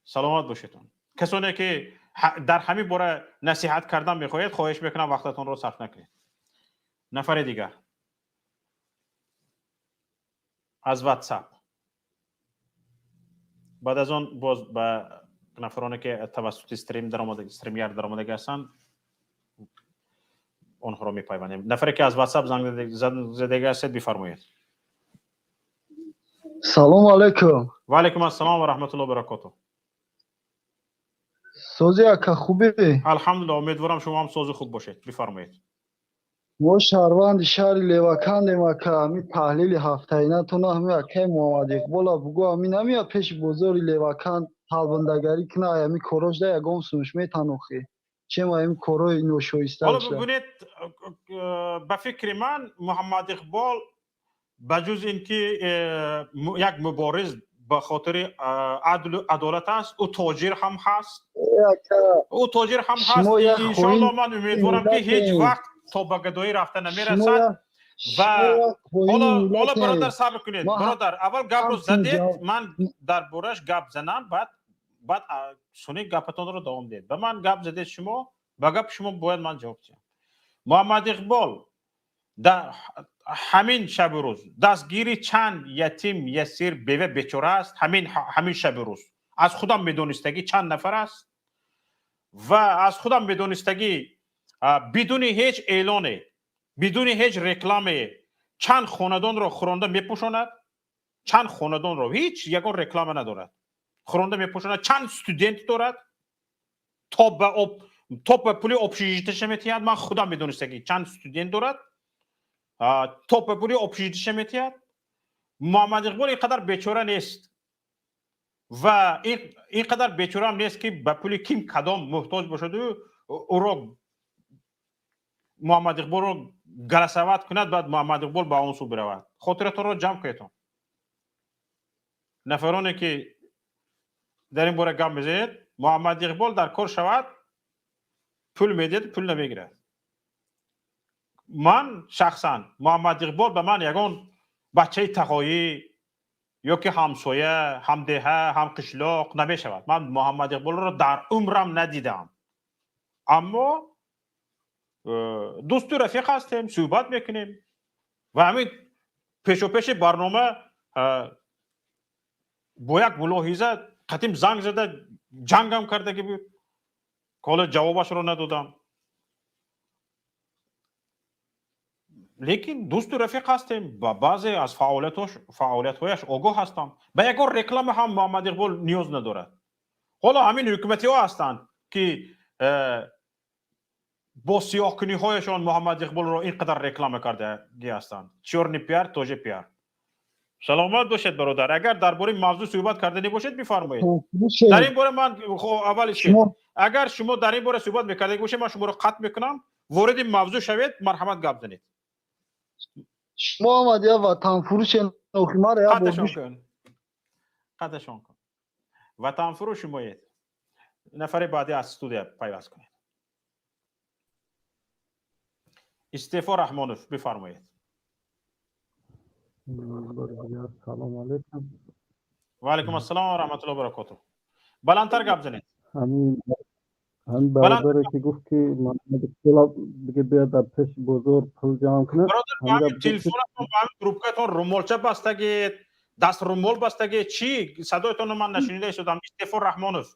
سلامت باشیدون. کسانی که در همین باره نصیحت کردن میخواهید خواهش میکنم وقتتون رو صرف نکنید. نفر دیگر از واتساپ. بعد از اون باز به نفرانی که توسط استریمیر در آماده هستند اونها رو میپیوندیم. نفری که از واتساپ زنگ زده هستید بفرمایید. سلام علیکم. و علیکم السلام و رحمت الله و برکاته. سوزی اکا خوبی؟ الحمدلله. امیدوارم شما هم سوزی خوب باشید. بفرمایید. ما شهروند شهر لیوکندیم اکا. همین تحلیل هفته اینا تو نه همین اکای محمد اقبال بگو همین همین پیش بزرگ لیوکند طالبندگری کنه همین کروش ده یگام سنوش میتنوخی چه ما همین کروی نوشویسته حالا ببینید به فکر من محمد اقبال بجز اینکه یک مبارز به خاطر عدالت است او تاجر هم هست. انشاءالله من امیدوارم که هیچ وقت تا به گدایی رفته نمیرسد. و حالا برادر صبر کنید. برادر اول گپ رو زدید من در بورش گپ زنم بعد سونی گپتون رو دوام دید. به من گپ زدید شما به گپ شما باید من جواب بدم. محمد اقبال در همین شب روز دستگیری چند یتیم یسیر بیوه بیچاره است. همین شب روز از خودم میدونستگی چند نفر است و از خودم میدونستگی بدون هیچ اعلانی بدون هیچ رکلامی چند خاندان را خورنده میپوشاند، چند خاندان را هیچ یگان رکلام ندارد، خورنده میپوشاند، چند استودنت دارد، تا به پولی общежитиеш میتیاد. من خودم میدونستم که چند استودنت دارد، تا به پولی общежитиеш میتیاد. محمد اقبال اینقدر بیچاره نیست و اینقدر بیچاره هم نیست که به پولی کیم کدام محتاج باشد او را محمد اقبال رو گلسوت کند، بعد محمد اقبال به اون سو برود. خاطرتون رو جمع کنید. نفرانی که در این باره گپ میزنید، محمد اقبال در کار شود پول میدید، پول نمیگیرد. من شخصا محمد اقبال به من یگان بچه تقایی یا که همسایه، هم دهه، هم قشلاق نمیشود. من محمد اقبال را در عمرم ندیدم، اما دوست و رفیق هستیم، صحبت میکنیم و همین پیش و پیش برنامه با یک ملاحظه قدیم زنگ زده جنگم کرده که بود که حالا جوابش رو ندادم. لیکن دوست و رفیق هستیم، با بعضی از فعالیت‌هایش آگاه هستم. به یگان رکلام هم محمد اقبال نیاز ندارد. حالا همین حکومتی ها هستند که با سیاه کنی هایشان محمد اقبال رو اینقدر رکلام کرده هستند. چورنی پیار، توجه پیار. سلامت باشید برادر. اگر درباره موضوع صحبت کردنی باشید بفرمایید. در این باره من اولش اگر شما در این باره صحبت میکردید باشید، من شما رو قطع میکنم. وارد موضوع شوید، مرحمت گپ زنید. شما آمد یا وطن فروش نوخی ما را یا قطعشان کن. وطن فروش شمایید. نفر بعدی از استودیو پیوست کنید. استفا رحمانوف بفرمایید. سلام علیکم. و علیکم السلام و رحمت الله و برکاته. بلندتر گپ زنید. همین برادری که گفت که محمد اقبال دیگه بیاد در پیش بزرگ پول جمع کنه. برادر همین تلفنتون همین گروپتون رومالچه بستگی، دست رومال بستگی، چی صدایتون من نشنیده شدم. استفا رحمانوف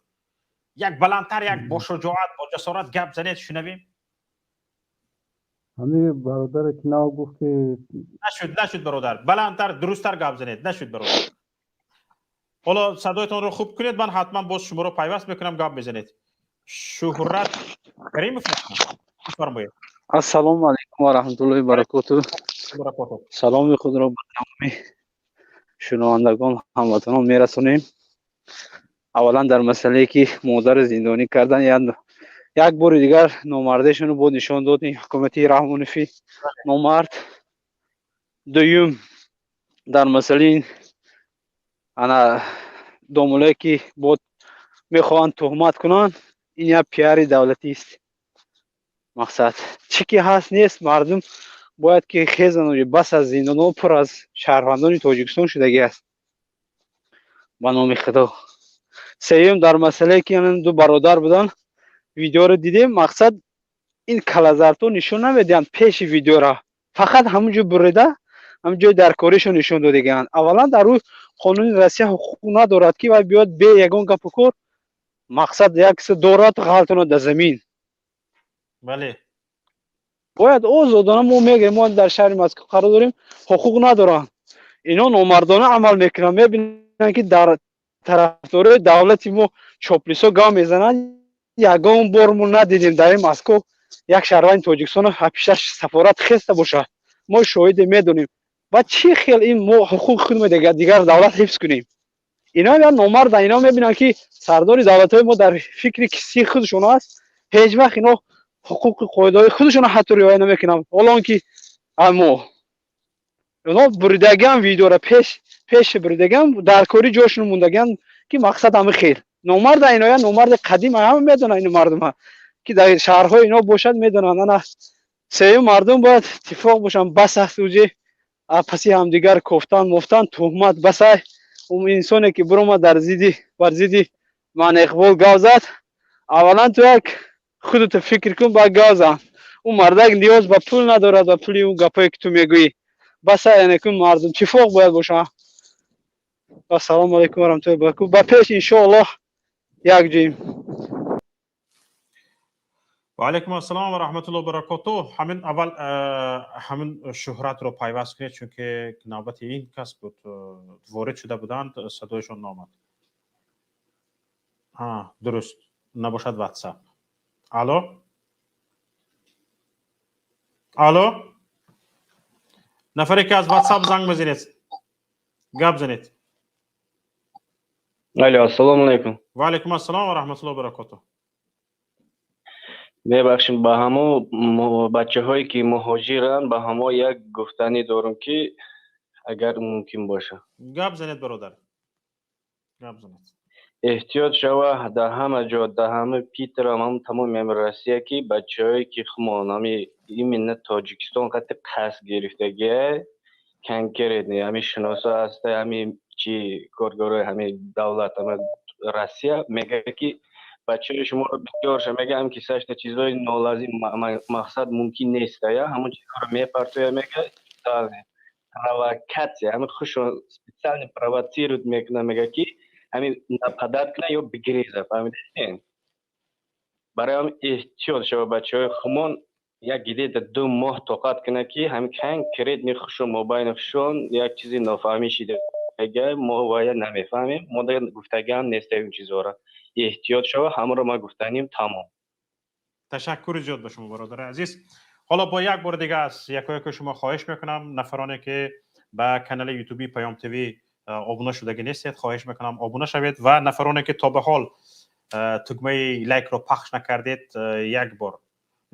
یک بلندتر، یک با شجاعت، با جسارت گپ زنید شنویم. همین برادر که نو گفت که نشد برادر، بلندتر درستتر گپ زنید. نشد برادر. حالا صدایتون رو خوب کنید، من حتما باز شما رو پیوست میکنم گپ بزنید. شهرت کریموف فرمایید. السلام علیکم و رحمت الله و برکاته. سلام خود را به تمام شنوندگان هموطنان میرسونیم. اولا در مسئله که مادر زندانی کردن یک بار دیگر نامردیشون رو بود نشان داد حکومتی رحمانوفی نامرد. دویم در مسئله انا دومله که بود میخوان تهمت کنن، این یک پیار دولتی است. مقصد چی که هست نیست، مردم باید که خیزن و بس از زندان پر از شهروندان تاجیکستان شدگی است. به نام خدا. سوم در مسئله که این دو برادر بودن، ویدیو رو دیدیم. مقصد این کلازرتو نشون نمیدن پیش ویدیو را، فقط همونجا بریده همونجا در کاریشو نشون دادگان. اولا در روی قانون روسیه حقوق ندارد که باید بیاد به یگان گپ کار. مقصد یک دورات غلطونه در زمین. بله. باید آزادانه ما میگیم ما در شهر مسکو قرار داریم، حقوق ندارن. اینا نامردانه عمل میکنن. میبینن که در طرفدارای دولتی ما چاپلیسا گام میزنن. یگان بار ما ندیدیم در این مسکو یک شهروند تاجیکستان پیشش سفارت خسته باشه. ما شاهد میدونیم. و چی خیلی این ما حقوق خودمون دیگر دولت حفظ کنیم. اینا یا نامرد، اینا میبینن که سردار دولت‌های ما در فکر کسی خودشون است. هیچ وقت اینا حقوق قاعده خودشون حتی رعایت نمیکنن. حالا که اما اونا بردگان ویدیو را پیش بردگان در کاری جاشون موندگان که مقصد همه خیر. نامرد اینا یا نامرد قدیم همه میدونن. این مردم که در شهرهای اینا باشد میدونن. نه سه مردم باید اتفاق باشن، بس سوجه پسی هم دیگر گفتن مفتن تهمت بس. اون انسانی که برو ما در زیدی من اقبال گازد، اولا تو یک خودت فکر کن با گازم. اون مردک نیاز به پول ندارد و پولی اون گپایی که تو میگویی بس اینه که مردم اتفاق باید باشه. السلام علیکم و رحمت الله و برکاته. با پیش ان شاء الله یک جیم. و علیکم السلام و رحمت الله و برکاته. همین اول همین شهرت رو پیوست کنید چون که نوبت این کس بود وارد شده بودند صدایشون نامد. درست نباشد واتساپ. الو نفری که از واتساپ زنگ بزنید گپ زنید. الو السلام علیکم. و علیکم السلام و رحمت الله و برکاته. ببخشید با همو بچه هایی که مهاجرن با همو یک گفتنی دارم که اگر ممکن باشه گپ زنید برادر گپ زنید. احتیاط شوه در همه جا در همه پیتر هم تمام روسیه که بچه هایی که خمان این منت تاجیکستان قطع قصد گرفتگیه کنکرد نه همی شناسا هسته همی چی کارگاره همی دولت همی روسیه میگه که بچه شما رو بسیار شما میگه هم که سشت چیزای نالازم مقصد ممکن نیست یا همون چیزها رو میپرتویه میگه провокация همین خوش специально провоцирует میکنه میگه که همین нападать کنه یا بگریزه فهمیدین برای هم احتیاط شما بچه های خمون یک گیده در 2 ماه طاقت کنه که همین کن کرید میخوشون مباین خشون یک چیزی نفهمی شده اگه ما باید نمیفهمیم ما دیگه گفتگی هم نیسته این چیزها را احتیاط شما همه رو ما گفتنیم تمام. تشکر زیاد به شما برادر عزیز. حالا با یک بار دیگه از یکایک شما خواهش میکنم نفرانی که به کانال یوتیوبی پیام تیوی آبونه شدگی نیستید خواهش میکنم آبونه شوید و نفرانی که تا به حال تکمه لایک رو پخش نکردید یک بار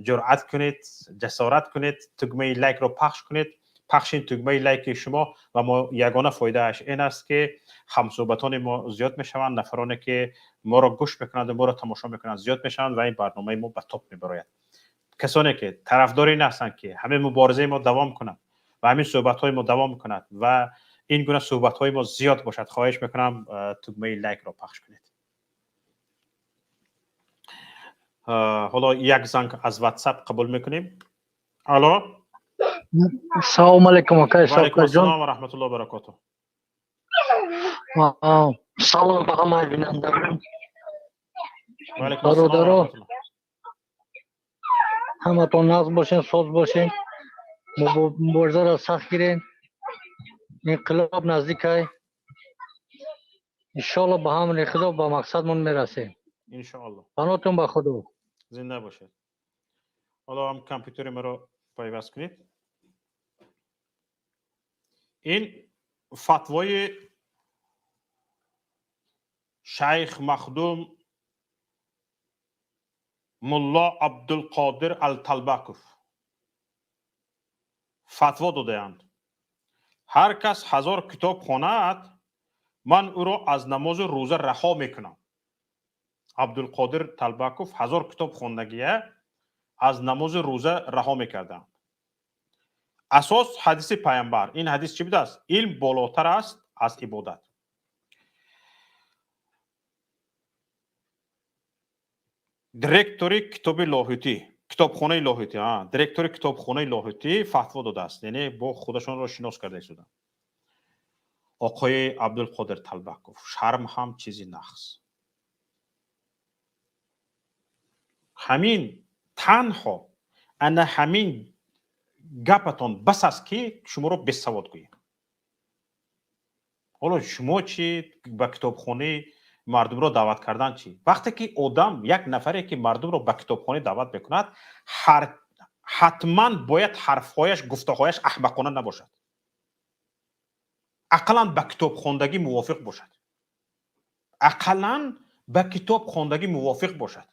جرأت کنید جسارت کنید تکمه لایک رو پخش کنید. پخشین تکمه لایک شما و ما یگانه فایده اش این است که همصحبتان ما زیاد میشوند نفرانی که ما را گوش میکنند ما را تماشا میکنند زیاد میشوند و این برنامه ما به توپ میبراید. کسانی که طرفدار این هستند که همه مبارزه ما دوام کنند و همین صحبت های ما دوام کند و این گونه صحبت های ما زیاد باشد خواهش میکنم تکمه لایک را پخش کنید. حالا یک زنگ از واتساپ قبول میکنیم. الو السلام علیکم آقای و علیکم صاحب جان. السلام و رحمت الله و برکاته. سلام به همه بینندگان و علیکم السلام و برادرها رحمت الله. همتون ناز باشین ساز باشین مبارزه را سخت گیرین انقلاب نزدیک های انشالله به همون خدا به مقصدمون میرسیم. انشاءالله. پناهتون به خدا. زنده باشید. حالا هم کامپیوتر ما رو پیوست کنید. این فتوای شیخ مخدوم ملا عبدالقادر الطلبکوف فتوا داده‌اند هر کس 1000 کتاب خواند من او را از نماز روزه رها میکنم. عبدالقادر طلبکوف 1000 کتاب خواندگیه از نماز روزه رها میکردند. اساس حدیث پیامبر. این حدیث چی بوده است؟ علم بالاتر است از عبادت. دیرکتوری کتاب لاهوتی کتابخانه لاهوتی دیرکتوری کتابخانه لاهوتی فتوا داده است یعنی با خودشون را شناس کرده شدن. آقای عبدالقادر طلبکوف شرم هم چیزی نقص. همین تنها انا همین گپتان بس است که شما رو بیسواد گوییم. حالا شما چی به کتابخانه مردم رو دعوت کردن چی؟ وقتی که آدم یک نفری که مردم رو به کتابخانه دعوت بکند حتما باید حرفهایش گفته‌هایش احمقانه نباشد. اقلاً به کتاب خواندگی موافق باشد. اقلاً به کتاب خواندگی موافق باشد.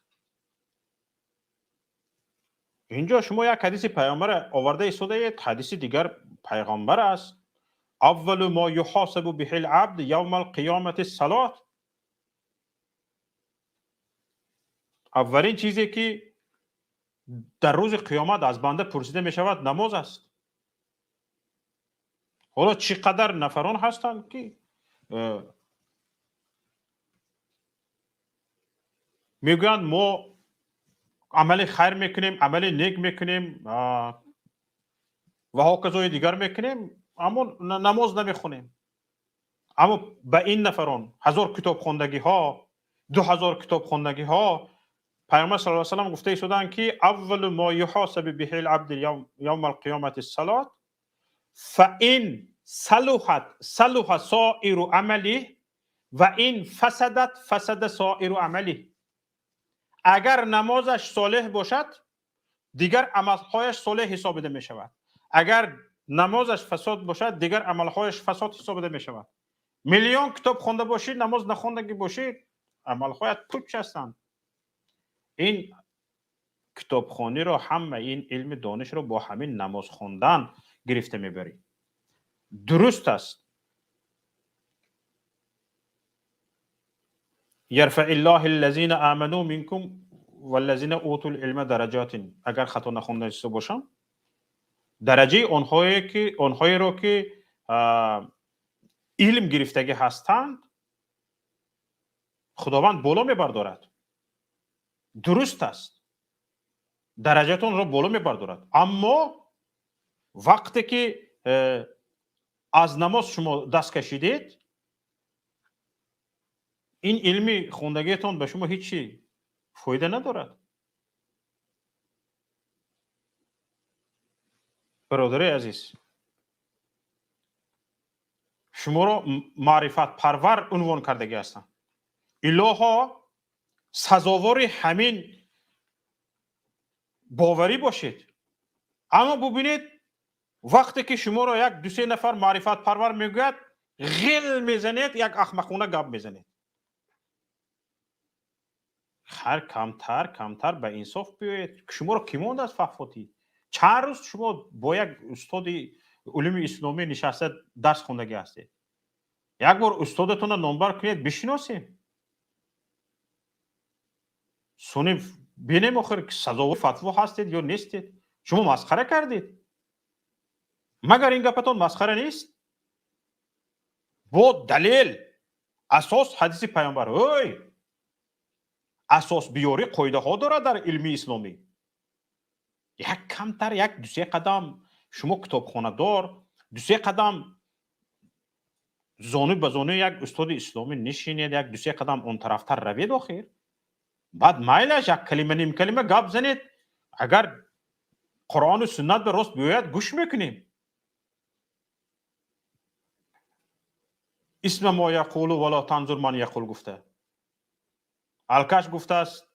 اینجا شما یک حدیث پیامبر آورده ایستاده حدیث دیگر پیغمبر است. اول ما یحاسب به العبد یوم القیامت الصلاة. اولین چیزی که در روز قیامت از بنده پرسیده می شود نماز است. حالا چقدر نفران هستند که میگویند ما عمل خیر میکنیم عمل نیک میکنیم و هاکذای دیگر میکنیم اما نماز نمیخونیم. اما به این نفران 1000 کتاب خواندگی ها 2000 کتاب خواندگی ها پیامبر صلی الله علیه و سلم گفته ایستادن که اول ما یحاسب به العبد یوم القیامت الصلاه فان صلح سائر عمله و این فسد سائر عمله. اگر نمازش صالح باشد دیگر عملهایش صالح حساب داده می شود. اگر نمازش فساد باشد دیگر عملهایش فساد حساب داده می شود. میلیون کتاب خونده باشید نماز نخوندگی باشید عملهایت پوچ هستند. این کتابخوانی رو همه این علم دانش رو با همین نماز خوندن گرفته میبری. درست است. یرفع الله الذین آمنوا منکم والذین اوتوا العلم درجات. اگر خطا نخونده باشم درجه آنهایی رو که علم گرفتگی هستند خداوند بالا میبردارد. درست است. درجاتون رو بالا میبردارد. اما وقتی که از نماز شما دست کشیدید این علمی خوندگیتون به شما هیچی فایده ندارد. برادر عزیز شما رو معرفت پرور عنوان کردگی هستند. الها سزاوار همین باوری باشید. اما ببینید وقتی که شما رو یک دو سه نفر معرفت پرور میگوید غل میزنید یک احمقانه گپ میزنید. هر کمتر به انصاف بیایید. شما رو کی مونده از فحفاتی؟ چند روز شما با یک استاد علوم اسلامی نشسته درس خوندگی هستید. یک بار استادتون رو نامبر کنید بشناسید. سونی بینیم آخر که سزاوار فتوا هستید یا نیستید. شما مسخره کردید. مگر این گپتون مسخره نیست؟ با دلیل اساس حدیث پیامبر اساس بیاری قاعده ها داره در علم اسلامی. یک کمتر یک دو سه قدم شما کتابخانه دار دو سه قدم زانو به زانو یک استاد اسلامی نشینید یک دو سه قدم اون طرفتر روید آخر بعد مایلش یک کلمه نیم کلمه گپ زنید. اگر قرآن و سنت به راست بیاید گوش میکنیم. اسم ما یقول ولا تنظر من یقول گفته. الکش گفته است.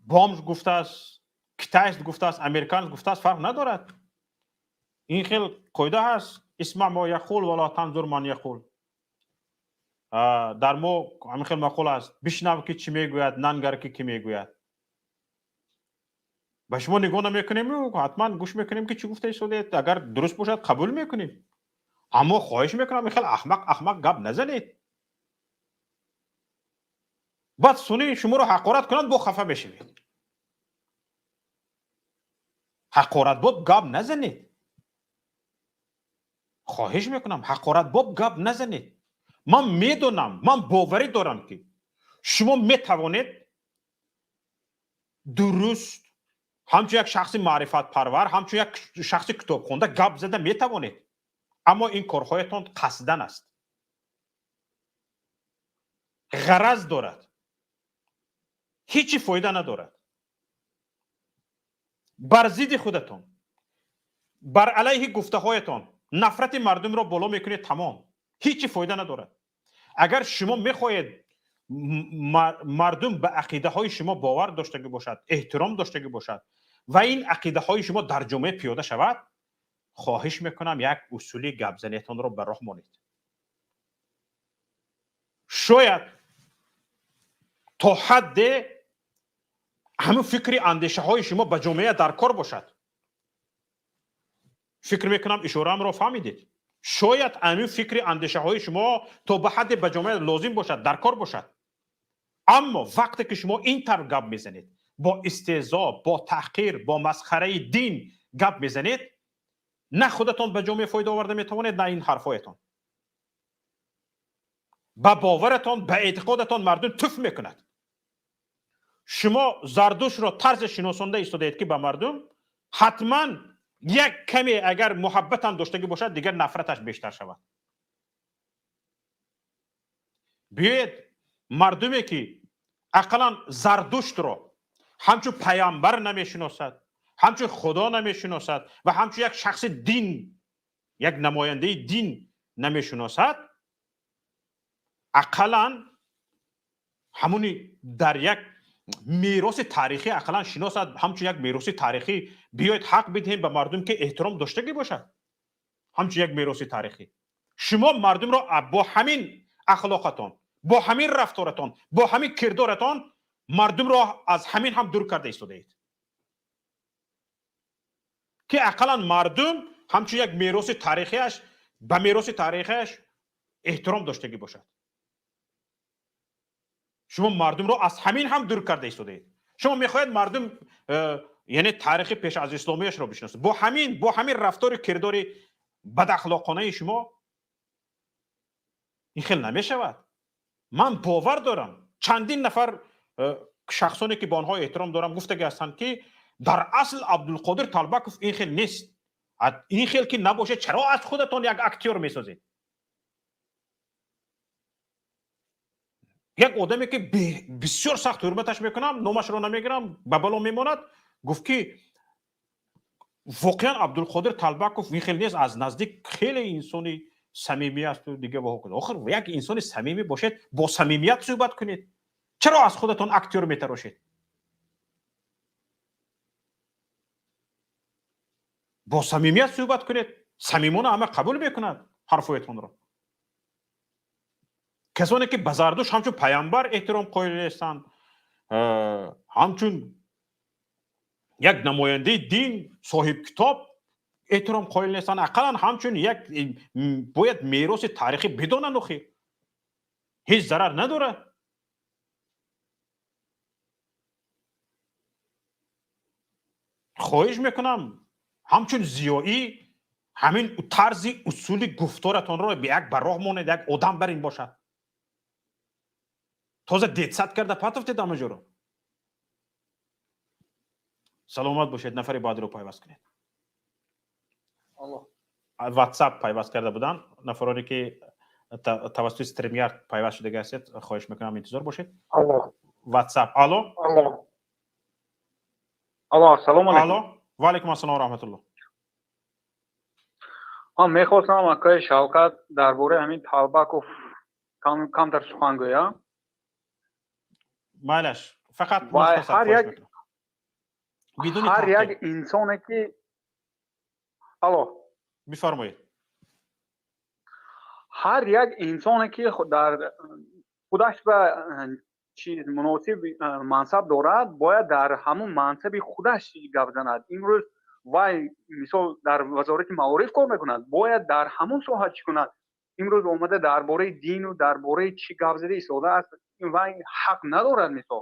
بامز گفته است. کتایست گفته است. امریکانز گفته است. فرق ندارد. این خیلی قاعده هست. اسم ما یقول ولا تنظر من یقول. در ما همین خیلی مقوله است. بشنو که چی میگوید ننگر که کی میگوید. به شما نگاه نمیکنیم حتما گوش میکنیم که چی گفته ایستادید. اگر درست باشد قبول میکنیم. اما خواهش میکنم خیلی احمق گپ نزنید. بعد سونی شما رو حقارت کنند با خفه بشوید. حقارت باب گپ نزنید. خواهش میکنم حقارت باب گپ نزنید. من میدونم من باوری دارم که شما میتوانید درست همچون یک شخص معرفت پرور همچون یک شخص کتاب خونده گپ زده میتوانید. اما این کارهایتان قصدن است. غرض دارد. هیچی فایده ندارد. بر ضد خودتان بر علیه گفته هایتان نفرت مردم را بالا میکنید. تمام هیچی فایده ندارد. اگر شما میخواهید مردم به عقیده های شما باور داشته باشد احترام داشته باشد و این عقیده های شما در جامعه پیاده شود خواهش میکنم یک اصولی گپ زنیتان را به راه مانید. شاید تا حد همون فکری اندیشه های شما به جامعه در کار باشد. فکر میکنم اشاره‌ام را فهمیدید. شاید همین فکری اندیشه های شما تا به حد به جامعه لازم باشد در کار باشد. اما وقتی که شما این طرف گپ میزنید با استهزا با تحقیر با مسخره دین گپ میزنید نه خودتان به جامعه فایده آورده میتوانید نه این حرفایتان. به باورتان به اعتقادتان مردم تف میکند. شما زردوش را طرز شناسانده ایستادید که به مردم حتما یک کمی اگر محبت هم داشتگی باشد دیگر نفرتش بیشتر شود. بیاید مردمی که اقلا زردشت رو همچون پیامبر نمیشناسد، همچون خدا نمیشناسد و همچون یک شخص دین، یک نماینده دین نمیشناسد، اقلا همونی در یک میراث تاریخی اقلا شناسد، همچون یک میراث تاریخی بیاید حق بدهیم به مردم که احترام داشتگی باشد. همچون یک میراث تاریخی شما مردم را با همین اخلاقتان، با همین رفتارتان، با همین کردارتان مردم را از همین هم دور کرده ایستاده اید که اقلا مردم همچون یک میراث تاریخیش به میراث تاریخیش احترام داشتگی باشد. شما مردم را از همین هم دور کرده ایستاده اید. شما میخواهید مردم یعنی تاریخ پیش از اسلامیش را بشناسید با همین رفتار و کردار بد اخلاقانه شما. این خیلی نمیشود. من باور دارم چندین نفر شخصانی که به آنها احترام دارم گفتگی هستند که در اصل عبدالقادر طالبکوف این خیلی نیست. این خیلی که نباشه چرا از خودتان یک اکتور میسازید؟ یک آدمی که بسیار سخت حرمتش میکنم، نامش رو نمیگیرم، به بالا میماند، گفت که واقعا عبدالقادر طالبکوف این خیلی نیست، از نزدیک خیلی انسانی صمیمی است و دیگه با خود. آخر یک انسان صمیمی باشید با صمیمیت صحبت کنید. چرا از خودتون اکتور میتراشید؟ با صمیمیت صحبت کنید. صمیمانه همه قبول میکنند حرفایتون را. کسانی که به زردشت همچون پیامبر احترام قائل هستند، همچون یک نماینده دین صاحب کتاب احترام قائل هستند، اقلا همچون یک باید میراث تاریخی بدانند. نخیر هیچ ضرر نداره. خواهش میکنم همچون زیایی همین طرز اصول گفتارتان را به یک براه مانید، یک آدم برین باشد. تازه دیدسد کرده پتفتید همه جا رو. سلامت باشید. نفری بعدی رو پایوست کنید. واتساپ پایوست کرده بودن نفرانی که توسط استریمیارد پایوست شده هستید، خواهش میکنم انتظار باشید. واتساپ. الو سلام علیکم. الو و علیکم السلام و رحمت الله. من میخواستم آقای شوکت درباره همین طالبکوف کمتر سخن گویم. مالش فقط مختصر هر یک انسانی که بفرمایید. هر یک انسانی که در خودش به چیز مناسب منصب دارد باید در همون منصب خودش گپ زند. امروز وای مثال در وزارت معارف کار میکند، باید در همون ساحت چی کند. امروز اومده درباره دین و درباره چی گپ زده ایستاده است، وای حق ندارد. مثال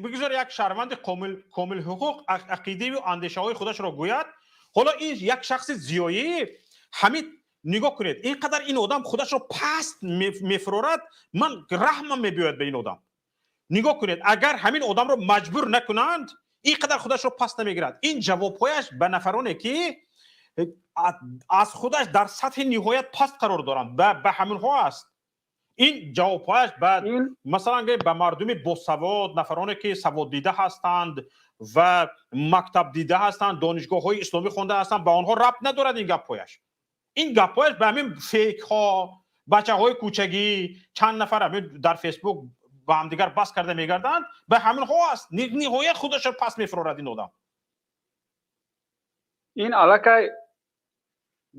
بگذار یک شهروند کامل حقوق عقیده و اندیشه های خودش را گوید. حالا این یک شخص زیایی همین نگاه کنید اینقدر این آدم خودش را پست میفرارد، من رحمم میباید به این آدم. نگاه کنید اگر همین آدم را مجبور نکنند اینقدر خودش را پست نمیگیرد. این جوابهایش به نفرانی که از خودش در سطح نهایت پست قرار دارند به همین ها است. این جوابهایش بعد مثلا به مردم باسواد، نفرانی که سواد دیده هستند و مکتب دیده هستند، دانشگاه های اسلامی خونده هستند، به آنها ربط ندارد این گپهایش. این گپهایش به همین فیک ها، بچه های کوچگی، چند نفر همین در فیسبوک با هم دیگر بس کرده میگردند، به همین ها است. نهایت خودش رو پس میفرارد این آدم. این علاقه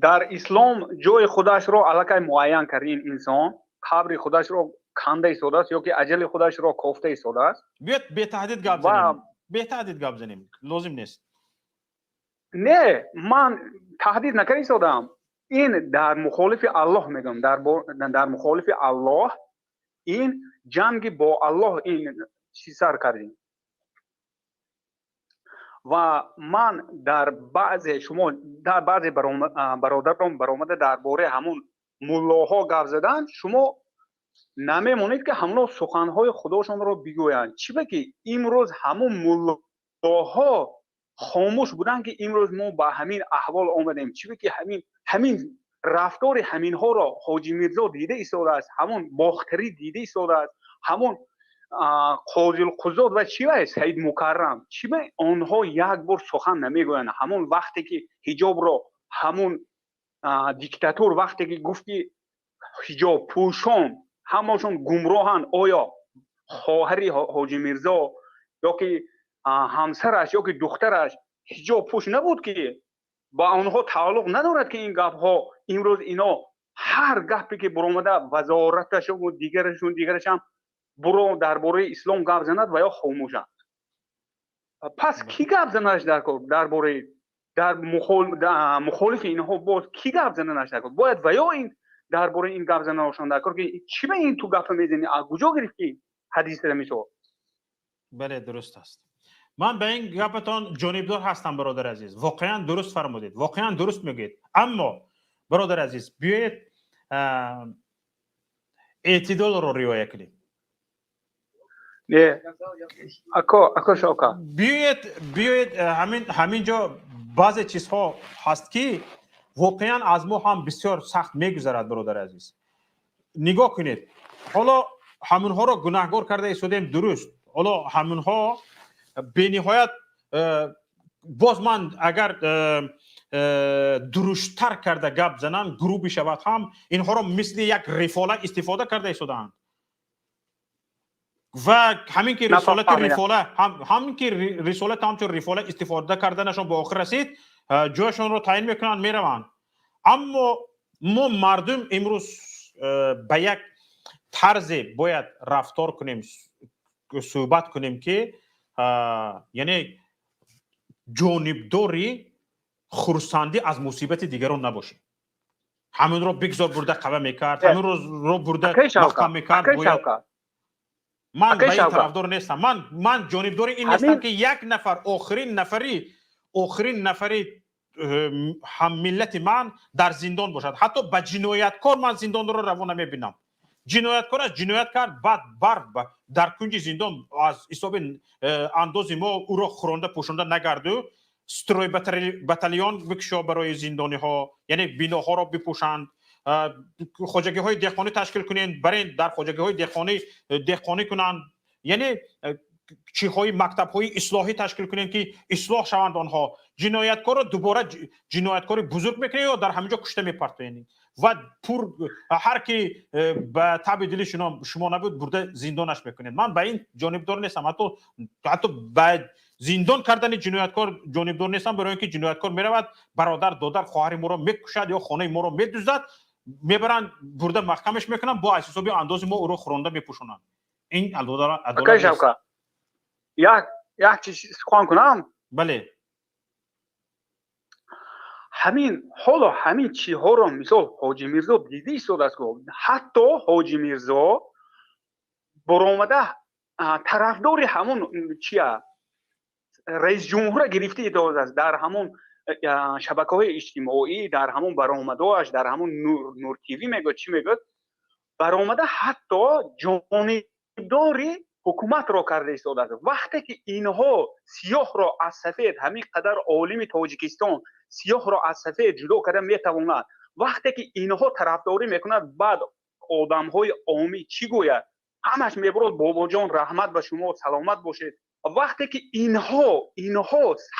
در اسلام جای خودش رو علاقه معین کرد. این انسان قبر خودش رو کنده ایستاده است یا که اجل خودش رو کوفته ایستاده است. به تهدید گپ زنیم. به تهدید گپ زنیم لازم نیست. نه من تهدید نکردم. این در مخالف الله میگم، در مخالف الله این جنگ با الله این چی سر کردیم. و من در بعض برادران برآمده درباره همون ملاها گپ زدن، شما نمیمونید که همون سخنهای خداشون رو بگویند. چی بگی امروز همون ملاها خاموش بودن که امروز ما با همین احوال آمدیم. چی بگی همین رفتار همین ها را حاجی میرزا دیده ایستاده است، همون باختری دیده ایستاده است، همون قاضی القضات و چی و سید مکرم چی به آنها یک بار سخن نمیگویند. همون وقتی که حجاب را همون دیکتاتور وقتی که گفت که حجاب پوشان همشون گمراهن، آیا خواهری حاجی میرزا یا که همسرش یا که دخترش حجاب پوش نبود که با آنها تعلق ندارد که این گپ ها امروز اینا هر گپی که برآمده وزارتش و دیگرش هم برو درباره اسلام گپ زند و یا خاموشند. پس کی گپ زنش درباره در مخالف اینها باز کی گپ زنش در باید و یا این درباره این گپ زنشان در که چی به این تو گپ میزنی از کجا گرفتی حدیث رو میشو؟ بله درست است. من به این گپتان جانبدار هستم برادر عزیز، واقعا درست فرمودید، واقعا درست میگید. اما برادر عزیز بیایید اعتدال رو رعایت کنیم. نه اکا شوکا بیایید همینجا بعضی چیزها هست که واقعا از ما هم بسیار سخت میگذرد برادر عزیز. نگاه کنید، حالا همونها رو گناهکار کرده ایستادیم، درست، حالا همونها به نهایت باز من اگر درشتر کرده گپ زنن گروه بشود هم اینها رو مثل یک رفاله استفاده کرده ایستادند و همین که رسالت همچون رفاله استفاده کردنشون به آخر رسید جایشون رو تعیین میکنن میروند. اما ما مردم امروز به یک طرز باید رفتار کنیم، صحبت کنیم که یعنی جانبداری خرسندی از مصیبت دیگران نباشه. همین رو بگذار برده قوه میکرد، همین رو برده مقام میکرد. من به این طرفدار نیستم. من جانبدار این نیستم که یک نفر آخرین نفری هم ملت من در زندان باشد. حتی به جنایتکار من زندان رو روا نمیبینم. جنایتکار از جنایت کرد، بعد در کنج زندان از حساب انداز ما او را خورنده پوشنده نگردو، ستروی بتالیون بکشا برای زندانی ها، یعنی بیناها را بپوشند، خواجگی های دهقانی تشکیل کنین، برین در خواجگی های دهقانی کنند، یعنی چیهای مکتب های اصلاحی تشکیل کنین که اصلاح شوند آنها. جنایتکار را دوباره جنایتکار بزرگ میکنین و در همینجا کشته میپرتوین و هر کی به تبع دل شما نبود برده زندانش میکنین. من به این جانبدار نیستم، حتی به زندان کردن جنایتکار جانبدار نیستم، برای اینکه جنایتکار میرود برادر دادر خواهر ما را میکشد یا خانه ما را میدزدد، میبرن برده محکمش میکنن، با حسابی انداز ما او رو خورنده میپوشونن. این عدالت نیست. یک چیز خوان کنم. بله. همین چیزها رو مثال حاجی میرزا دیده ایستاده است. حتی حاجی میرزا برآمده طرفدار همون رئیس جمهور گرفته ایستاده است، در همون شبکه‌های اجتماعی، در همون برآمده‌اش، در همون نور تیوی میگه چی میگه، برآمده حتی جانبداری حکومت را کرده ایستاده است. وقتی که اینها سیاه را از سفید، همین قدر عالم تاجیکستان سیاه را از سفید جدا کرده میتواند، وقتی که اینها طرفداری میکنند، بعد آدم‌های عامی چی گوید؟ همش میبرد بابا جان رحمت به شما، سلامت باشید. وقتی که اینها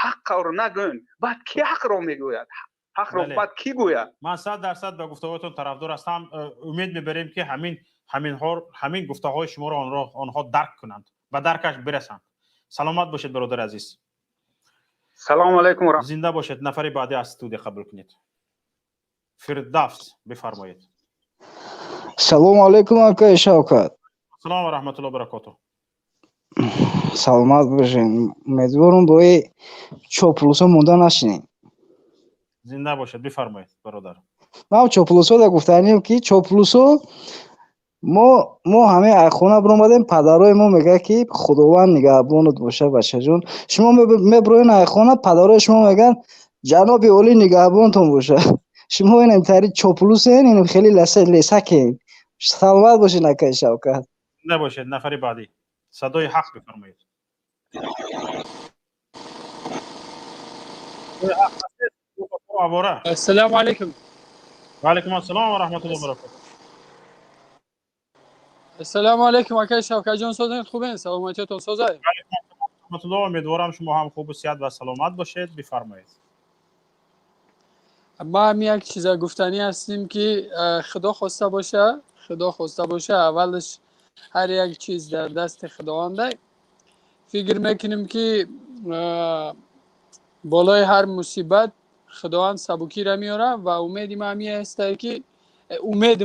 حق را نگویند، بعد کی حق را میگوید؟ حق را بعد کی گوید؟ من 100% به گفته‌هایتون طرفدار هستم. امید میبریم که همین گفته‌های شما را آنها درک کنند و درکش برسند. سلامت باشید برادر عزیز. سلام علیکم و رحمت. زنده باشید. نفر بعدی از استودیو قبول کنید. فردوس بفرمایید. سلام علیکم آقای شوکت. سلام و رحمت الله و برکاته. سلامت باشین. امیدوارم با چوپلوسا مونده نشینین. زنده باشید. بفرمایید برادر. ما چوپلوسا دا گفتنیم که چوپلوسا ما همه خونه برآمدیم، پدرای ما میگه که خداوند نگهبانت باشه بچه جون. شما میبروین خونه، پدرای شما میگن جناب اولی نگهبانتون باشه. شما این انتری چوپلوسین، این خیلی لسکین. سلامت باشین آقای شوکت. نباشید. نفر بعدی صدای حق بفرمایید. السلام علیکم. و علیکم السلام و رحمت الله و برکاته. السلام علیکم آقای شوکت جان، سازن خوبین؟ سلامتیتون سازه؟ رحمت الله، امیدوارم شما هم خوب و صحت و سلامت باشید. بفرمایید. ما هم یک چیز گفتنی هستیم که خدا خواسته باشه اولش هر یک چیز در دست خداونده. فکر میکنیم که بالای هر مصیبت خداوند سبکی را میاره و امیدم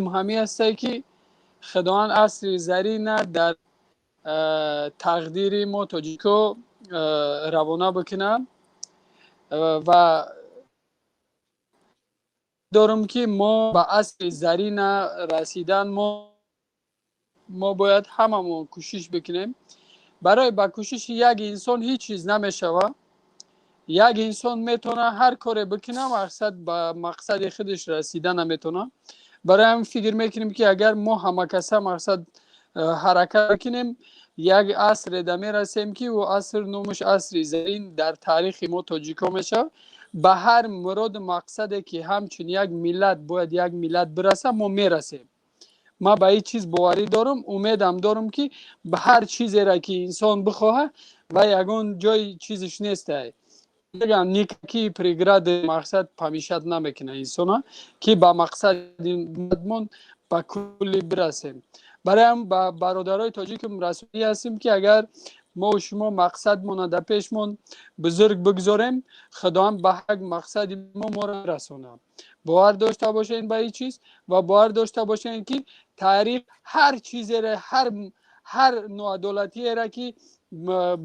همی هسته که خداوند عصر زرین در تقدیر ما تاجیکو روانه بکنه و دارم که ما به عصر زرین رسیدن ما باید هممون کوشش بکنیم. برای با کوشش یک انسان هیچ چیز نمیشوه. یک انسان میتونه هر کاری بکنه به مقصد خودش رسیدن نمیتونه. برای هم فکر میکنیم که اگر ما همه کسا مقصد حرکت بکنیم یک عصر دمی رسیم که و عصر نومش عصر زرین در تاریخ ما تاجیکا میشه. به هر مراد مقصدی که همچون یک ملت باید یک ملت برسه ما میرسیم. ما به این چیز باوری دارم، امیدم دارم که به هر چیزی را که انسان بخواه و یگان جای چیزش نیسته بگم نیکی پریگراد مقصد پمیشت نمیکنه انسان که با مقصد مدمون با کلی برسیم. برای هم با برادرای تاجیک رسولی هستیم که اگر ما و شما مقصد در پیشمون بزرگ بگذاریم خدا هم به حق مقصد ما را رسونه. باور داشته باشین به این چیز و باور داشته باشین که تاریخ هر چیزی را هر نوع دولتی را که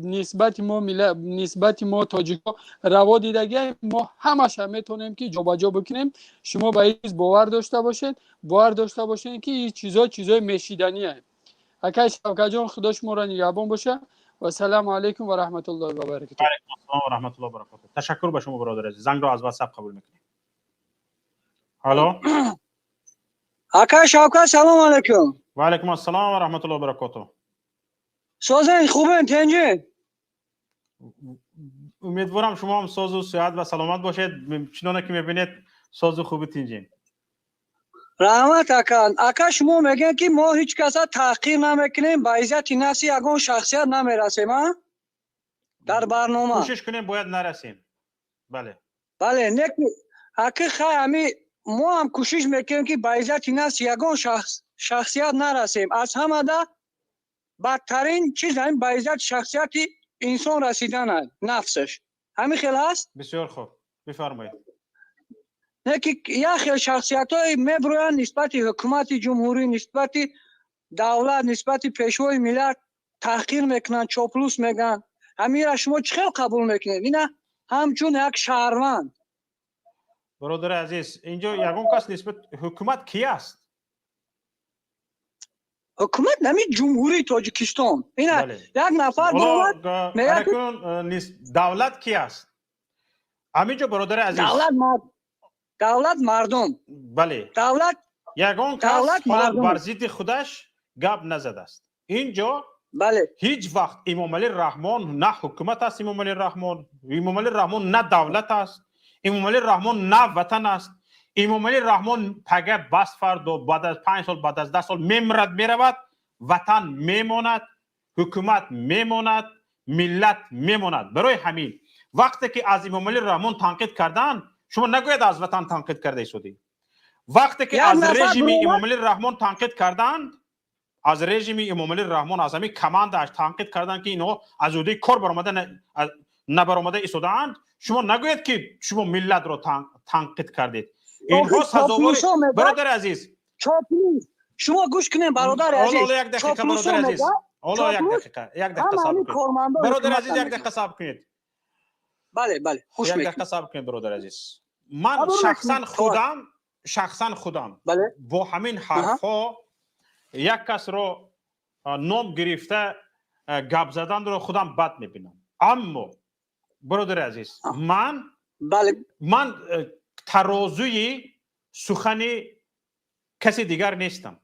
نسبت ما تاجیکا روا دیدگی ما همش هم میتونیم که جابجا بکنیم. شما به این چیز باور داشته باشین که این چیزای میشیدنیه. اکای شوکت جان خدا شما را نگهبان باشه و سلام علیکم و رحمت الله و برکاته. علیکم السلام و رحمت الله و برکاته. تشکر به شما برادر عزیز. زنگ رو از واتساپ قبول میکنیم. الو اکای شوکت سلام علیکم. و علیکم السلام و رحمت الله و برکاته. سازن خوبین تنجین؟ امیدوارم شما هم ساز و صحت و سلامت باشید. چنانه که میبینید ساز و خوب تینجین. رحمت اکا شما میگن که ما هیچ کسا تحقیر نمیکنیم، با عزت نفس یگان شخصیت نمیرسیم در برنامه. کوشش کنیم باید نرسیم. بله نکی اکا خیلی ما هم کوشش میکنیم که با عزت نفس یگان شخصیت نرسیم. از همه ده بدترین چیز همین با عزت شخصیت انسان رسیدن نفسش. همین خیلی هست؟ بسیار خوب بفرمایید. نه که یک خیلی شخصیت های میبروین نسبت حکومت جمهوری، نسبت دولت، نسبت پیشوای ملت تحقیر میکنن، چاپلوس میگن. همین را شما چه خیلی قبول میکنید؟ اینا همچون یک شهروند. برادر عزیز اینجا یگان کس نسبت حکومت کی است؟ حکومت نمی جمهوری تاجیکستان. اینا یک نفر دولت کی است؟ همینجا برادر عزیز دولت مردم. بله دولت یگان کس بر ضد خودش گپ نزده است. اینجا هیچ وقت امام علی رحمان نه حکومت است، امام علی رحمان نه دولت است، امام علی رحمان نه وطن است. امام علی رحمان پگه بس فرد بعد از 5 سال بعد از 10 سال میرود، وطن میماند، حکومت میماند، ملت میماند. برای همین وقتی که از امام علی رحمان تنقید کردن شما نگوید از وطن تنقید کرده شدی. وقتی که از رژیم امام علی رحمان تنقید کردند، از رژیم امام علی رحمان از همین کماندش تنقید کردن که اینا از عهده کار برآمده نبرآمده ایستادند، شما نگوید که شما ملت رو تنقید کردید. اینها سزاوار برادر عزیز. چاپلوس شما گوش کنین برادر عزیز. حالا یک دقیقه برادر عزیز. حالا یک دقیقه صبر کنید. برادر عزیز یک دقیقه صبر کنید. بله خوش یک دقیقه صبر کنید برادر عزیز. من شخصا خودم با همین حرفا یک کس رو نام گرفته گپ زدن رو خودم بد میبینم. اما برادر عزیز من ترازوی سخن کسی دیگر نیستم.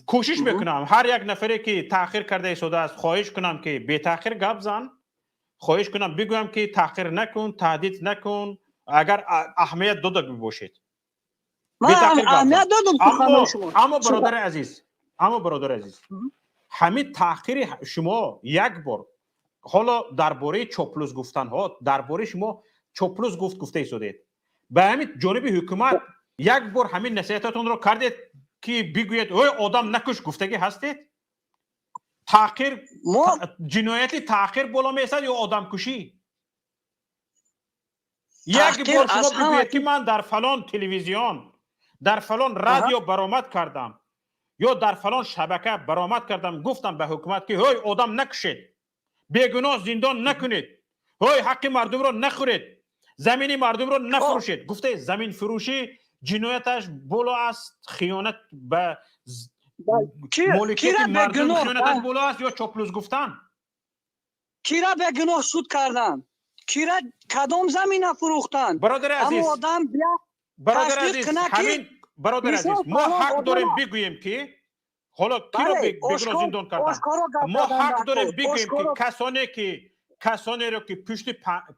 کوشش میکنم هر یک نفری که تأخیر کرده ایستاده است خواهش کنم که بی تأخیر گپ زن، خواهش کنم بگویم که تأخیر نکن، تهدید نکن اگر اهمیت داده باشید. من اهمیت دادم سخنان شما. اما برادر عزیز همین تأخیر شما یک بار حالا درباره چاپلوس گفتن ها درباره شما چاپلوس گفته شدید به همین جانب حکومت یک بار همین نصیحتتون رو کردید که بگوید اوه آدم نکش گفتگی هستید تأخیر جنایتی تأخیر بالا میرسد یا آدم کشی یک بار شما بگوید که من در فلان تلویزیون در فلان رادیو برآمد کردم یا در فلان شبکه برآمد کردم گفتم به حکومت که هی آدم نکشید بیگناه زندان نکنید هی حق مردم رو نخورید زمین مردم رو نفروشید گفته زمین فروشی جنایتش بالا است خیانت به مالکیت مردم خیانتش بالا است یا چاپلوس گفتن کی را به گناه سود کردن کی را کدام زمین فروختن برادر عزیز همین برادر عزیز ما حق داریم بگوییم که حالا کی را به گناه زندان کردن ما حق داریم بگوییم که کسانی رو که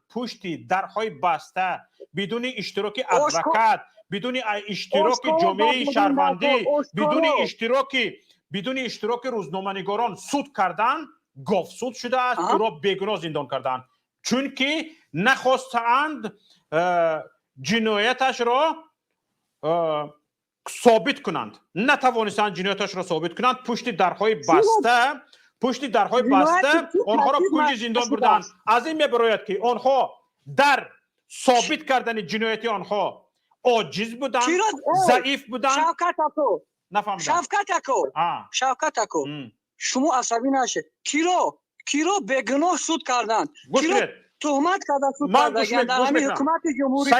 پشتی درهای بسته بدون اشتراک ادوکات بدون اشتراک جامعه شهروندی بدون اشتراک روزنامه‌نگاران سود کردن گاف سود شده است او را بیگناه زندان کردن چون که نخواستند جنایتش را ثابت کنند نتوانستند جنایتش را ثابت کنند پشت درهای بسته آنها را کنج زندان بردن از این میبراید که آنها در ثابت کردن جنایت آنها عاجز بودند ضعیف بودند شفقت اکو شما عصبی نشه کی رو به گناه سود کردن کی رو تهمت کردن سود کردن در همین حکومت جمهوری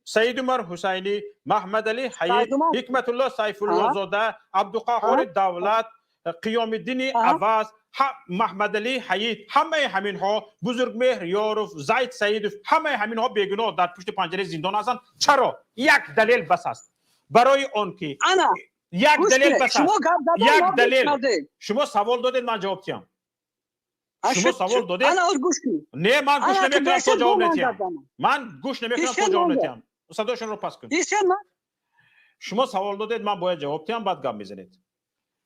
سید عمر حسینی محمد علی حیید حکمت الله سیف الله زاده عبدالقهار دولت قیام الدین عوض محمد علی حیید همه همین ها بزرگمهر یاروف زید سیدوف همه همین ها بیگناه در پشت پنجره زندان هستند چرا یک دلیل بس است برای آن که یک دلیل بس است یک دلیل شما سوال دادید من جواب دادم شما سوال دادید نه من گوش نمیکنم تو جواب ندید من گوش نمیکنم تو جواب ندید صداشون رو پس کن شما سوال دادید من باید جواب بدم بعد گپ میزنید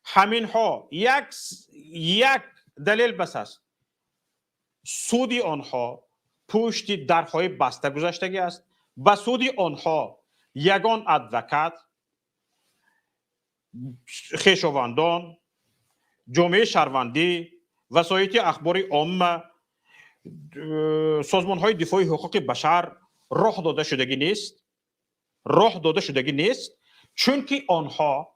همین ها یک دلیل بس است سودی آنها پشت درهای بسته گذاشتگی است و سودی آنها یگان ادوکات خویشاوندان جامعه شهروندی وسایط اخباری عامه سازمان های دفاعی حقوق بشر راه داده شدگی نیست چون که آنها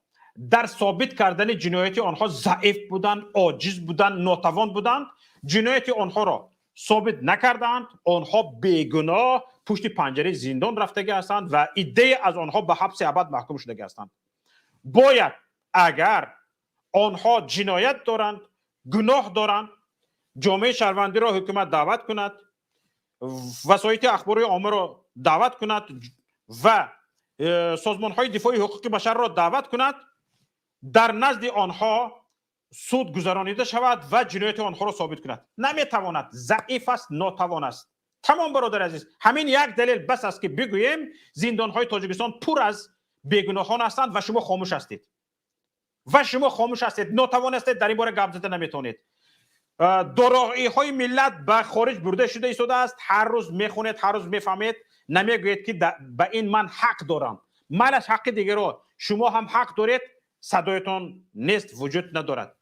در ثابت کردن جنایت آنها ضعیف بودند عاجز بودند ناتوان بودند جنایت آنها را ثابت نکردند آنها بیگناه پشت پنجره زندان رفتگی هستند و ایده از آنها به حبس ابد محکوم شدگی هستند باید اگر آنها جنایت دارند گناه دارند جامعه شهروندی را حکومت دعوت کند وسایط اخباری عامه را دعوت کند و سازمان های دفاعی حقوق بشر را دعوت کند در نزد آنها سود گذرانیده شود و جنایت آنها را ثابت کند نمیتواند ضعیف است ناتوان است تمام برادر عزیز همین یک دلیل بس است که بگوییم زندان های تاجیکستان پر از بیگناهان هستند و شما خاموش هستید ناتوان هستید در این باره گپ زدن نمیتونید دارایی های ملت به خارج برده شده ایستاده است هر روز میخونید هر روز میفهمید نمیگوید که به این من حق دارم من از حق دیگران شما هم حق دارید صدایتان نیست وجود ندارد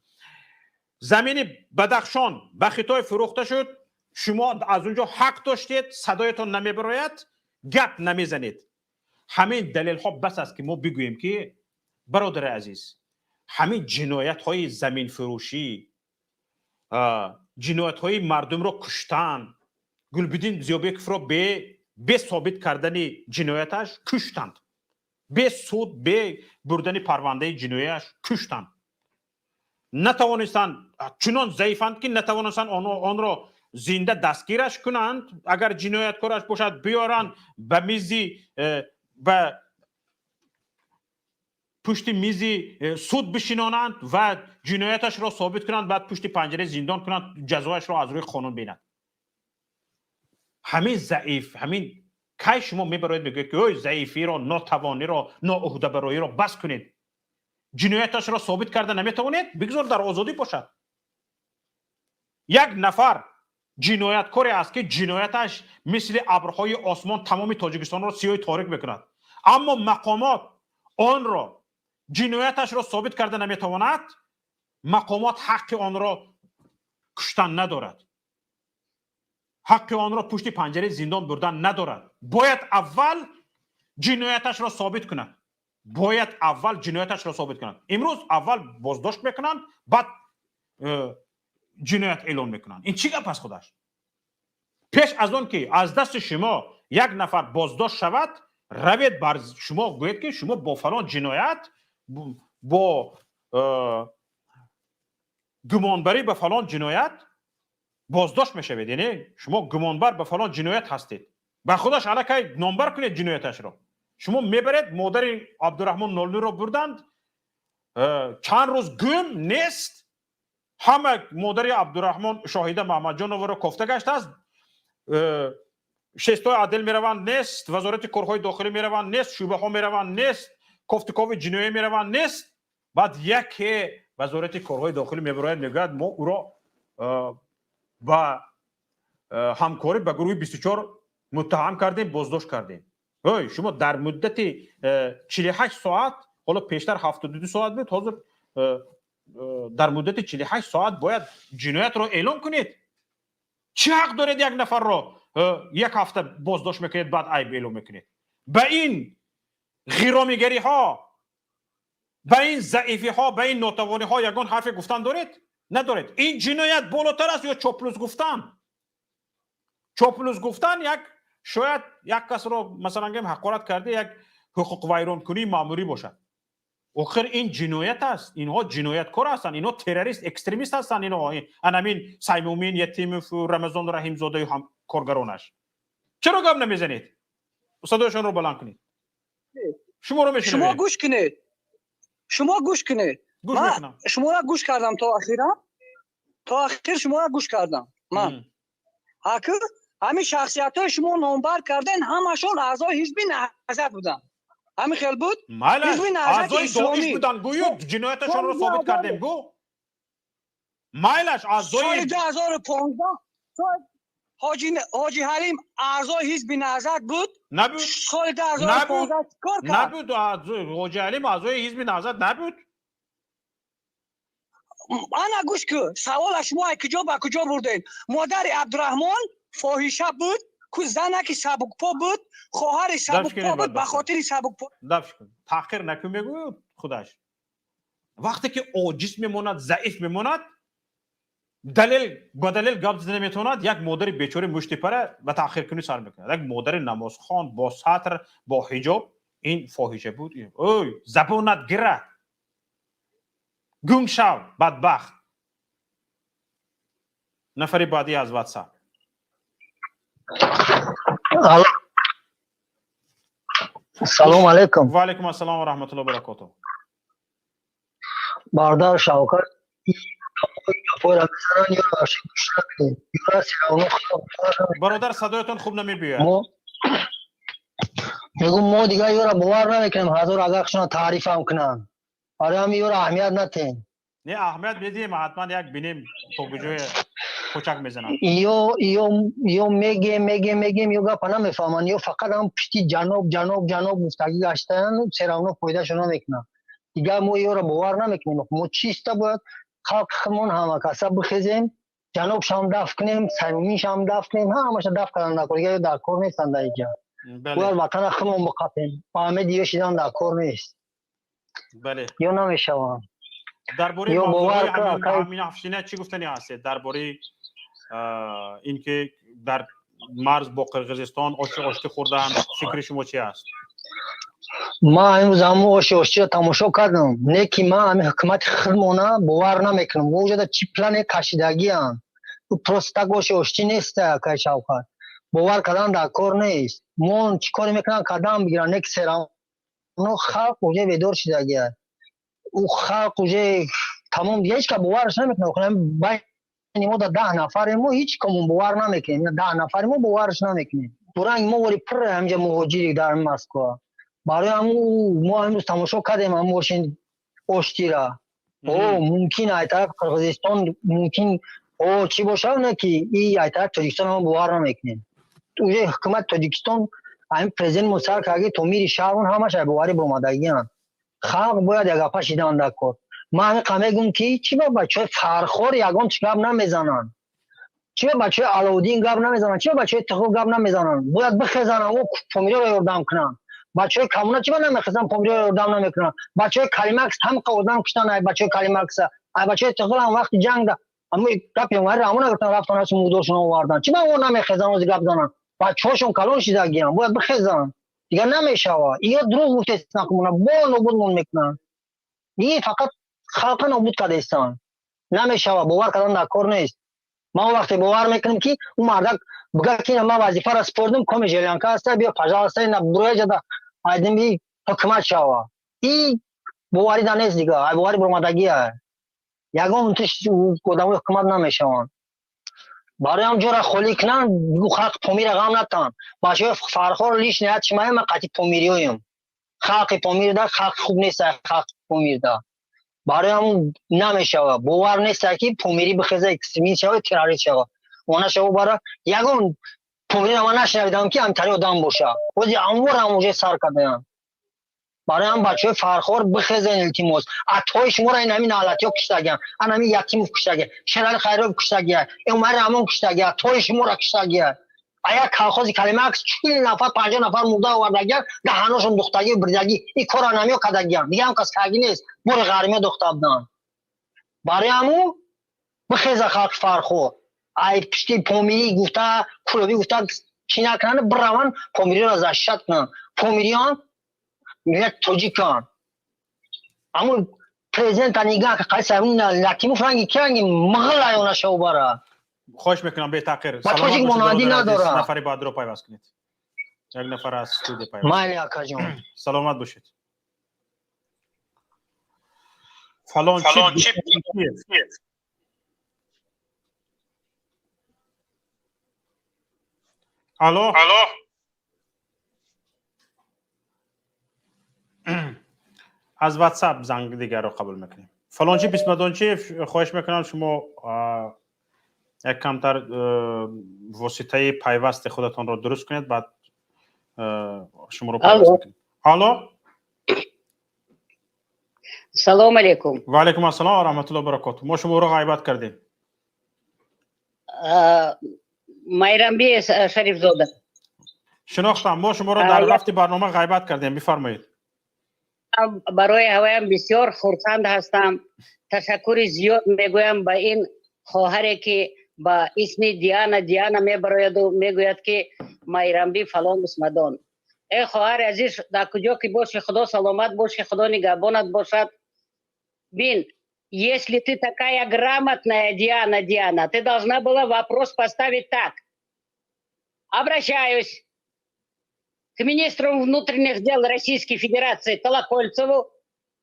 زمین بدخشان به خطای فروخته شد شما از اونجا حق داشتید صدایتان نمیبراید گپ نمیزنید همین دلیل ها بس است که ما بگوییم که برادر عزیز همین جنایت های زمین فروشی جنایت های مردم را کشتن گلبدین زیابکف را به ثابت کردن جنایتش کشتند به سود به بردن پرونده جنایتش کشتند نتوانستند چنان ضعیفند که نتوانستند آن را زنده دستگیرش کنند اگر جنایتکارش باشد بیارند به میزی به پشت میزی سود بشینانند و جنایتش را ثابت کنند بعد پشت پنجره زندان کنند جزایش را از روی قانون بینند همین ضعیف همین کی شما میبرید میگه که اوی ضعیفی رو، ناتوانی رو، ناعهده‌برایی رو بس کنید، جنایتش رو ثابت کرده نمیتوانید، بگذار در آزادی باشد. یک نفر جنایتکاری است که جنایتش مثل ابرهای آسمان تمام تاجیکستان را سیاه تاریک میکند، اما مقامات آن را جنایتش را ثابت کرده نمیتواند، مقامات حق آن را کشتن ندارد، حق آن را پشت پنجره زندان بردن ندارد. باید اول جنایتش را ثابت کند، باید اول جنایتش را ثابت کند. امروز اول بازداشت میکنند، بعد جنایت اعلام میکنند. این چی گپ است خودش؟ پیش از آن که از دست شما یک نفر بازداشت شود، روید بر شما گوید که شما با فلان جنایت، با گمانبری به فلان جنایت بازداشت میشوید، یعنی شما گمانبر به فلان جنایت هستید، به خودش علاقه نامبر کنید جنایتش را. شما میبرید مادر عبدالرحمن نالنی رو بردند، چند روز گم نیست، همه مادر عبدالرحمن شاهده محمد جان رو کفته گشته است، شستای عدل میروند نیست، وزارت کارهای داخلی میروند نیست، شعبه ها میروند نیست، کافتکاو جنایی میروند نیست. بعد یک وزارت کارهای داخلی میبرد میگوید ما او را با همکاری به گروه 24 متهم کردیم، بازداشت کردیم. شما در مدت 48 ساعت، حالا پیشتر 72 ساعت بود، حاضر در مدت 48 ساعت باید جنایت را اعلام کنید. چه حق دارید یک نفر را یک هفته بازداشت میکنید بعد عیب اعلام میکنید؟ به این غیرامیگری ها، به این ضعیفی ها، به این ناتوانی ها یگان حرف گفتن دارید؟ ندارید. این جنایت بالاتر است یا چاپلوس گفتن؟ چاپلوس گفتن شاید یک کس رو مثلا گیم حقارت کرده، یک حقوق ویران کنی ماموری باشد. آخر این جنایت است. اینها جنایتکار هستند، اینها تروریست اکستریمیست هستند. اینها انامین سیمومین، یتیموف، رمضان رحیم زاده هم کارگرانش. چرا گپ نمیزنید؟ صدایشان رو بلند کنید. شما رو میشنویم. شما گوش کنید. شما گوش کنید. من شما را گوش کردم تا اخیرا. تا اخیر شما را گوش کردم. من اخیر همین شخصیت های شما نامبر کردن همشون اعضای حزب نهضت بودن. همین خیلی بود؟ حزب نهضت داعش بودن. گویو جنایتشون رو ثابت کردیم. گو مایلش اعضای سال 2015 حاجی حلیم اعضای حزب نهضت بود. نبود. سال 2015 کار کرد. نبود. حاجی حلیم اعضای حزب نهضت نبود. انا گوش که سوال شما کجا با کجا بردین؟ مادر عبدالرحمن فاحشه بود، که زنکی سبکپا بود، خواهر سبکپا بود، به خاطر سبکپا. دفش کن. تحقیر نکن میگوی خودش. وقتی که عاجز میموند، ضعیف میموند، دلیل گپ زدن نمیتواند، یک مادر بیچاره مشتی پره و تحقیر کنی سر میکنه. یک مادر نمازخوان با سطر با حجاب، این فاحشه بود. اوی زبونت گره، گم شو بدبخت. نفری بعدی از واتساپ. سلام علیکم. و علیکم السلام و رحمت الله و برکاته. باردار شوکت برادر صدایتون خوب نمیبیاد. میگم ما دیگه یورا باور نمیکنیم حضور اگرشون تعریف هم کنن. آره هم یورا اهمیت نتیم. نه اهمیت بدیم، حتما یک بینیم تو بجوی کوچک میزنن. یو میگیم یو گپ نمیفهمن، یو فقط هم پشتی جنوب مستقی گشتن، سراونو پیداشون نمیکنن. دیگه ما یورا باور نمیکنیم. ما چیست باید خلق خمون همه کسا بخیزیم، جنوب شام دفع کنیم، سیمومی شام دفع کنیم، همه دفع کردن نکنیم. دیگه در کار نیستن در اینجا. باید وطن خمون بقاتیم. همه دیگه شیدن در کار نیست. بله. یا نمیشوان. درباره موضوع همین افشینه چی گفتنی هست؟ درباره اینکه در مرز با قرقیزستان آشتی خوردن، فکر شما چی است؟ ما امروز همون آشتی تماشا کردم. نه که ما همین حکومت خودمونه باور نمیکنم. وجود چی پلن کشیدگی هم تو پروستاگ آشتی نیست که شوکت. باور کردن در کار نیست. ما چی کاری میکنن قدم بگیرن یک سرام اونو خلق وجه بیدار شدگی هست. او خلق وجه تمام دیگه هیچ که باورش نمیکنه. کنم باید ما 10 نفر ما هیچ کمون باور نمیکنیم. 10 نفر ما باورش نمیکنیم. برنگ ما ولی پر همجا مهاجری در مسکو برای همون ما امروز تماشا کردیم هم باشین آشتی را ممکن ای طرف قرغیزستان ممکن چی باشه نه که این ای طرف تاجیکستان هم باور نمیکنیم توی حکومت تاجیکستان همین پرزیدنت مصر که تو میری شهرون همش باوری برآمدگی ان خلق باید یک گپ شیدن دکو من همین قمگم که چی با بچه فرخور یگان چیکار نمیزنن چی با بچه علاودین گپ نمیزنن چی با بچه تخو گپ نمیزنن باید بخزن و فامیل رو یاردم کنن بچه کامونا چی با نمیخزن فامیل رو یاردم نمیکنن بچه کلیمکس هم قودن کشتن ای بچه کلیمکس ای بچه تخو هم وقت جنگ ده اما گپ یومر رامون گفتن رفتن از مودرشون آوردن چی با اون نمیخزن از گپ زنن بچه‌هاشون کلون شدگیان باید بخزن دیگه نمیشه یا دروغ گفته نکنه با نابودمون میکنن این فقط خلق نابود کرده استان نمیشه باور کردن نکار نیست ما وقتی باور میکنیم که اون مردک بگه که ما وظیفه را سپردیم کمی ژلانکا است بیا پجاست نه بروی جدا آدمی حکومت شوا این باوری دانست دیگه باوری برآمدگیه یگان توش کدام حکومت نمیشه برای هم جور خالی کنن بگو خلق پامیر غم نتن باشه فرخور لیش نیت شما من قطعی پامیریویم خلق پامیر ده خلق خوب نیست خلق پامیر ده برای هم نمیشه باور نیست که پامیری بخزه اکستریمی شوه تروریست شوه اونا شوه برای یگون پامیر ما نشنویدم که همتری آدم باشه ولی امور هموجه سر کردن برای هم بچه فرخور بخزه التیموس اتای شما را این همین حالتی ها کشتگیم این همین یتیم کشتگیم شرال خیراب کشتگیم عمر رحمان کشتگیم اتای شما را کشتگیم ایا کلخوزی کلمه اکس 40 نفر 50 نفر مرده آوردگیم دهانشون دختگی و بردگی این کار نمیو کدگیم دیگه هم کس کردی نیست بور غرمی دختر بدن برای همون بخزه خلق فرخور ای پشتی پامیری گفته کلوبی گفته چی نکنن برون پامیری را زشت کنن پامیریان میگه توجیکان اما پرزیدنت نگاه که قیس همون لکیمو فرنگی کنگی مغل ایونا شو برا خواهش میکنم به تاخیر با توجیک منادی نداره نفری باید رو پیوست کنید یک نفر از استودیو پیوست مالی اکا جون سلامت باشید فلان چیپ الو از واتساپ زنگ دیگر رو قبول میکنیم فلان چیپ اسم چیپ خواهش میکنم شما یک کمتر واسطه پیوست خودتان رو درست کنید بعد شما رو پیوست میکنیم الو سلام علیکم و علیکم السلام و رحمت الله و برکاته ما شما رو غیبت کردیم مایرامبی شریف زاده شناختم ما شما رو در رفت برنامه غیبت کردیم بفرمایید برای هوایم بسیار خرسند هستم تشکر زیاد میگویم با این خواهری که با اسم دیانا میبراید و میگوید که مایرامبی فلان اسمدان ای خواهر عزیز در کجا که باشی خدا سلامت باشی خدا نگهبانت باشد бин, если ты такая грамотная, Диана, ты должна была вопрос поставить так. Обращаюсь к министру внутренних дел Российской Федерации Колокольцеву,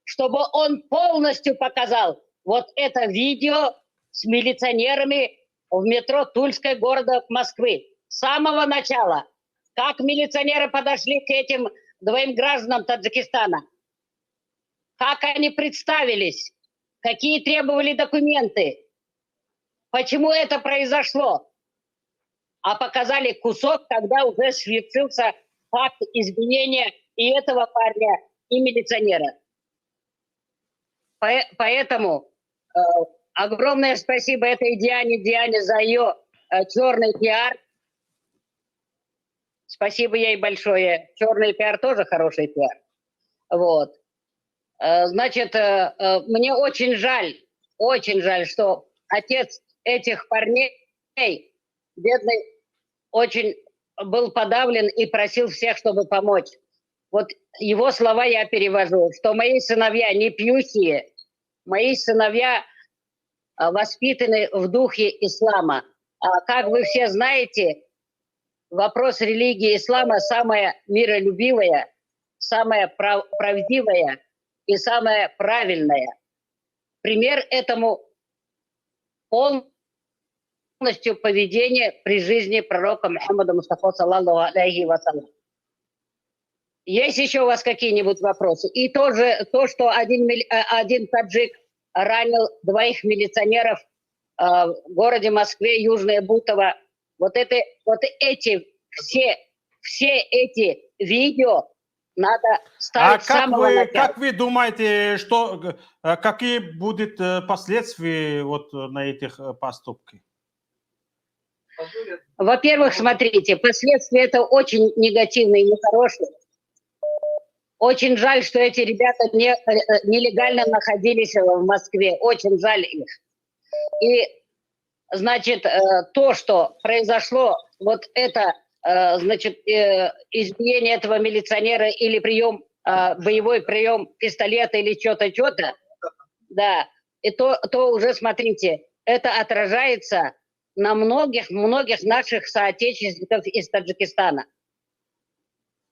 чтобы он полностью показал вот это видео с милиционерами в метро Тульской города Москвы. С самого начала. Как милиционеры подошли к этим двоим гражданам Таджикистана. Как они представились. Какие требовали документы? Почему это произошло? А показали кусок, когда уже свершился факт избиения и этого парня, и милиционера. Поэтому огромное спасибо этой Диане за ее черный пиар. Спасибо ей большое. Черный пиар тоже хороший пиар. Вот. Значит, мне очень жаль, что отец этих парней, бедный, очень был подавлен и просил всех, чтобы помочь. Вот его слова я перевожу, что мои сыновья не пьющие, мои сыновья воспитаны в духе ислама. А как вы все знаете, вопрос религии ислама самая миролюбивая, самая правдивая и самое правильное. Пример этому полностью поведение при жизни пророка Мухаммада Мустафа саллаллаху алейхи вассалям. Есть еще у вас какие-нибудь вопросы? И тоже то, что один таджик ранил 2 милиционеров в городе Москве, Южное Бутово. Вот эти все эти видео надо ставить с самого начала. Как вы думаете, какие будут последствия вот на этих поступках? Во-первых, смотрите, последствия это очень негативные, нехорошие. Очень жаль, что эти ребята нелегально находились в Москве. Очень жаль их. И, значит, то, что произошло, вот это, значит, избиение этого милиционера или боевой прием пистолета или что-то, да, и то уже, смотрите, это отражается на многих наших соотечественников из Таджикистана.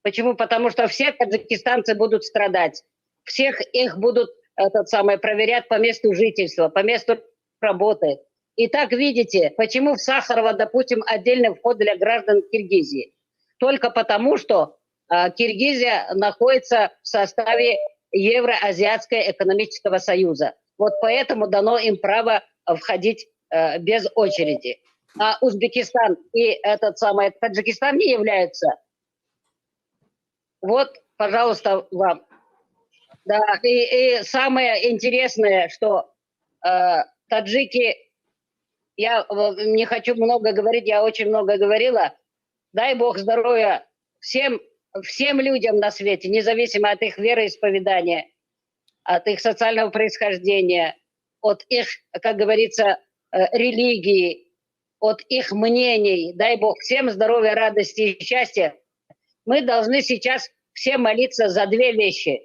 Почему? Потому что все таджикистанцы будут страдать. Всех их будут проверять по месту жительства, по месту работы. И так видите, почему в Сахарово, допустим, отдельный вход для граждан Киргизии? Только потому, что Киргизия находится в составе Евроазиатского экономического союза. Вот поэтому дано им право входить без очереди. А Узбекистан и Таджикистан не являются. Вот, пожалуйста, вам. Да, и самое интересное, что таджики, я не хочу много говорить, я очень много говорила. Дай Бог здоровья всем людям на свете, независимо от их вероисповедания, от их социального происхождения, от их, как говорится, религии, от их мнений. Дай Бог всем здоровья, радости и счастья. Мы должны сейчас все молиться за 2 вещи.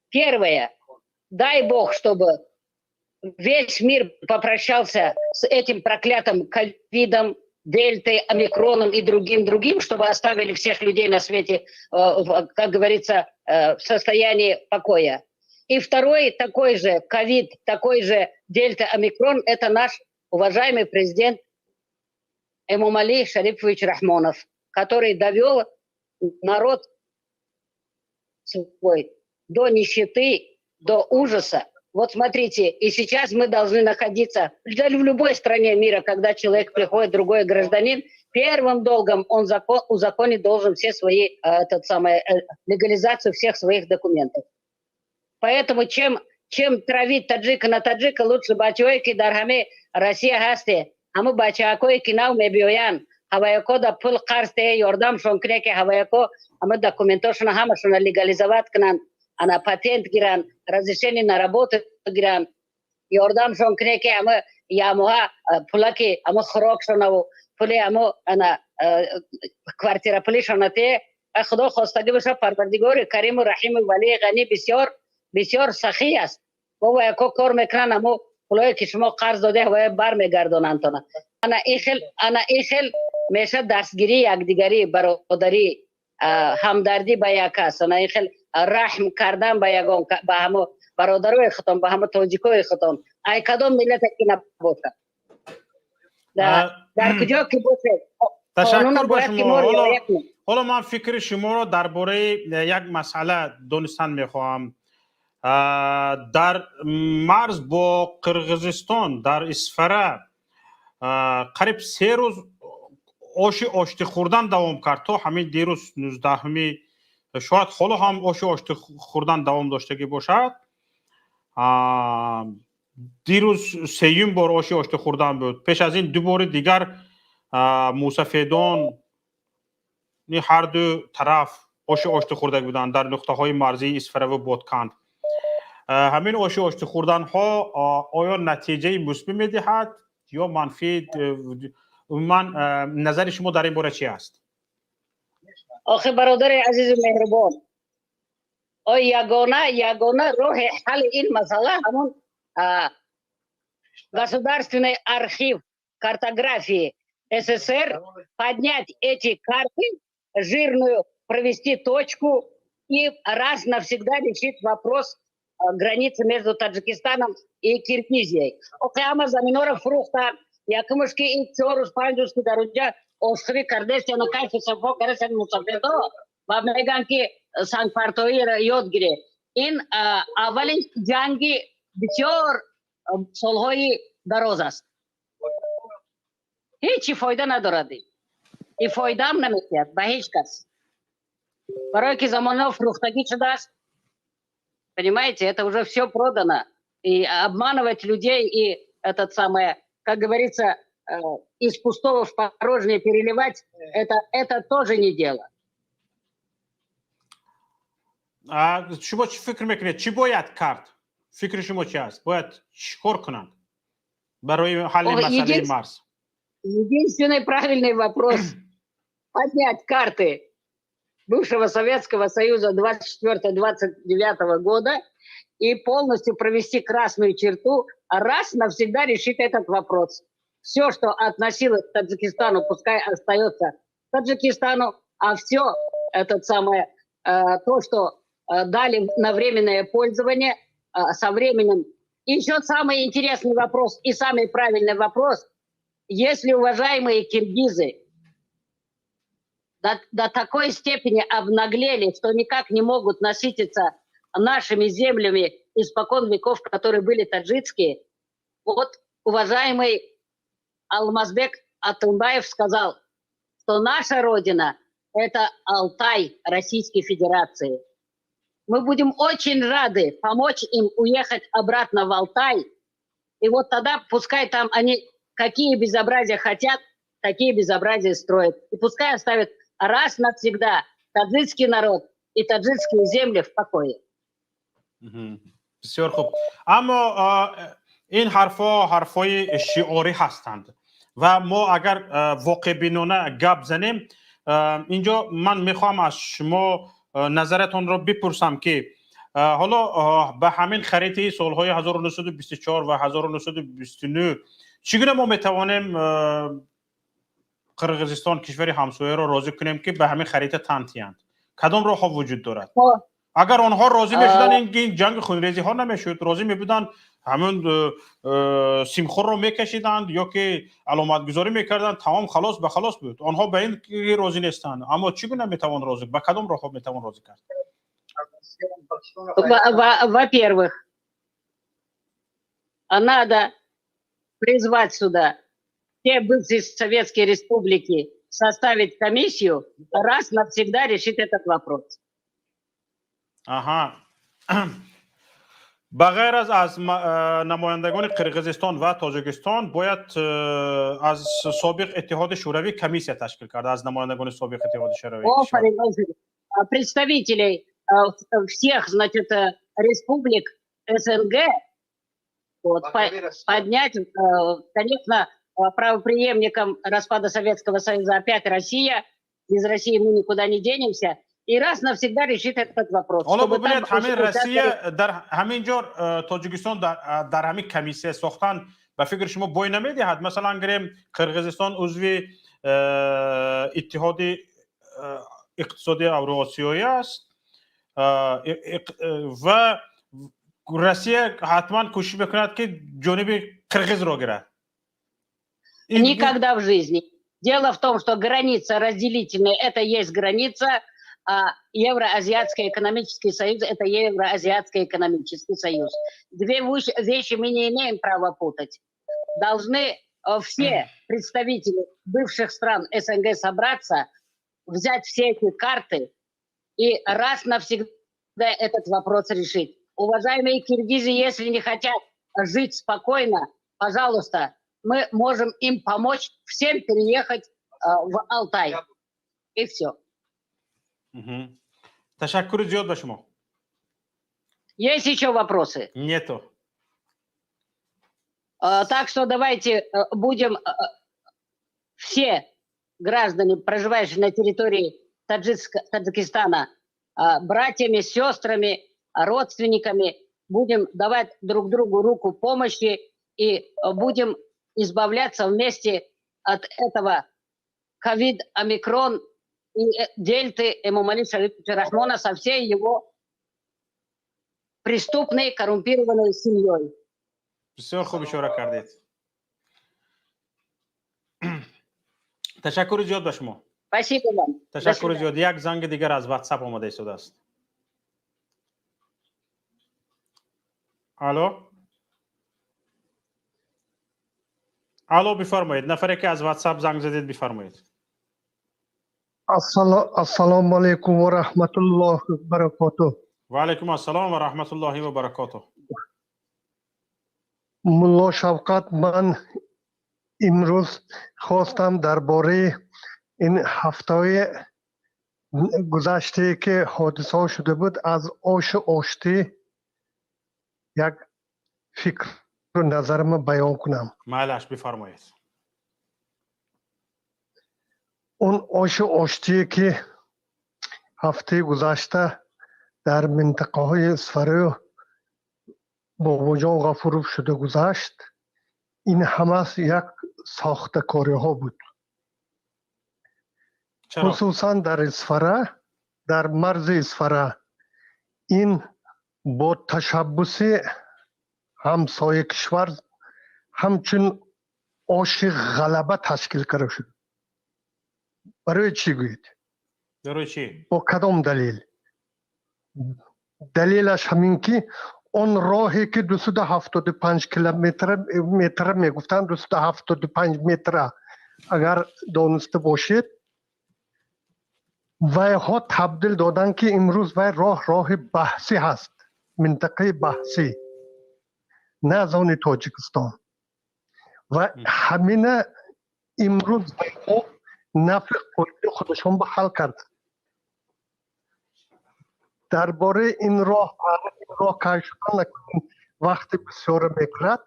Первое. Дай Бог, чтобы весь мир попрощался с этим проклятым ковидом, дельтой, омикроном и другим, чтобы оставили всех людей на свете, как говорится, в состоянии покоя. И второй такой же ковид, такой же дельта, омикрон, это наш уважаемый президент Эмомали Шарифович Рахмонов, который довел народ свой до нищеты, до ужаса. Вот смотрите, и сейчас мы должны находиться в любой стране мира, когда человек приходит, другой гражданин, первым долгом он узаконить должен все свои, легализацию всех своих документов. Поэтому чем травить таджика на таджика, лучше бачойки дархами Россия хасте. Аму бачакой кинау мебиоян. Хаваяко да пул карсте йордам шонкреке хаваяко. Аму документошна хамашуна легализовать кнан. Она патент гиран, разрешение на работу гиран. Йордам шонкреке аму ямуа пулаки аму хрок шонаву. Пуле аму ана квартира пули шонате. Худо хостаги баша парвардигори кариму рахиму вали гани بسیار سخی است و یکو کار میکنن اما پولایی که شما قرض داده و بر میگردونن تونه انا ایخل میشه دستگیری یکدیگری برادری همدردی به یک است انا ایخل رحم کردن به یگان به همه برادرای خودم به همه تاجیکای خودم ای کدام ملت که نباشه در کجا که باشه تشکر با شما. حالا من فکر شما رو درباره یک مسئله دونستان میخواهم. در مرز با قرغیزستان در اسفره قریب 3 روز آشتی خوردن دوام کرد تا همین دیروز 19 شاید حالا هم آشتی خوردن دوام داشته باشد. دیروز 3 بار آشتی خوردن بود. پیش از این 2 بار دیگر موسفیدان هر دو طرف آشتی خورده بودند در نقطه های مرزی اسفره و بادکند. همین آشتی خوردن ها آیا نتیجه مثبت میدهد یا منفی؟ نظر شما در این باره چی است؟ آخه برادر عزیز و مهربان، یگانه راه حل این مسئله همون государственный архив картографии СССР, поднять эти карты, жирную провести точку и раз навсегда решить вопрос границы между Таджикистаном и Киргизией. Океама за минора фрукта, якымышки и цорус пандуски даруджа, острый кардесия на кайфе сафо каресен мусафедо, бабмеганки санкпартоир йодгире. Ин авалин джанги бисёр солҳои дароз аст. ҳеҷ фоида надорад. И фоидам намекунад ба ҳеҷ кас. Барои ки замона фрухтагӣ шудааст, понимаете, это уже все продано. И обманывать людей, и этот самое, как говорится, из пустого в порожнее переливать, это тоже не дело. شما چی فکر میکنید چی باید کرد؟ فکر شما چی است؟ باید چیکار کنند برای حل مسئله مرز؟ Единственный правильный вопрос – поднять карты бывшего Советского Союза 24-29 года и полностью провести красную черту, раз навсегда решить этот вопрос. Все, что относилось к Таджикистану, пускай остается Таджикистану, а все это самое, то, что дали на временное пользование, со временем. И еще самый интересный вопрос и самый правильный вопрос. Если уважаемые киргизы до такой степени обнаглели, что никак не могут насытиться нашими землями испокон веков, которые были таджикские, вот уважаемый Алмазбек Атымбаев сказал, что наша родина – это Алтай Российской Федерации. Мы будем очень рады помочь им уехать обратно в Алтай, и вот тогда пускай там они какие безобразия хотят, такие безобразия строят. И пускай оставят раз навсегда таджикский народ и таджикские земли в покое. بسیار خوب. اما این حرفای شعاری هستند و ما اگر واقع بینانه گپ زنیم، اینجا من میخوام از شما نظرتون رو بپرسم که حالا به همین خریطه سالهای 1924 و 1929 چگونه ما میتوانیم قرقیزستان کشور همسایه را راضی کنیم که به همین خریطه تنتیند؟ کدام راه ها وجود دارد؟ اگر آنها راضی میشدن این جنگ خونریزی ها نمیشد، راضی میبودن همون سیمخور رو میکشیدند یا که علامت گذاری میکردند، تمام خلاص به خلاص بود. آنها به این راضی نیستند. اما چگونه میتوان راضی؟ به کدام راه ها میتوان راضی کرد؟ Во-первых, надо призвать сюда все бывшие советские республики, составить комиссию, раз навсегда решить этот вопрос. Ага. بغیر از نمایندگان قرقیزستان و تاجیکستان باید از سابق اتحاد شوروی کمیسیا تشکیل کرد، از نمایندگان سابق اتحاد شوروی. Представителей всех, значит, республик СНГ вот, поднять, конечно, правопреемником распада Советского Союза опять Россия. Без России мы никуда не денемся. И раз навсегда решит этот вопрос. حالا ببینید همین روسیه در همین جور تاجیکستان در همین کمیسیه ساختن به فکر شما بوی نمیدهد؟ مثلا گریم قرقیزستان عضو اتحاد اقتصادی اوراسیایی است و روسیه حتما کوشش بکند که جانب قرقیز را گیرد. Никогда в жизни. Дело в том, что граница разделительная – это есть граница, а Евроазиатский экономический союз – это Евроазиатский экономический союз. Две вещи мы не имеем права путать. Должны все представители бывших стран СНГ собраться, взять все эти карты и раз навсегда этот вопрос решить. Уважаемые киргизы, если не хотят жить спокойно, пожалуйста, мы можем им помочь всем переехать в Алтай. И все. تشکر زیاد به شما. Есть еще вопросы? Нету. Так что давайте будем все граждане, проживающие на территории Таджикистана, братьями, сестрами, родственниками, будем давать друг другу руку помощи и будем избавляться вместе от этого ковид, омикрон и дельты Эмомали Шарифа Рахмона со всей его преступной, коррумпированной семьей. بسیار خوب اشاره کردید. تشکر زیاد به شما. Спасибо вам. До تشکر свидания. زیاد. یک زنگ دیگر از واتساپ آمده ایستاده است. الو بفرمایید. نفری که از واتساپ زنگ زدید بفرمایید. السلام علیکم و رحمت الله و برکاته. و علیکم السلام و رحمت الله و برکاته. ملا شوکت، من امروز خواستم درباره این هفته گذشته که حادثه ها شده بود از آشتی یک فکر و نظرم بیان کنم. معلش بفرمایید. اون آشتی که هفته گذشته در منطقه های اسفره با جان غفورов شده گذشت، این همه یک ساخته کاری ها بود. خصوصا در اسفره، در مرز اسفره، این با تشبس همسایه کشور همچون آش غلبه تشکیل کرده شد. برای چی گویید؟ برای چی؟ با کدام دلیل؟ دلیلش همین که اون راهی که 275 کیلومتر میگفتن، 275 متر اگر دانسته باشید، وای ها تبدیل دادن که امروز وای راه بحثی هست، منطقه بحثی، نه از آن تاجیکستان. و همین امروز وای ها نفع خودشون به حل کرد. درباره این راه کار شدن وقتی بسیار میکرد،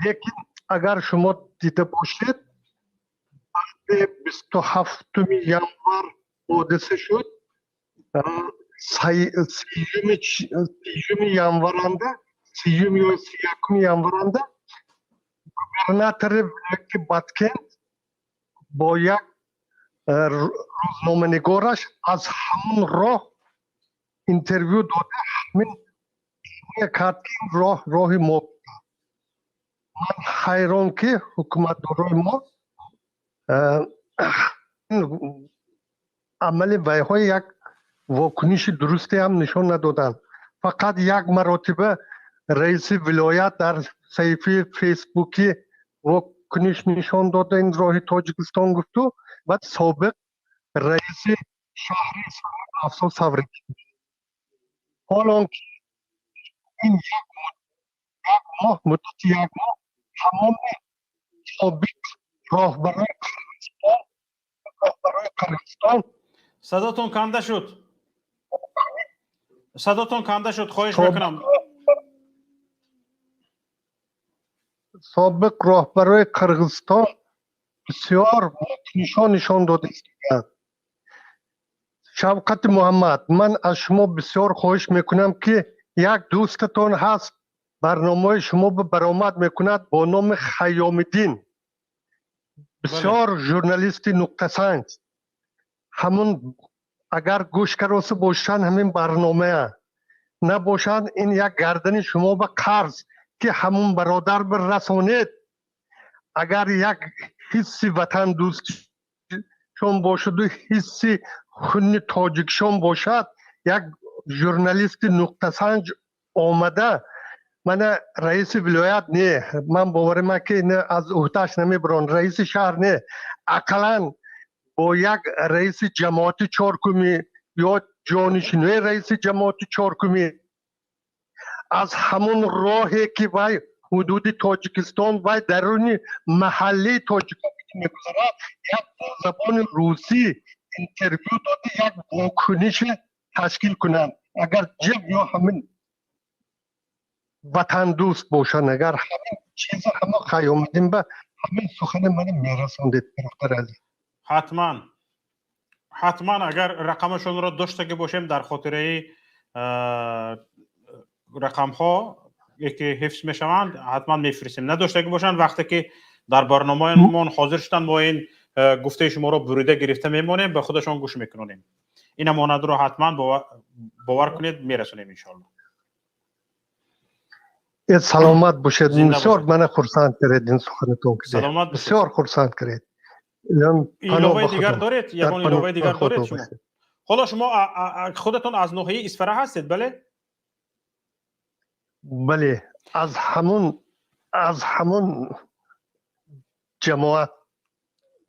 لیکن اگر شما دیده باشید وقتی 27 ینور حادثه شد، 30 ینورنده 30 یا 31 ینورنده گوبرناتور ولایت باتکند با یک روزنامه نگارش از همون راه اینترویو داده، همین کرد که راه ما. من حیران که حکومتدارای ما عمل ویهای یک واکنش درستی هم نشان ندادن. فقط یک مرتبه رئیس ولایت در صفحه فیسبوکی واکنش نشان داده این راه تاجیکستان گفتو، و سابق رئیس شهر افسر صبری. حالا که این یک ماه مدت یک ماه تمام سابق راهبرای قرقستان صداتون کنده شد. صداتون کنده شد. خواهش میکنم. سابق راهبرای قرقستان بسیار نشان داده است. شوکت محمد، من از شما بسیار خواهش میکنم که یک دوستتون هست برنامه شما به برآمد میکند با نام خیام الدین، بسیار ژورنالیست نقطه سنج، همون اگر گوش کرده باشن همین برنامه نباشن، این یک گردن شما به قرض که همون برادر برسانید. اگر یک حسی وطن دوست شما باشد و حسی خون تاجیکشان باشد، یک ژورنالیست نقطه سنج آمده، من رئیس ولایت نه، من باورم که نه از عهدهش نمیبران، رئیس شهر نه، اقلا با یک رئیس جماعت چهارکومی یا جانشینوی رئیس جماعت چهارکومی از همون راهی که وای حدود تاجیکستان وای درون محله تاجیکستان میگذرد، یک زبان روسی اینترویو داده، یک واکنش تشکیل کنند. اگر جب یا همین وطن دوست باشن، اگر همین چیز همه خیام الدین به همین سخن من میرساندید برادر عزیز. حتما اگر رقمشون را داشته که باشیم در خاطره رقم ها که حفظ میشوند حتما میفرستیم. نداشته که باشن وقتی که در برنامه ما حاضر شدن ما این گفته شما را بریده گرفته میمونیم، به خودشان گوش میکنیم. این امانت رو حتما باور کنید میرسونیم ان شاء الله. سلامت باشید. زنده بسیار باشید. من خرسند کردین سخنتون که سلامت باشید. بسیار خرسند کرد. ایلوه دیگر دارید؟ یگان ایلوه دیگر دارید شما؟ حالا شما خودتون از ناحیه اصفهان هستید بله؟ بله از همون جماعت.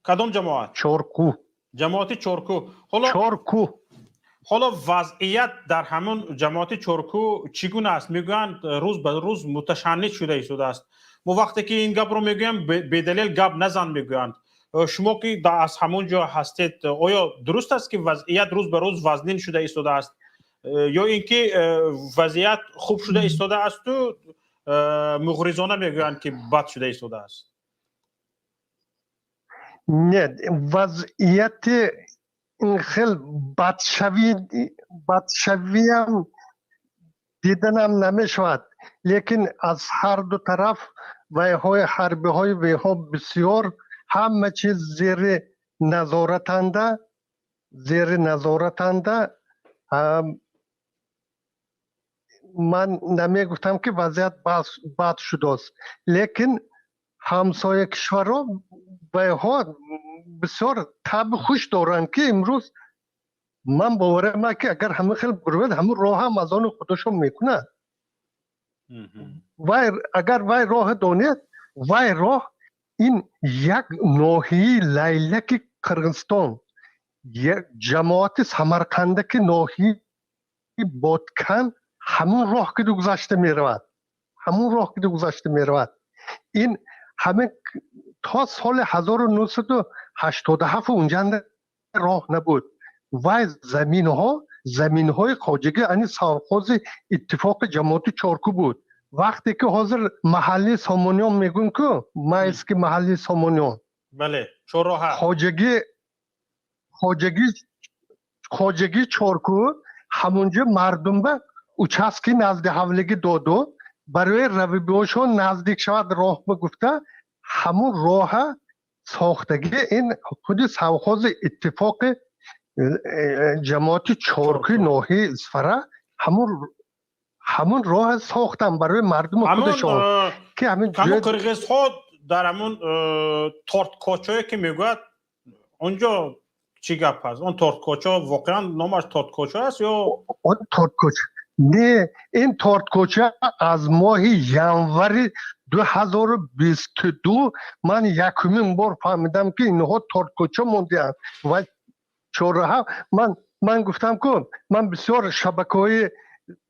کدام جماعت؟ چارکو. جماعت چارکو. حالا وضعیت در همون جماعت چارکو چگونه است؟ میگویند روز به روز متشنج شده است. ما وقتی که این گپ رو میگویم به دلیل گپ نزن میگویند. شما که از همون جا هستید آیا درست است که وضعیت روز به روز وزنین شده ایستاده است یا اینکه وضعیت خوب شده ایستاده است و مغرضانه میگویند که بد شده ایستاده است؟ نه وضعیت این خیلی بدشوی هم دیدنم نمیشود، لیکن از هر دو طرف ویهای حربی های ویها بسیار همه چیز زیر نظارتنده من نمی گفتم که وضعیت بد شده است، لیکن همسایه کشورها ویها بسیار طب خوش دارند که امروز من باورم که اگر همه خیلی بروید همه راه هم از آن خودشون میکنه. اگر وی راه دانید وی راه این یک ناحیه لیلک قرغستان یک جماعت سمرقندک ناحیه بادکن همون راه که گذشته میرود این همه تا سال 1987 اونجا راه نبود و زمین های خواجگی یعنی سرخوز اتفاق جماعت چارکو بود. وقتی که حاضر محلی سامانیان میگن که مایسکی محلی سامانیان بله چون راه خواجگی چارکو همونجا مردم به اوچسکی نزد حولگی دادو برای رویبیاشون نزدیک شود راه بگفته همون راه ساختگی این خود سرخوز اتفاق جماعت چارکوی ناحیه اصفهان همون راه ساختن برای مردم خودشون که همین قرغیز ها در همون تارتکاچایی که میگوید اونجا چی گپ هست؟ اون تارتکاچا واقعا نامش تارتکاچا است یا اون تارتکاچا نه، این تارتکاچا از ماه ژانویه 2022 من یکمین بار فهمیدم که اینها تارتکاچا موندن و چهارراه من گفتم که من بسیار شبکه‌های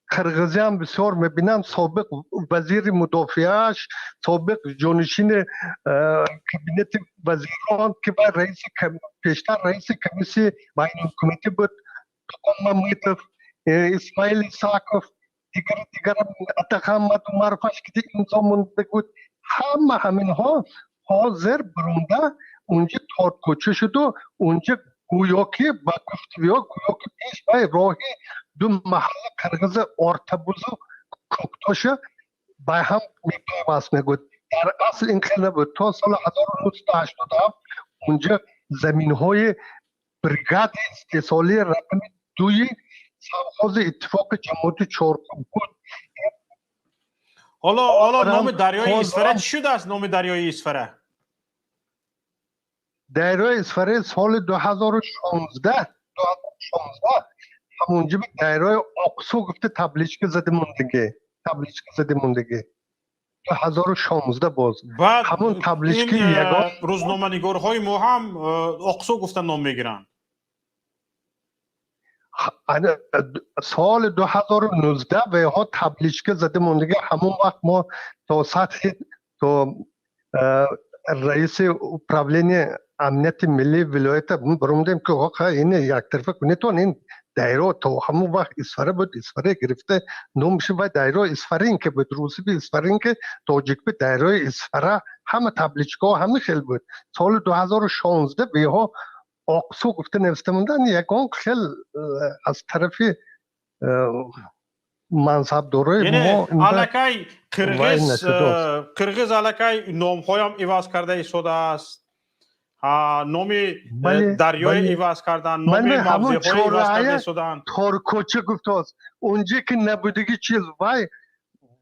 قرغیزی هم بسیار میبینم، سابق وزیر مدافعش، سابق جانشین کابینت وزیران که پیشتر رئیس کمیسیون بین الحکومتی بود، توکم ممیتوف، اسماعیل ایساکوف، دیگر اتخامات و معرفش که امضا مونده بود، همین ها حاضر برونده اونجا تارتکاچه شد و اونجا گویا که با گفتگوها گویا که پیش بای راهی دو محل قرغیز ارتبوز و کوکتاش با هم میپیوست میگود. در اصل این خیلی نبود. تا سال 1987 اونجا زمین های بریگاد استحصالی رقم 2 سرخوز اتفاق جماعت چارکو بود. حالا نام دریای اصفهان چی شده است؟ نام دریای اصفهان دریای اصفهان سال 2016 همونجا به دریای اقصو گفته تبلیغ زده موندگی 2016 باز همون تبلیغ یگان روزنامه نگارهای ما هم اقصو گفتن نام میگیرن. سال 2019 و ها تبلیغ زده موندگی همون وقت ما تا سطح تا رئیس اپرابلین امنیت ملی ولایت بروندیم که واقعا این یک طرفه کنیتون این دایره تا همون وقت اصفهان بود، اصفهان گرفته نامش و دایره اصفهان که بود، روسی به اصفهان که تاجیک به دایره اصفهان همه تبلیغات همه خیلی بود. سال 2016 به ها اقصو گفته نوشته موندن یکان خیلی از طرف منصب داره یعنی علاقه قرغیز علاقه نام هایم عوض کرده ایستاده است، نام دریای عوض کردن، نام موضع های عوض کرده ایستادن. تارتکاچه گفته است اونجا که نبودگی چیز وای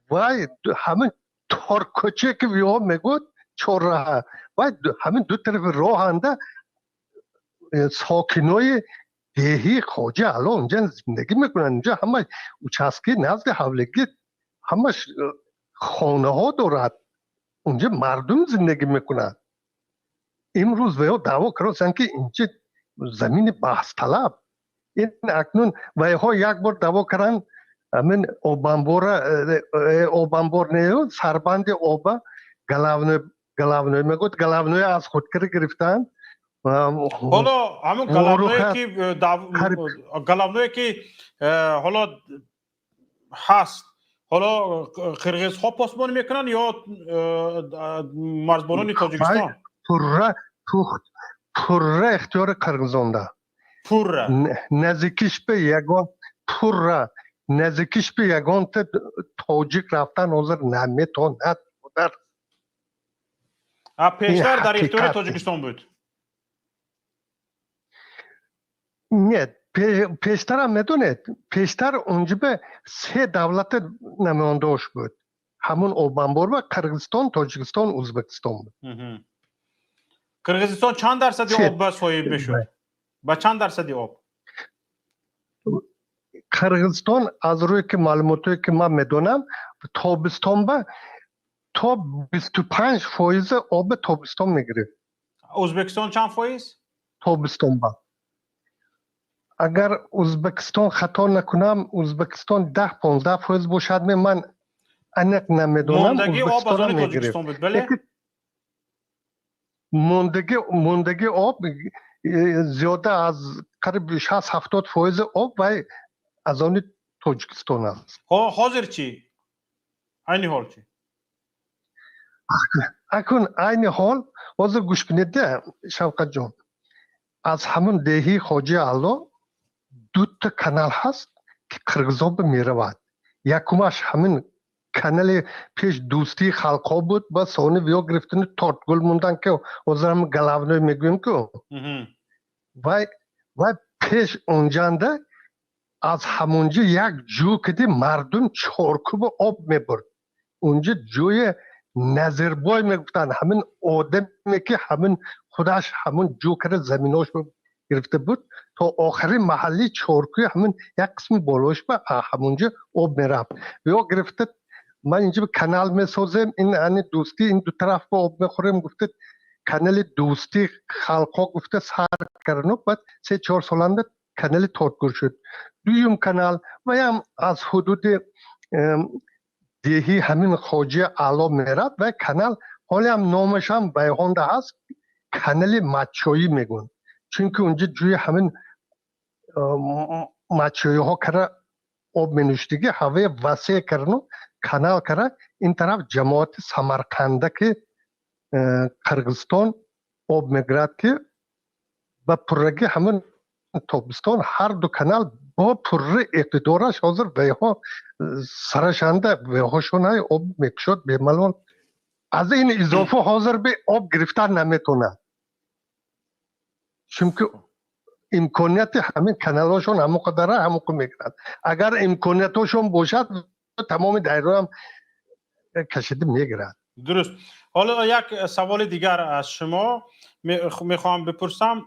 وای همین تارکوچه که ویو میگود 4 راه وای همین دو طرف راه انده ساکنای دهی خواجه الان اونجا زندگی میکنن. اونجا همه اوچسکی نزد حولگی همش خانه ها دارد. اونجا مردم زندگی میکنن. امروز ویو دعوا کردن که اینجا زمین بحث طلب. این اکنون ویها یک بار دعوا کردن همین آبانبور نیو سربند آبا گلاونوی میگود گلاونوی از خودکری گرفتن. حالا همون گلاونوی که حالا هست حالا قرغیز ها پاسبانی میکنن یا مرزبانان تاجیکستان؟ پره اختیار قرغیزان ده. پره نزدیکیش به یگان پره نزدیکیش به یگان تاجیک رفتن حاضر نمیتون ند بودر. پیشتر در اختیار تاجیکستان بود؟ نه پیشتر هم میدونید پیشتر اونجا به 3 دولت نماینداش بود. همون آبانبور و قرغیزستان، تاجیکستان، ازبکستان بود. قرغیزستان چند درصدی آب به صاحب میشد؟ با چند درصدی آب؟ قرغیزستان از روی که معلوماتی که من میدونم تابستان به تا 25% آب تابستان میگیره. ازبکستان چند فایز؟ تابستان به اگر ازبکستان خطا نکنم ازبکستان 10-15% باشد. من انک نمیدونم. موندگی آب از آن تاجیکستان بود بله؟ موندگی آب زیاده از قریب 60-70% آب و از آن تاجیکستان است. حاضر چی؟ عین حال چی؟ اکن عین حال حاضر گوش کنید شوکت جان. از همون دهی خواجه علا 2 کانال هست که قرغیزان به میرود. یکمش همین کانال پیش دوستی خلقا بود با سانی ویا گرفتن تارتگل موندن که حاضر هم گلاونوی میگویم که و پیش اونجانده از همونجا یک جو کدی مردم 4 کوب آب میبرد. اونجا جوی نظربای میگفتن همین آدمی که همین خودش همون جو کرده زمیناش گرفته بود تا آخری محلی 4 کوی همین یک قسم بالاش به همونجا آب میرفت. ویا گرفته من اینجا به کانال میسازم این دوستی این 2 طرف با آب میخوریم گفته کانال دوستی خلقا گفته سر کردن. بعد 3-4 سالانده کانال تارتگل شد. دویم کانال و هم از حدود دهی همین خواجه علا میرد و کانال حالی هم نامش هم بیهانده هست کانال مچایی میگون. چون که اونجا جوی همین مچایی ها کرده آب مینوشتگی هوای وسیع کردن کانال کرده این طرف جماعت سمرقنده که قرغیزستان آب میگرد که با پرگی همین تابستان هر 2 کانال با پر اقتدارش حاضر ویها سرشنده ویهاشون های آب میکشد به ملون. از این اضافه حاضر به آب گرفتن نمیتونه چون که امکانیت همین کانالاشون همون قدره همون که میگرد. اگر امکانیتاشون باشد تمام دایره هم کشیده میگرد. درست. حالا یک سوال دیگر از شما میخوام بپرسم.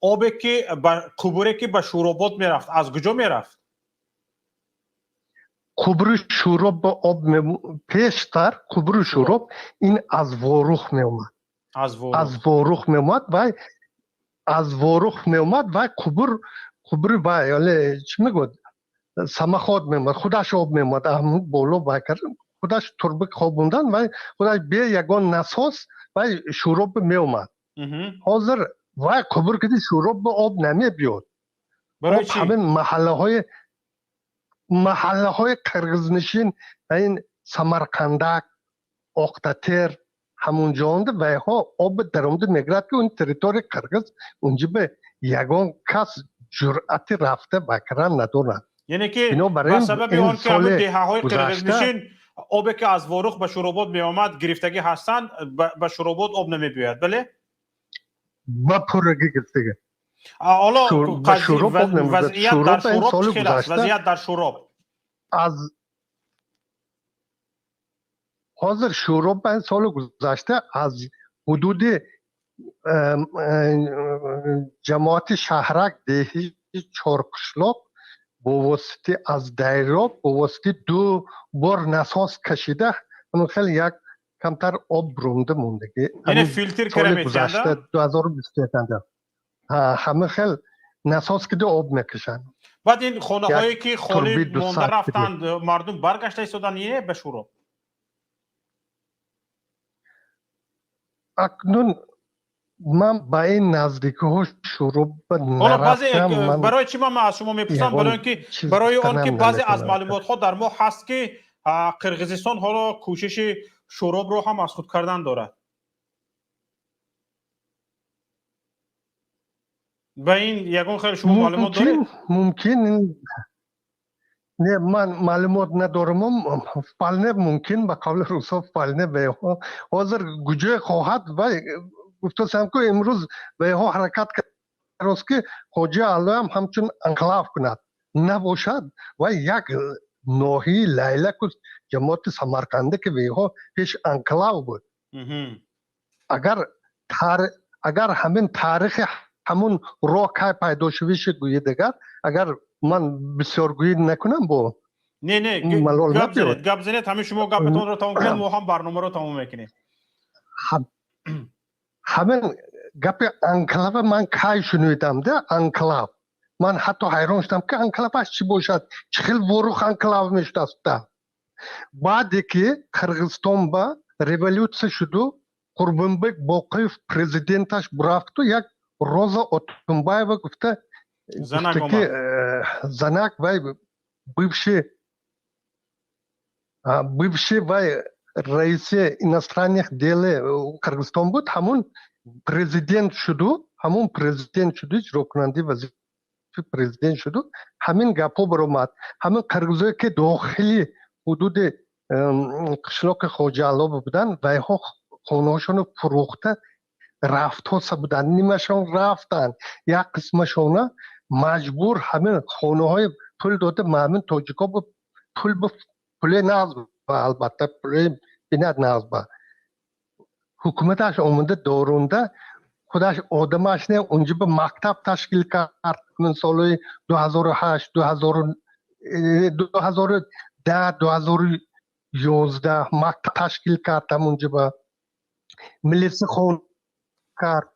آبی که قبوری که به شوراباد میرفت از کجا میرفت؟ قبر شوراب با آب پیشتر قبر شوراب این از واروخ میومد. از واروخ میومد و از واروخ میومد و قبر و یعنی چی میگود سمخات میومد خودش آب میومد همون بالا بکر خودش تربه خوابوندن و خودش به یگان نساس و شوراب میومد. حاضر و قبر کدی شوراب با آب نمی بیاد. برای چی؟ همین محله های قرغیزنشین این سمرقندک اقتتر همون جانده و ها آب درآمده میگرد که اون تریتوری قرغیز اونجا به یگان کس جرأت رفته بکرن ندارن. یعنی که به سبب اون که همون دهه های قرغیزنشین آبی که از واروخ به شوراباد می آمد گرفتگی هستند به شوراباد آب نمی بیاید بله؟ با پرگی گرفتگی. حالا وضعیت در شوراب چه است؟ وضعیت در شوراب حاضر شورا به سال گذشته از حدود جماعت شهرک دهی چارقشلاق با واسطه از دایره با واسطه 2 بار نساس کشیده اون خیلی یک کمتر آب برونده موندگی یعنی فیلتر سال کرده گذشته 2021 همه خیلی نساس کده آب میکشن. بعد این خانه هایی که خالی تربیت مونده رفتند مردم برگشته ایستادن به شورا. اکنون من با این نزدیکی ها شروع به حالا بعضی نرفتم. برای چی من از شما میپرسم؟ برای اینکه برای آن که بعضی از معلومات ها در ما هست که قرقیزستان حالا کوشش شورا رو هم از خود کردن دارد. و این یگان خیلی شما معلومات دارید؟ ممکن نه من معلومات ندارم فعلا ممکن به قول روسا فعلا به حاضر گوجه خواهد و گفتم که امروز به ها حرکت کرد که خوجه علا هم همچون انقلاب کند نباشد و یک ناحیه لیلک جماعت سمرقنده که به ها پیش انقلاب بود. اگر همین تاریخ همون راه که پیدا شویش گویه دیگر اگر من بسیار گویی نکنم با نه گپ زنید همین شما گپتون رو تمام کنید ما هم برنامه رو تمام میکنیم. همین گپ انقلاب من کی شنیدم ده انقلاب من حتی حیران شدم که انقلاب چی باشد چه خیلی وروخ انقلاب میشناسته. بعدی که قرغیزستان با ریولوسیون شد و قربانبک باقیف پرزیدنتش برفت و یک روزا اتنبایو گفته که زنک و بivший و رئیس иностранных дел قرغیزستان بود همون پرزیدنت شد و همون پرزیدنت شد اجرا کننده وظیفه پرزیدنت شد و همین گپا برآمد. همین قرغیزایی که داخلی حدود قشلاق خواجه علاب بودن و ها خانه‌هاشون فروخته رفت ها بودن نیمشون رفتن یک قسمشون مجبور همین خانه های پول داده همین تاجیکا با پول نازب البته پول بیند نازب حکومتش آمده دارونده خودش آدمش نه اونجا به مکتب تشکیل کرد من سال 2008 2010 2011 مکتب تشکیل کرد اونجا به ملیس خون کرد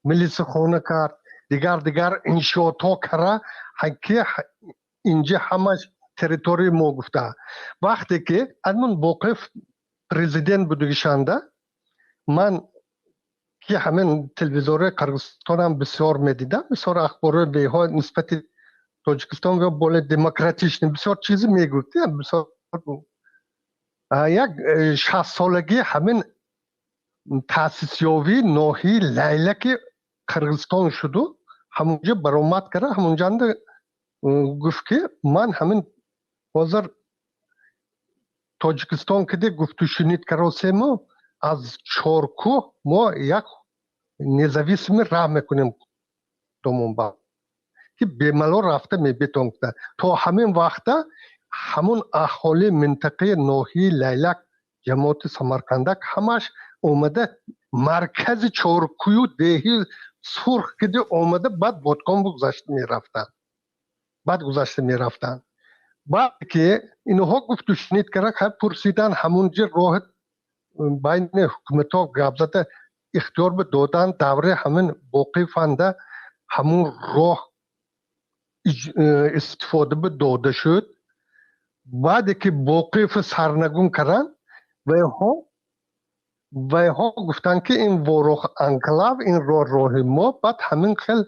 ملیس خونه کرد دیگر انشاءات ها کرده که اینجا همش تریتوری ما گفته. وقتی که ادمون باقیف پرزیدنت بودگشنده من که همین تلویزیون قرغیزستان هم بسیار میدیدم بسیار اخبار به ها نسبت تاجیکستان و بول دموکراتیش بسیار چیزی میگفتی بسیار یک 60 سالگی همین تاسیس یابی ناحیه لیلک قرغیزستان شد و همونجا برآمد کرده همونجا گفت که من همین حاضر تاجیکستان که گفت و شنید کرده ما از چارکو ما یک نزویسمی راه میکنیم دومون با که بیمالو رفته میبیتون کده تا همین وقت همون احالی منطقه ناحیه لیلک جماعت سمرقندک همش اومده مرکز چارکوی دهی سرخ کده اومده بعد بادکان گذشته میرفتن بعد که اینها گفت و شنید کرده پرسیدن همونجا راه بین حکومت ها گپ زده اختیار به دادن دوره همین باقی فنده همون راه استفاده به داده شد. بعد که باقی سرنگون کردن و ها گفتن که این وروخ انقلاب این راه ما بعد همین خیل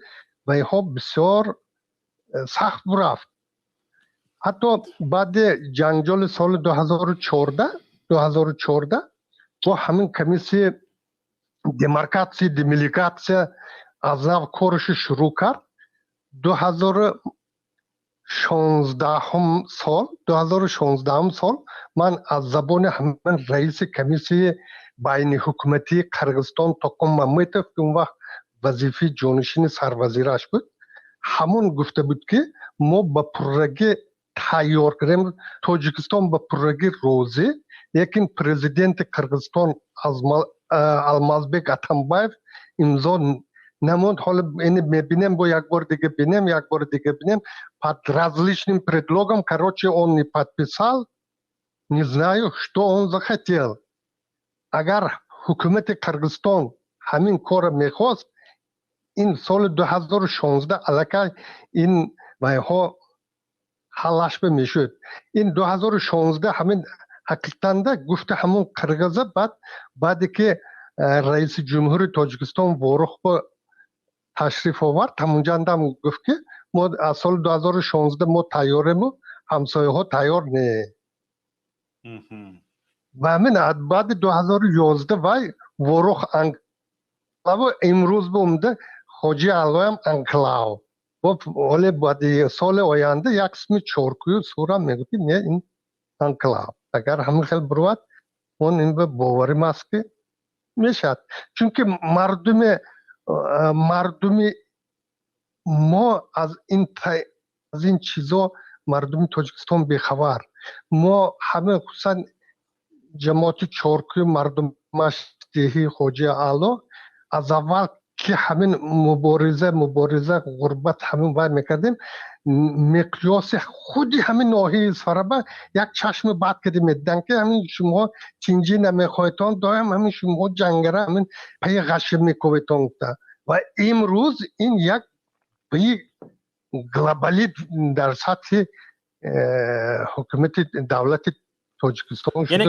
و ها بسیار سخت برفت. حتی بعد جنجال سال 2014 با همین کمیسی دمارکاسی دمیلیکاسی از نو کارش شروع کرد 2016 سال من از زبان همین رئیس کمیسی بین حکومتی قرغیزستان تاکم ممیتف که اون وقت وظیفه جانشین سروزیرش بود همون گفته بود که ما با پررگی تیار کردیم تاجیکستان با پررگی روزی لیکن پرزیدنت قرغیزستان المازبek Atambayev امضا نموند. حالا این میبینیم با یک بار دیگه بینیم یک بار دیگه بینیم под различным предлогом, короче, он не подписал, не знаю, что он захотел. Agar hukumat Qirg'iziston همین کار میخواست این سال 2016 الکی این وایها حلش به میشد. این 2016 همین حقیقتا گفته همون قرغیزه بعدی که رئیس جمهور تاجیکستان ورخ به تشریف آورد همونجا هم گفت که ما از سال 2016 ما تیاریم و همسایه ها تیار نه. و همین بعد 2011 وای ورخ انکلاو امروز به اومده حاجی علوی هم انکلاو و حالا بعد سال آینده یک اسم چارکوی سورا میگوید نه این انکلاو. اگر همین خیلی بروید اون این به باوریم است که میشد. چون که مردم ما از این چیزا مردم تاجیکستان بیخبر. ما همه خصوصا جماعت چارکوی مردم مشتهی خوجی علا از اول که همین مبارزه غربت همین وای میکردیم مقیاس خودی همین ناحیه اصفرابه یک چشم بد کردی میدن که همین شما چینجی نمیخوایتان دایم همین شما جنگره همین پی غش میکویتان و امروز این یک پی گلوبالی در سطح حکومت دولت تاجیکستان شده.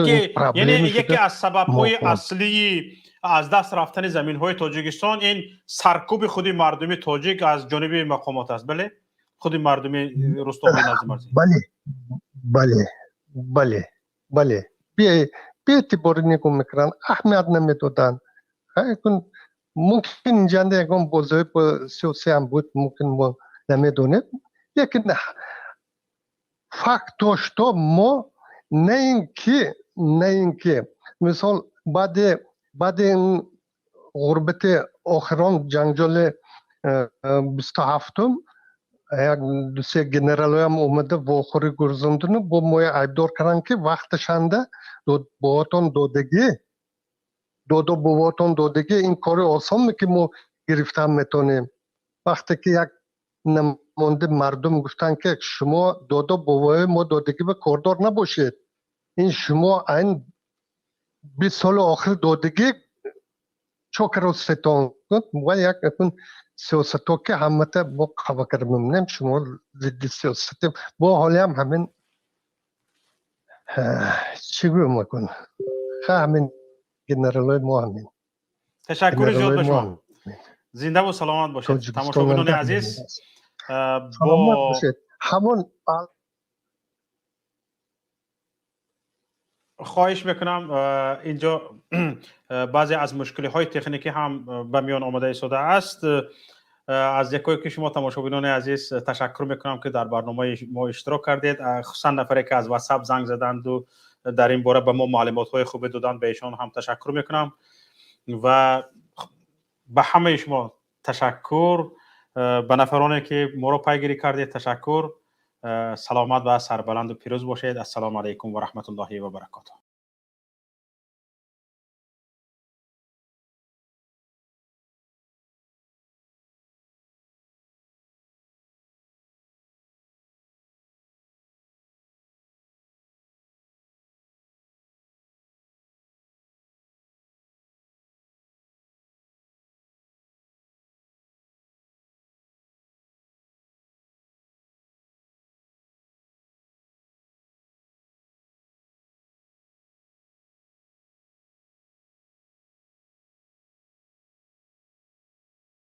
یعنی یکی از سبب‌های اصلی از دست رفتن زمین‌های تاجیکستان این سرکوب خودی مردم تاجیک از جانب مقامات است. بله خودی مردم رستم نظیم مرزی. بله بی اعتباری نگاه میکنن اهمیت نمیدادن. ممکن اینجا یکم بازی با سیاسی هم بود ممکن ما نمیدونیم لیکن فقط داشته ما نه اینکه مثال بعد این غربت آخران جنجال 27م یک دو سه گنرال هم اومده واخوری گرزندونه با ما عیبدار کردن که وقتشنده باباتون دادگی این کار آسان که ما گرفتن میتونیم. وقتی که یک نماینده مردم گفتن که شما دادا بابای ما دادگی به کاردار نباشید این شما این 20 سال آخر دادگی چوکر و ستان و یک سیاست ها که همت با خواهر ممنیم شما ضد سیاست با حالی هم همین چی گویم مکن همین گنرالای ما همین. تشکر زیاد به شما. زنده و سلامت باشید. تماشاگران عزیز با همون خواهش میکنم اینجا بعضی از مشکلی های تکنیکی هم به میان آمده ایستاده است. از یکایی که شما تماشاگران عزیز تشکر میکنم که در برنامه ما اشتراک کردید. خصوصا نفری که از واتساپ زنگ زدند و در این باره به ما معلومات های خوبی دادن به ایشان هم تشکر میکنم و به همه شما تشکر. به نفرانی که ما را پیگیری کردید تشکر. سلامت و سربلند و پیروز باشید. السلام علیکم و رحمت الله و برکاته.